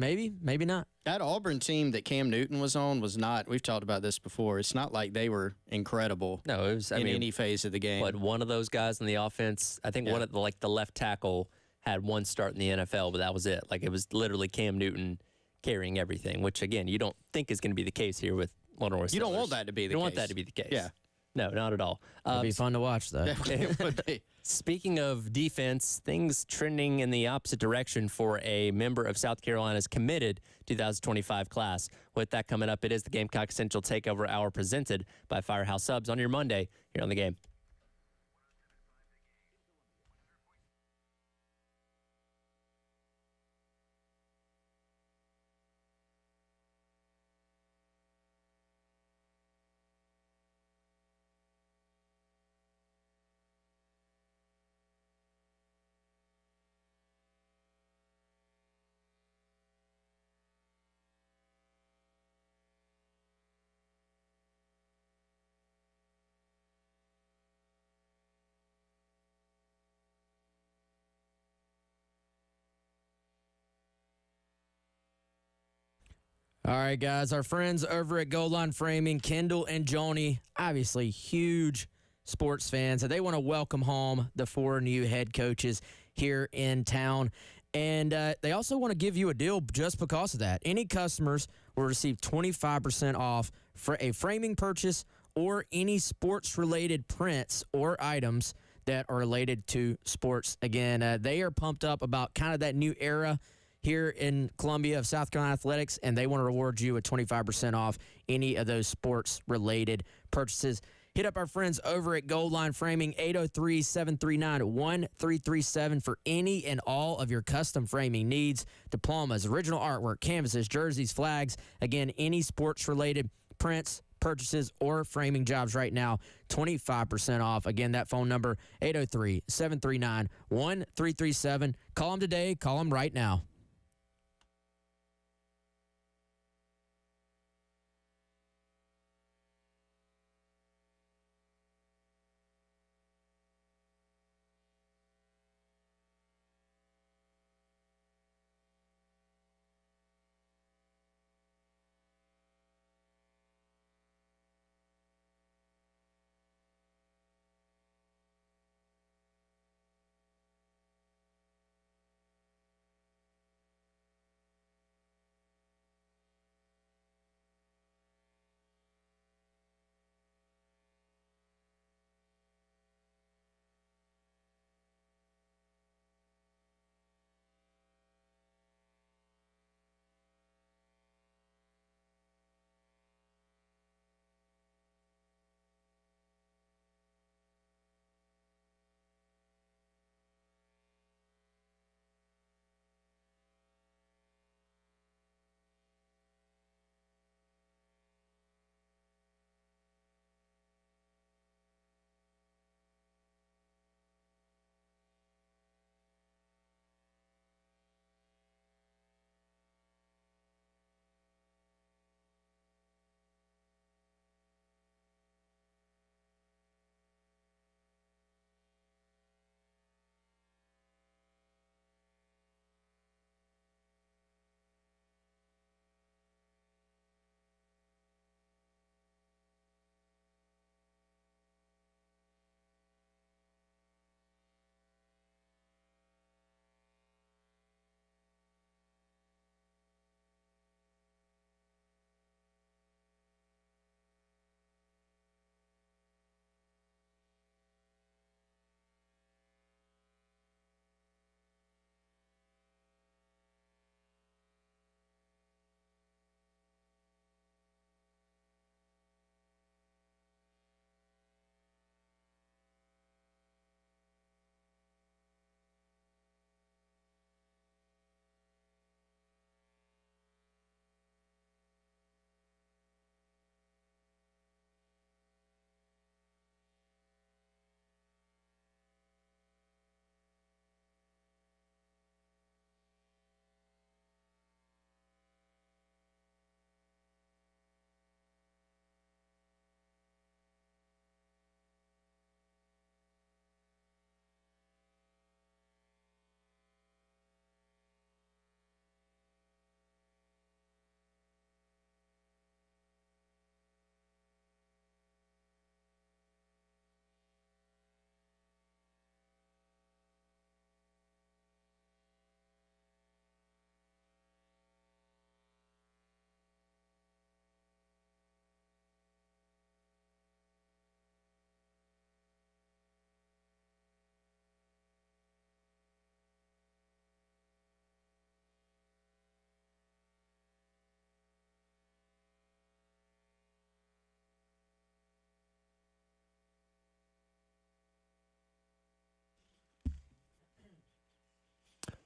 not. That Auburn team that Cam Newton was on was not, we've talked about this before, it's not like they were incredible No, it was, any phase of the game. But one of those guys on the offense, I think one of the left tackle had one start in the NFL, but that was it. Like, it was literally Cam Newton carrying everything, which, again, you don't think is going to be the case here with Lenore Sellers. You don't want that to be the case. You don't want that to be the case. Yeah. No, not at all. It'll be fun to watch, though. It would be. Speaking of defense, things trending in the opposite direction for a member of South Carolina's committed 2025 class. With that coming up, it is the Gamecock Central Takeover Hour presented by Firehouse Subs on your Monday here on The Game. All right, guys, our friends over at Goal Line Framing, Kendall and Joni, obviously huge sports fans, and they want to welcome home the 4 new head coaches here in town. And they also want to give you a deal just because of that. Any customers will receive 25% off for a framing purchase or any sports-related prints or items that are related to sports. Again, they are pumped up about kind of that new era here in Columbia of South Carolina Athletics, and they want to reward you with 25% off any of those sports-related purchases. Hit up our friends over at Gold Line Framing, 803-739-1337 for any and all of your custom framing needs. Diplomas, original artwork, canvases, jerseys, flags. Again, any sports-related prints, purchases, or framing jobs right now, 25% off. Again, that phone number, 803-739-1337. Call them today. Call them right now.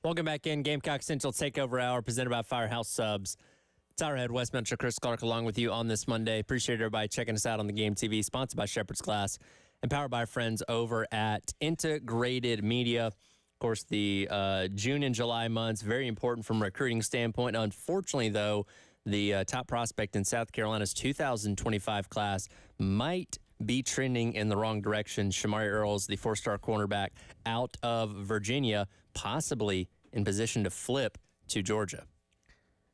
Welcome back in. Gamecock Central Takeover Hour presented by Firehouse Subs. Tyler Head, Wes Mitchell, Chris Clark along with you on this Monday. Appreciate everybody checking us out on the Game TV, sponsored by Shepherd's Glass and powered by our friends over at Integrated Media. Of course, the June and July months, very important from a recruiting standpoint. Unfortunately, though, the top prospect in South Carolina's 2025 class might be trending in the wrong direction. Shamari Earls, the four-star cornerback out of Virginia, possibly in position to flip to Georgia.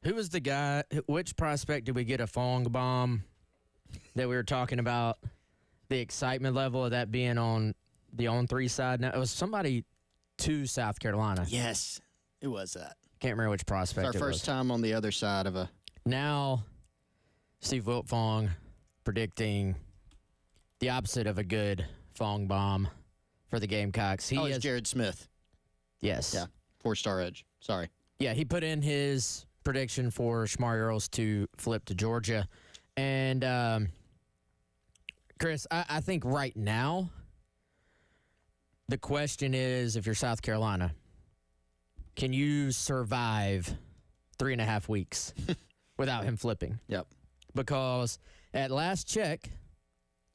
Who was the guy? Which prospect did we get a Fong bomb that we were talking about? The excitement level of that being on the on-3 side. Now, it was somebody to South Carolina. Yes, it was that. Can't remember which prospect It's our first time on the other side of a. Now, Steve Wiltfong predicting the opposite of a good Fong bomb for the Gamecocks. It's Jared Smith. Yes. Yeah, 4-star edge. Sorry. Yeah, he put in his prediction for Shamari Earls to flip to Georgia. And, Chris, I think right now the question is, if you're South Carolina, can you survive 3.5 weeks without him flipping? Yep. Because at last check,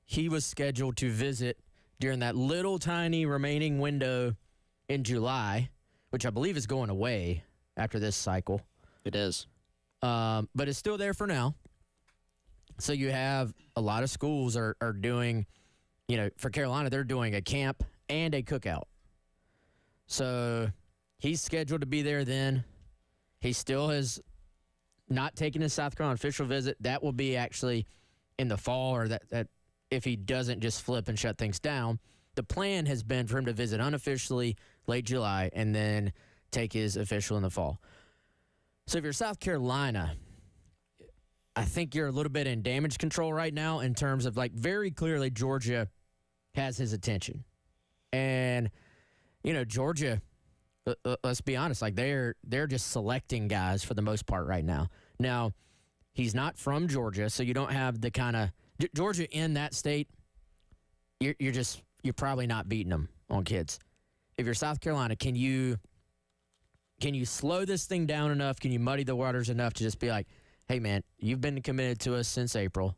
he was scheduled to visit during that little tiny remaining window in July, which I believe is going away after this cycle. It is. But it's still there for now. So you have a lot of schools are doing, for Carolina, they're doing a camp and a cookout. So he's scheduled to be there then. He still has not taken his South Carolina official visit. That will be actually in the fall, or that if he doesn't just flip and shut things down. The plan has been for him to visit unofficially late July and then take his official in the fall. So if you're South Carolina, I think you're a little bit in damage control right now in terms of, very clearly Georgia has his attention. And, Georgia, let's be honest, they're just selecting guys for the most part right now. Now, he's not from Georgia, so you don't have the kind of Georgia in that state. You're probably not beating them on kids. If you're South Carolina, can you slow this thing down enough? Can you muddy the waters enough to just be like, hey man, you've been committed to us since April.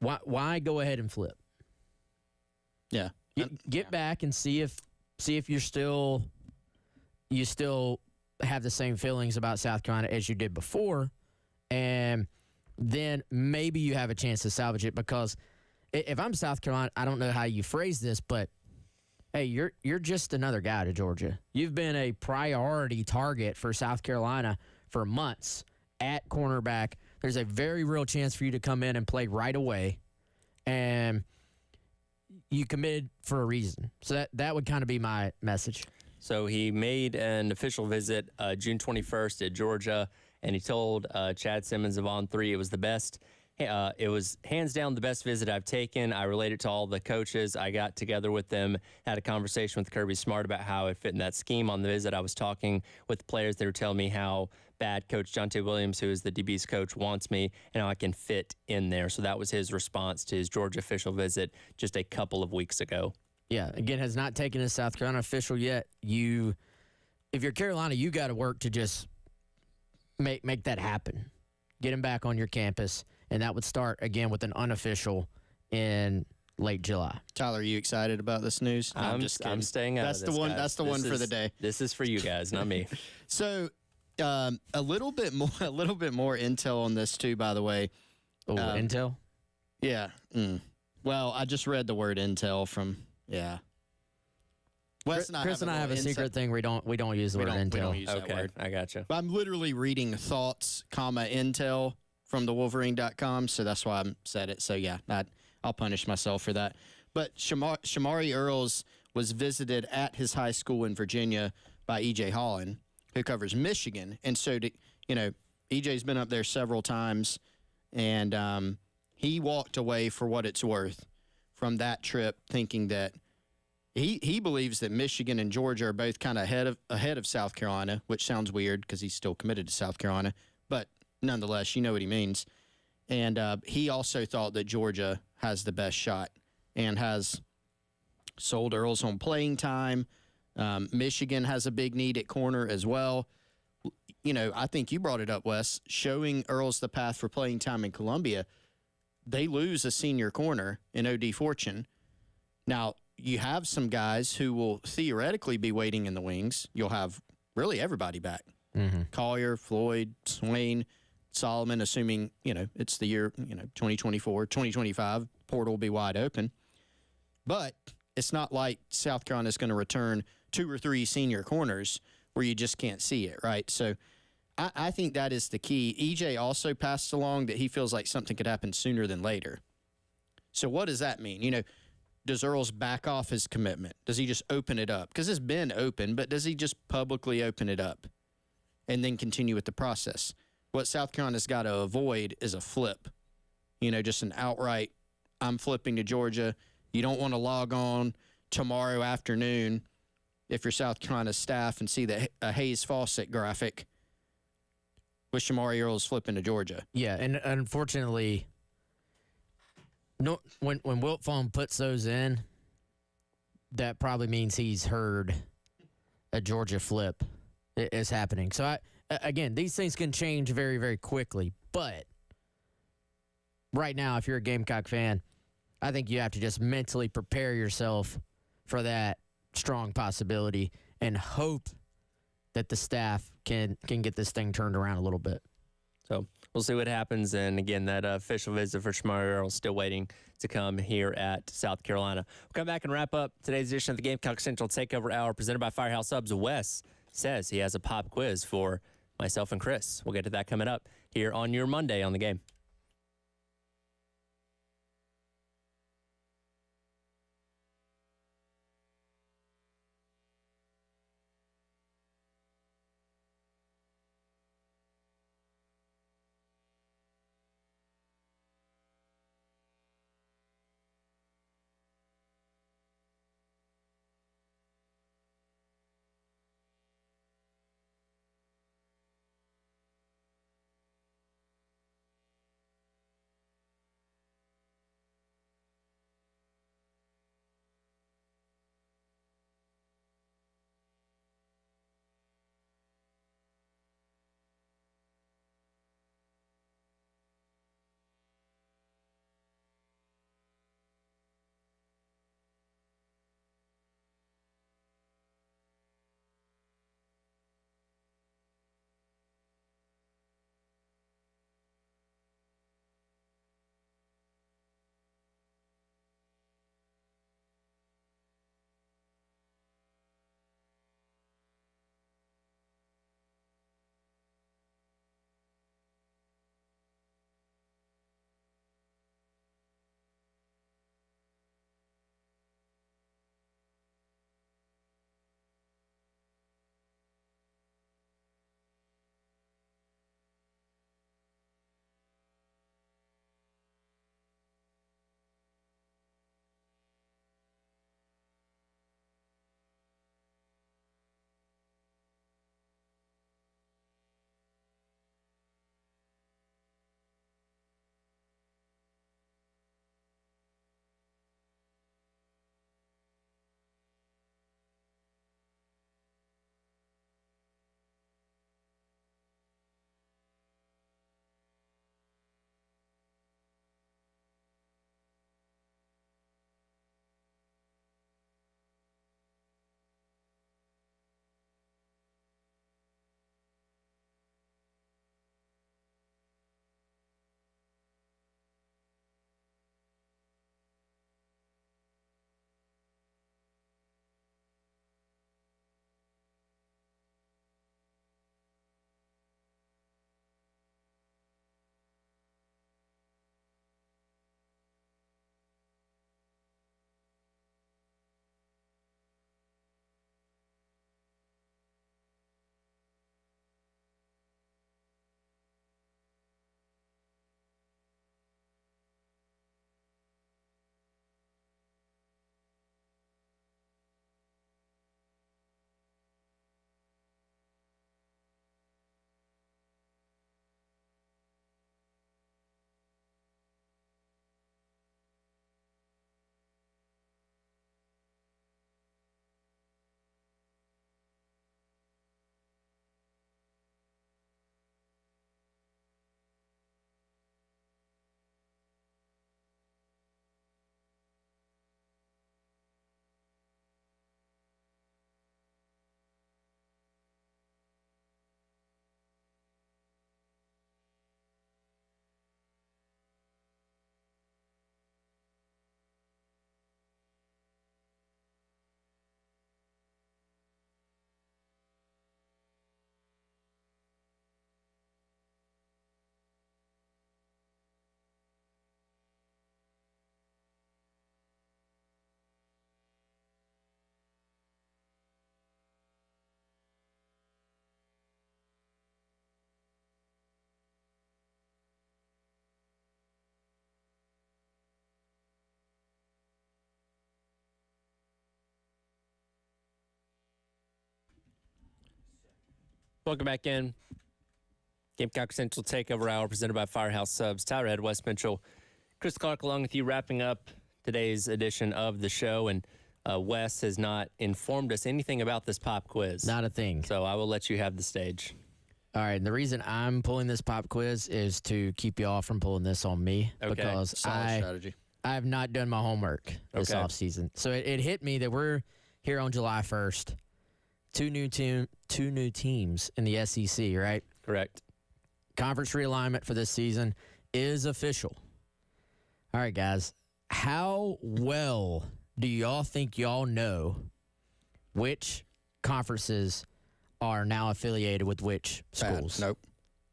Why go ahead and flip? Yeah. Get back and see if you still have the same feelings about South Carolina as you did before, and then maybe you have a chance to salvage it. Because if I'm South Carolina, I don't know how you phrase this, but hey, you're just another guy to Georgia. You've been a priority target for South Carolina for months at cornerback. There's a very real chance for you to come in and play right away, and you committed for a reason. So that would kind of be my message. So he made an official visit June 21st at Georgia, and he told Chad Simmons of On3 it was the best. It was hands down the best visit I've taken. I related to all the coaches. I got together with them, had a conversation with Kirby Smart about how it fit in that scheme. On the visit, I was talking with the players. They were telling me how bad Coach Jonte Williams, who is the DB's coach, wants me, and how I can fit in there. So that was his response to his Georgia official visit just a couple of weeks ago. Yeah, again, has not taken his South Carolina official yet. If you're Carolina, you got to work to just make that happen. Get him back on your campus, and that would start again with an unofficial in late July. Tyler, are you excited about this news? No, I'm just kidding. I'm staying out That's of this, the one. guys. That's the one for the day. This is for you guys, not me. So, a little bit more intel on this too. By the way, intel. Yeah. Well, I just read the word intel from. Yeah. Chris and I have a secret thing. We don't use the word intel. We don't use that Okay, word. I gotcha. But I'm literally reading thoughts, intel from thewolverine.com, so that's why I said it. So yeah, I'll punish myself for that. But Shamari Earls was visited at his high school in Virginia by E.J. Holland, who covers Michigan, and so E.J.'s been up there several times, and he walked away, for what it's worth, from that trip thinking that he believes that Michigan and Georgia are both kind of ahead of South Carolina, which sounds weird because he's still committed to South Carolina, but nonetheless, you know what he means. And he also thought that Georgia has the best shot and has sold Earls on playing time. Michigan has a big need at corner as well. I think you brought it up, Wes, showing Earls the path for playing time in Columbia. They lose a senior corner in O.D. Fortune. Now, you have some guys who will theoretically be waiting in the wings. You'll have really everybody back. Mm-hmm. Collier, Floyd, Swain, Solomon, assuming, it's the year, 2024, 2025, portal will be wide open. But it's not like South Carolina is going to return 2 or 3 senior corners where you just can't see it, right? So I think that is the key. EJ also passed along that he feels like something could happen sooner than later. So what does that mean? Does Earls back off his commitment? Does he just open it up? Because it's been open, but does he just publicly open it up and then continue with the process? What South Carolina's got to avoid is a flip. Just an outright, I'm flipping to Georgia. You don't want to log on tomorrow afternoon if you're South Carolina staff and see the Hayes Fawcett graphic with Shamari Earls flipping to Georgia. Yeah, and unfortunately, no, when Wilt Foam puts those in, that probably means he's heard a Georgia flip is happening. So, again, these things can change very, very quickly. But right now, if you're a Gamecock fan, I think you have to just mentally prepare yourself for that strong possibility and hope that the staff can get this thing turned around a little bit. So we'll see what happens. And again, that official visit for Shamari Earls still waiting to come here at South Carolina. We'll come back and wrap up today's edition of the Gamecock Central Takeover Hour presented by Firehouse Subs. Wes says he has a pop quiz for myself and Chris. We'll get to that coming up here on your Monday on the Game. Welcome back in. Gamecock Central Takeover Hour presented by Firehouse Subs. Tyler Head, Wes Mitchell, Chris Clark along with you, wrapping up today's edition of the show. And Wes has not informed us anything about this pop quiz. Not a thing. So I will let you have the stage. All right. And the reason I'm pulling this pop quiz is to keep y'all from pulling this on me. Okay. Because Solid strategy. I have not done my homework this Okay. offseason. So it hit me that we're here on July 1st. Two new teams in the SEC, right? Correct. Conference realignment for this season is official. All right, guys. How well do y'all think y'all know which conferences are now affiliated with which schools? Nope.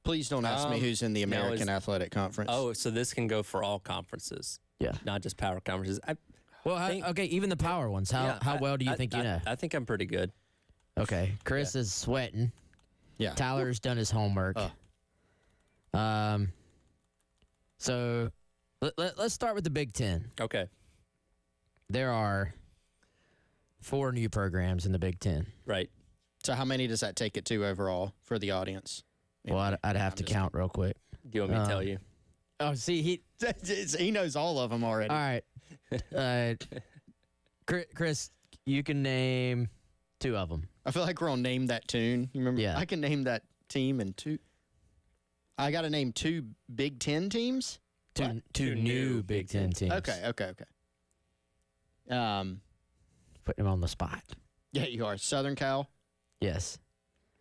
Please don't ask me who's in the now American is- Athletic Conference. Oh, so this can go for all conferences, Yeah. not just power conferences. Well, think- okay, even the power ones. How well do you think you know? I think I'm pretty good. Okay, Chris is sweating. Yeah. Tyler's done his homework. So let's start with the Big Ten. Okay. There are 4 new programs in the Big Ten. Right. So how many does that take it to overall for the audience? Well, I'd have to count real quick. Do you want me to tell you? Oh, see, He knows all of them already. all right. Chris, you can name 2 of them. I feel like we're on Name That Tune. You remember? Yeah. I can name that team and 2. I got to name 2 Big Ten teams? Two Two new new Big Ten teams. Okay. Putting him on the spot. Yeah, you are. Southern Cal Yes.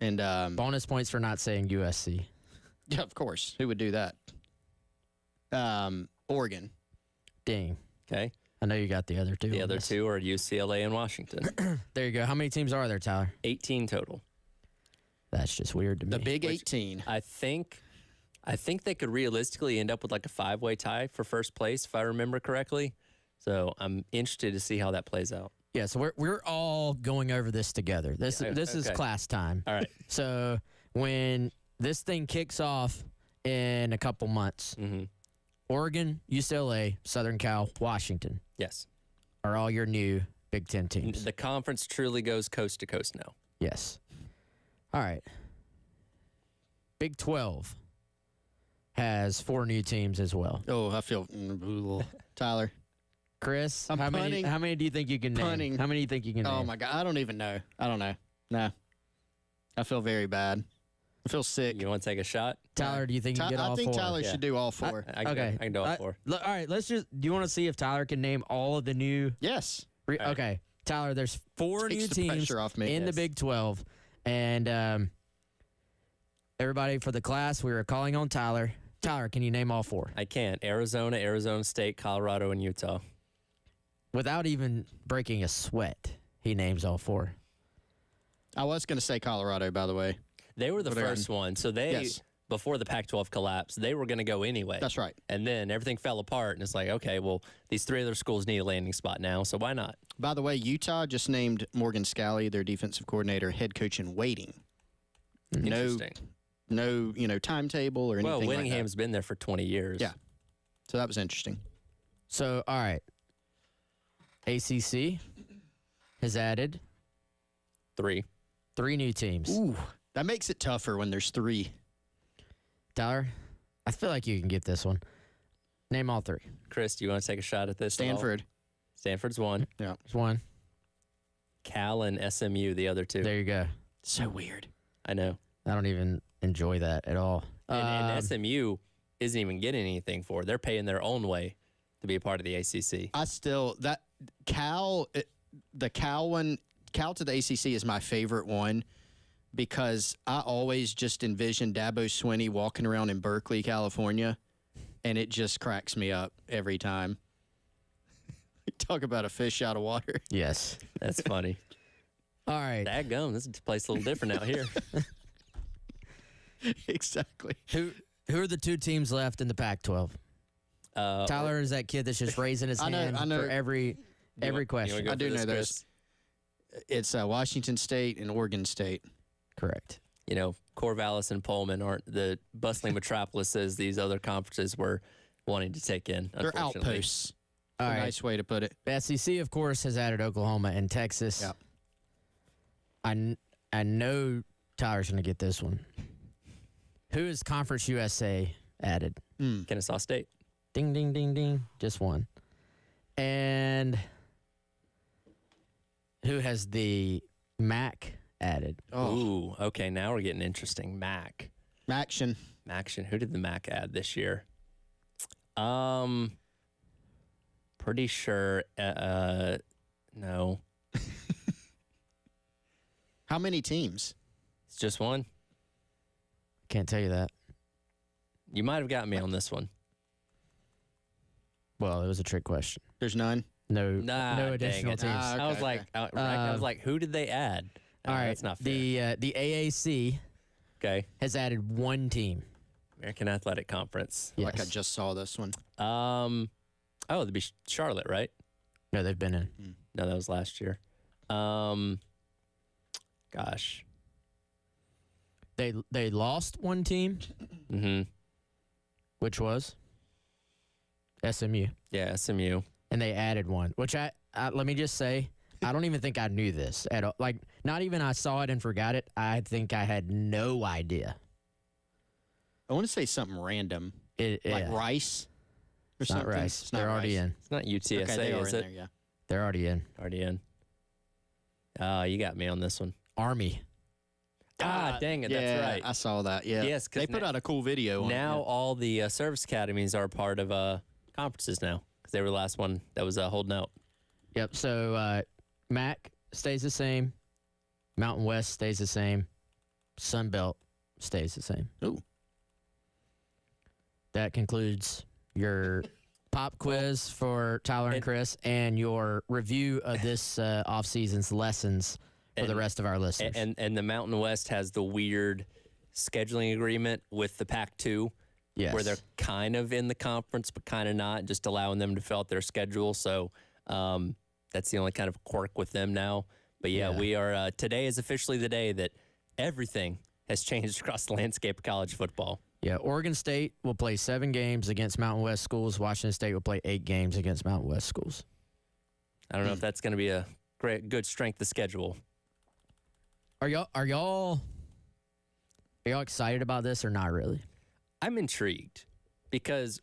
and Bonus points for not saying USC. yeah, of course. Who would do that? Oregon. Ding. Okay. I know you got the other 2. The on other this. 2 are UCLA and Washington. There you go. How many teams are there, Tyler? 18 total. That's just weird to me. The Big 18. I think they could realistically end up with like a 5-way tie for first place, if I remember correctly. So I'm interested to see how that plays out. Yeah, so we're all going over this together. This is okay. class time. All right. So when this thing kicks off in a couple months, Mm-hmm. Oregon, UCLA, Southern Cal, Washington Yes. are all your new Big Ten teams. The conference truly goes coast to coast now. Yes. All right. Big 12 has 4 new teams as well. Oh, I feel Tyler. Chris, I'm how punting. many do you think you can name? Punting. How many do you think you can name? Oh my God, I don't even know. I don't know. No, I feel very bad. I feel sick. You want to take a shot? Tyler, do you think you can get all I think 4? Tyler should do all 4. I can Okay. I can do all 4. All right, let's just. Do you want to see if Tyler can name all of the new? Yes. right. Okay, Tyler. There's 4 Takes new the teams pressure off me. in the Yes. Big 12, and everybody for the class, we were calling on Tyler. Tyler, can you name all 4 I can. Arizona, Arizona State, Colorado, and Utah. without even breaking a sweat? He names all 4. I was going to say Colorado, by the way. They were the But they're first one. So they, Yes. before the Pac-12 collapsed, they were going to go anyway. That's right. And then everything fell apart, and it's like, okay, well, these 3 other schools need a landing spot now, so why not? By the way, Utah just named Morgan Scalley, their defensive coordinator, head coach in waiting. Interesting. No, timetable or anything Well, like that. Whittingham's been there for 20 years. Yeah. So that was interesting. So, all right. ACC has added 3. 3 new teams. Ooh, that makes it tougher when there's 3. Tyler, I feel like you can get this one. Name all 3. Chris, do you want to take a shot at this? at all? Stanford. Stanford's 1. There's 1. Cal and SMU, the other 2. There you go. So weird. I know. I don't even enjoy that at all. And SMU isn't even getting anything for it. They're paying their own way to be a part of the ACC. I still the Cal one, Cal to the ACC is my favorite one because I always just envision Dabo Swinney walking around in Berkeley, California, and it just cracks me up every time. Talk about a fish out of water. Yes. That's funny. All right. Dadgum, this place a little different out here. Exactly. Who are the 2 teams left in the Pac-12? Tyler is that kid that's just raising his I know- hand for every You question. wanna go I for do this, know Chris? those. It's Washington State and Oregon State. Correct. You know, Corvallis and Pullman aren't the bustling metropolises these other conferences were wanting to take in. They're unfortunately. outposts. All A right. nice way to put it. The SEC, of course, has added Oklahoma and Texas. Yep. I know Tyler's going to get this one. Who is Conference USA added? Kennesaw State. Ding, ding, ding, ding. Just one. And who has the MAC added? Ooh, okay, now we're getting interesting. MAC. Maction. Maction. Who did the MAC add this year? Pretty sure. No, How many teams? it's just one. Can't tell you that. You might have got me on this one. Well, it was a trick question. There's none. No, Nah, no dang additional it. teams. I was like, I was like, who did they add? All right, that's not fair. the AAC Okay, has added one team. American Athletic Conference. Yes. Like I just saw this one. Oh, it'd be Charlotte, right? No, they've been in. No, that was last year. Gosh. They lost one team, Mm-hmm. which was SMU, Yeah, SMU. and they added one. Which I let me just say, I don't even think I knew this at all. Like, not even I saw it and forgot it. I think I had no idea. I want to say something random, Like like Rice or It's not something. Rice. It's not They're already Rice. in. It's not UTSA, Okay, they are is in it? there, yeah. They're already in. Already in. You got me on this one. Army. Dang it, yeah, that's right. I saw that. Yeah. Yes, 'cause they put out a cool video. Now on it, all the service academies are part of conferences now because they were the last one that was holding out. Yep. So MAC stays the same. Mountain West stays the same. Sun Belt stays the same. Ooh. That concludes your pop quiz for Tyler and Chris and your review of this off-season's lessons for the rest of our listeners. And the Mountain West has the weird scheduling agreement with the Pac-2 yes. where they're kind of in the conference but kind of not, just allowing them to fill out their schedule. So that's the only kind of quirk with them now. But yeah. we are today is officially the day that everything has changed across the landscape of college football. Yeah, Oregon State will play 7 games against Mountain West schools. Washington State will play 8 games against Mountain West schools. I don't know if that's going to be a good strength of schedule. Are y'all excited about this or not really? I'm intrigued because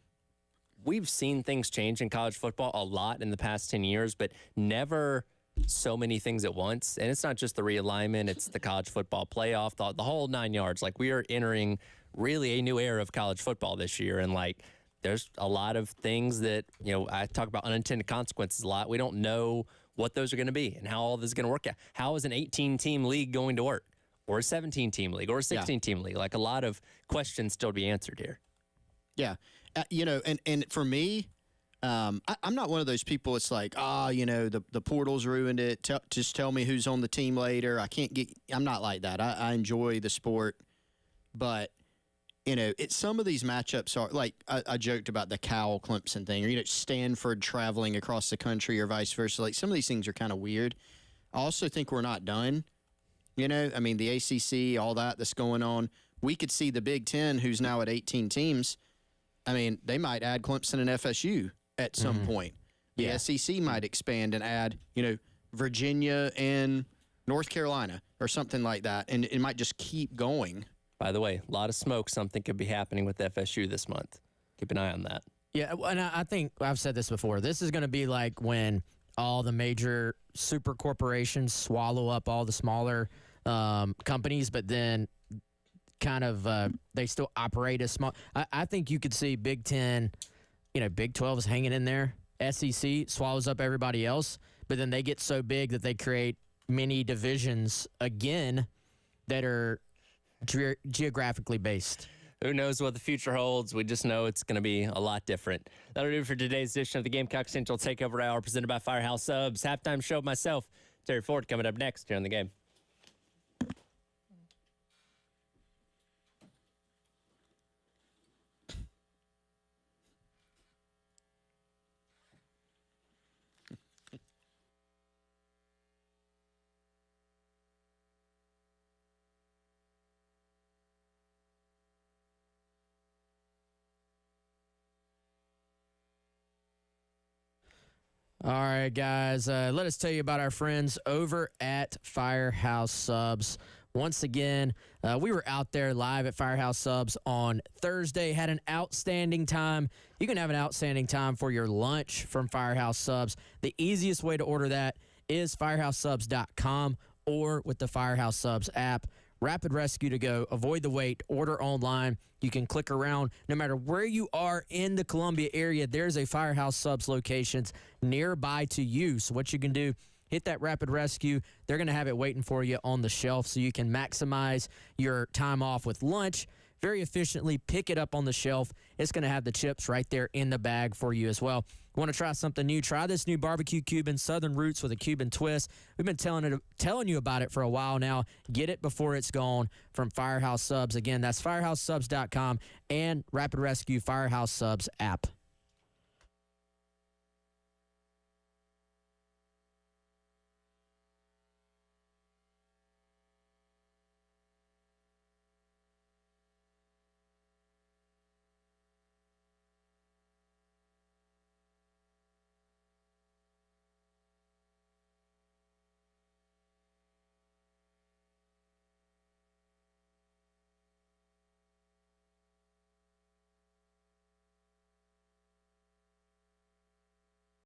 we've seen things change in college football a lot in the past 10 years, but never so many things at once. And it's not just the realignment, it's the college football playoff, the whole 9 yards. Like, we are entering really a new era of college football this year. And like, there's a lot of things that, I talk about unintended consequences a lot. We don't know what those are going to be and how all this is going to work out. How is an 18-team league going to work, or a 17-team league, or a 16-team league? Like, a lot of questions still to be answered here. Yeah. And for me, I'm not one of those people. It's like, the portal's ruined it. Just tell me who's on the team later. I'm not like that. I enjoy the sport, but some of these matchups are like, I joked about the Cal Clemson thing, or Stanford traveling across the country, or vice versa. Like, some of these things are kind of weird. I also think we're not done. The ACC, all that's going on. We could see the Big Ten, who's now at 18 teams. They might add Clemson and FSU at some point. The SEC might expand and add, Virginia and North Carolina or something like that, and it might just keep going. By the way, a lot of smoke. Something could be happening with FSU this month. Keep an eye on that. Yeah, and I think I've said this before. This is going to be like when all the major super corporations swallow up all the smaller companies, but then kind of they still operate as small. I think you could see Big Ten, Big 12 is hanging in there. SEC swallows up everybody else, but then they get so big that they create mini divisions again that are geographically based. Who knows what the future holds? We just know it's going to be a lot different. That'll do it for today's edition of the Gamecock Central Takeover Hour, presented by Firehouse Subs. Halftime show of myself, Terry Ford, coming up next here on the game. All right, guys, let us tell you about our friends over at Firehouse Subs. once again. We were out there live at Firehouse Subs on Thursday, had an outstanding time. You can have an outstanding time for your lunch from Firehouse Subs. The easiest way to order that is firehousesubs.com or with the Firehouse Subs app. Rapid rescue to go. Avoid the wait. Order online. You can click around. No matter where you are in the Columbia area, there's a Firehouse Subs locations nearby to you. So what you can do, hit that Rapid Rescue. They're going to have it waiting for you on the shelf so you can maximize your time off with lunch. Very efficiently pick it up on the shelf. It's going to have the chips right there in the bag for you as well. Want to try something new? Try this new barbecue Cuban, Southern Roots with a Cuban twist. We've been telling you about it for a while now. Get it before it's gone from Firehouse Subs. Again, that's firehousesubs.com and Rapid Rescue Firehouse Subs app.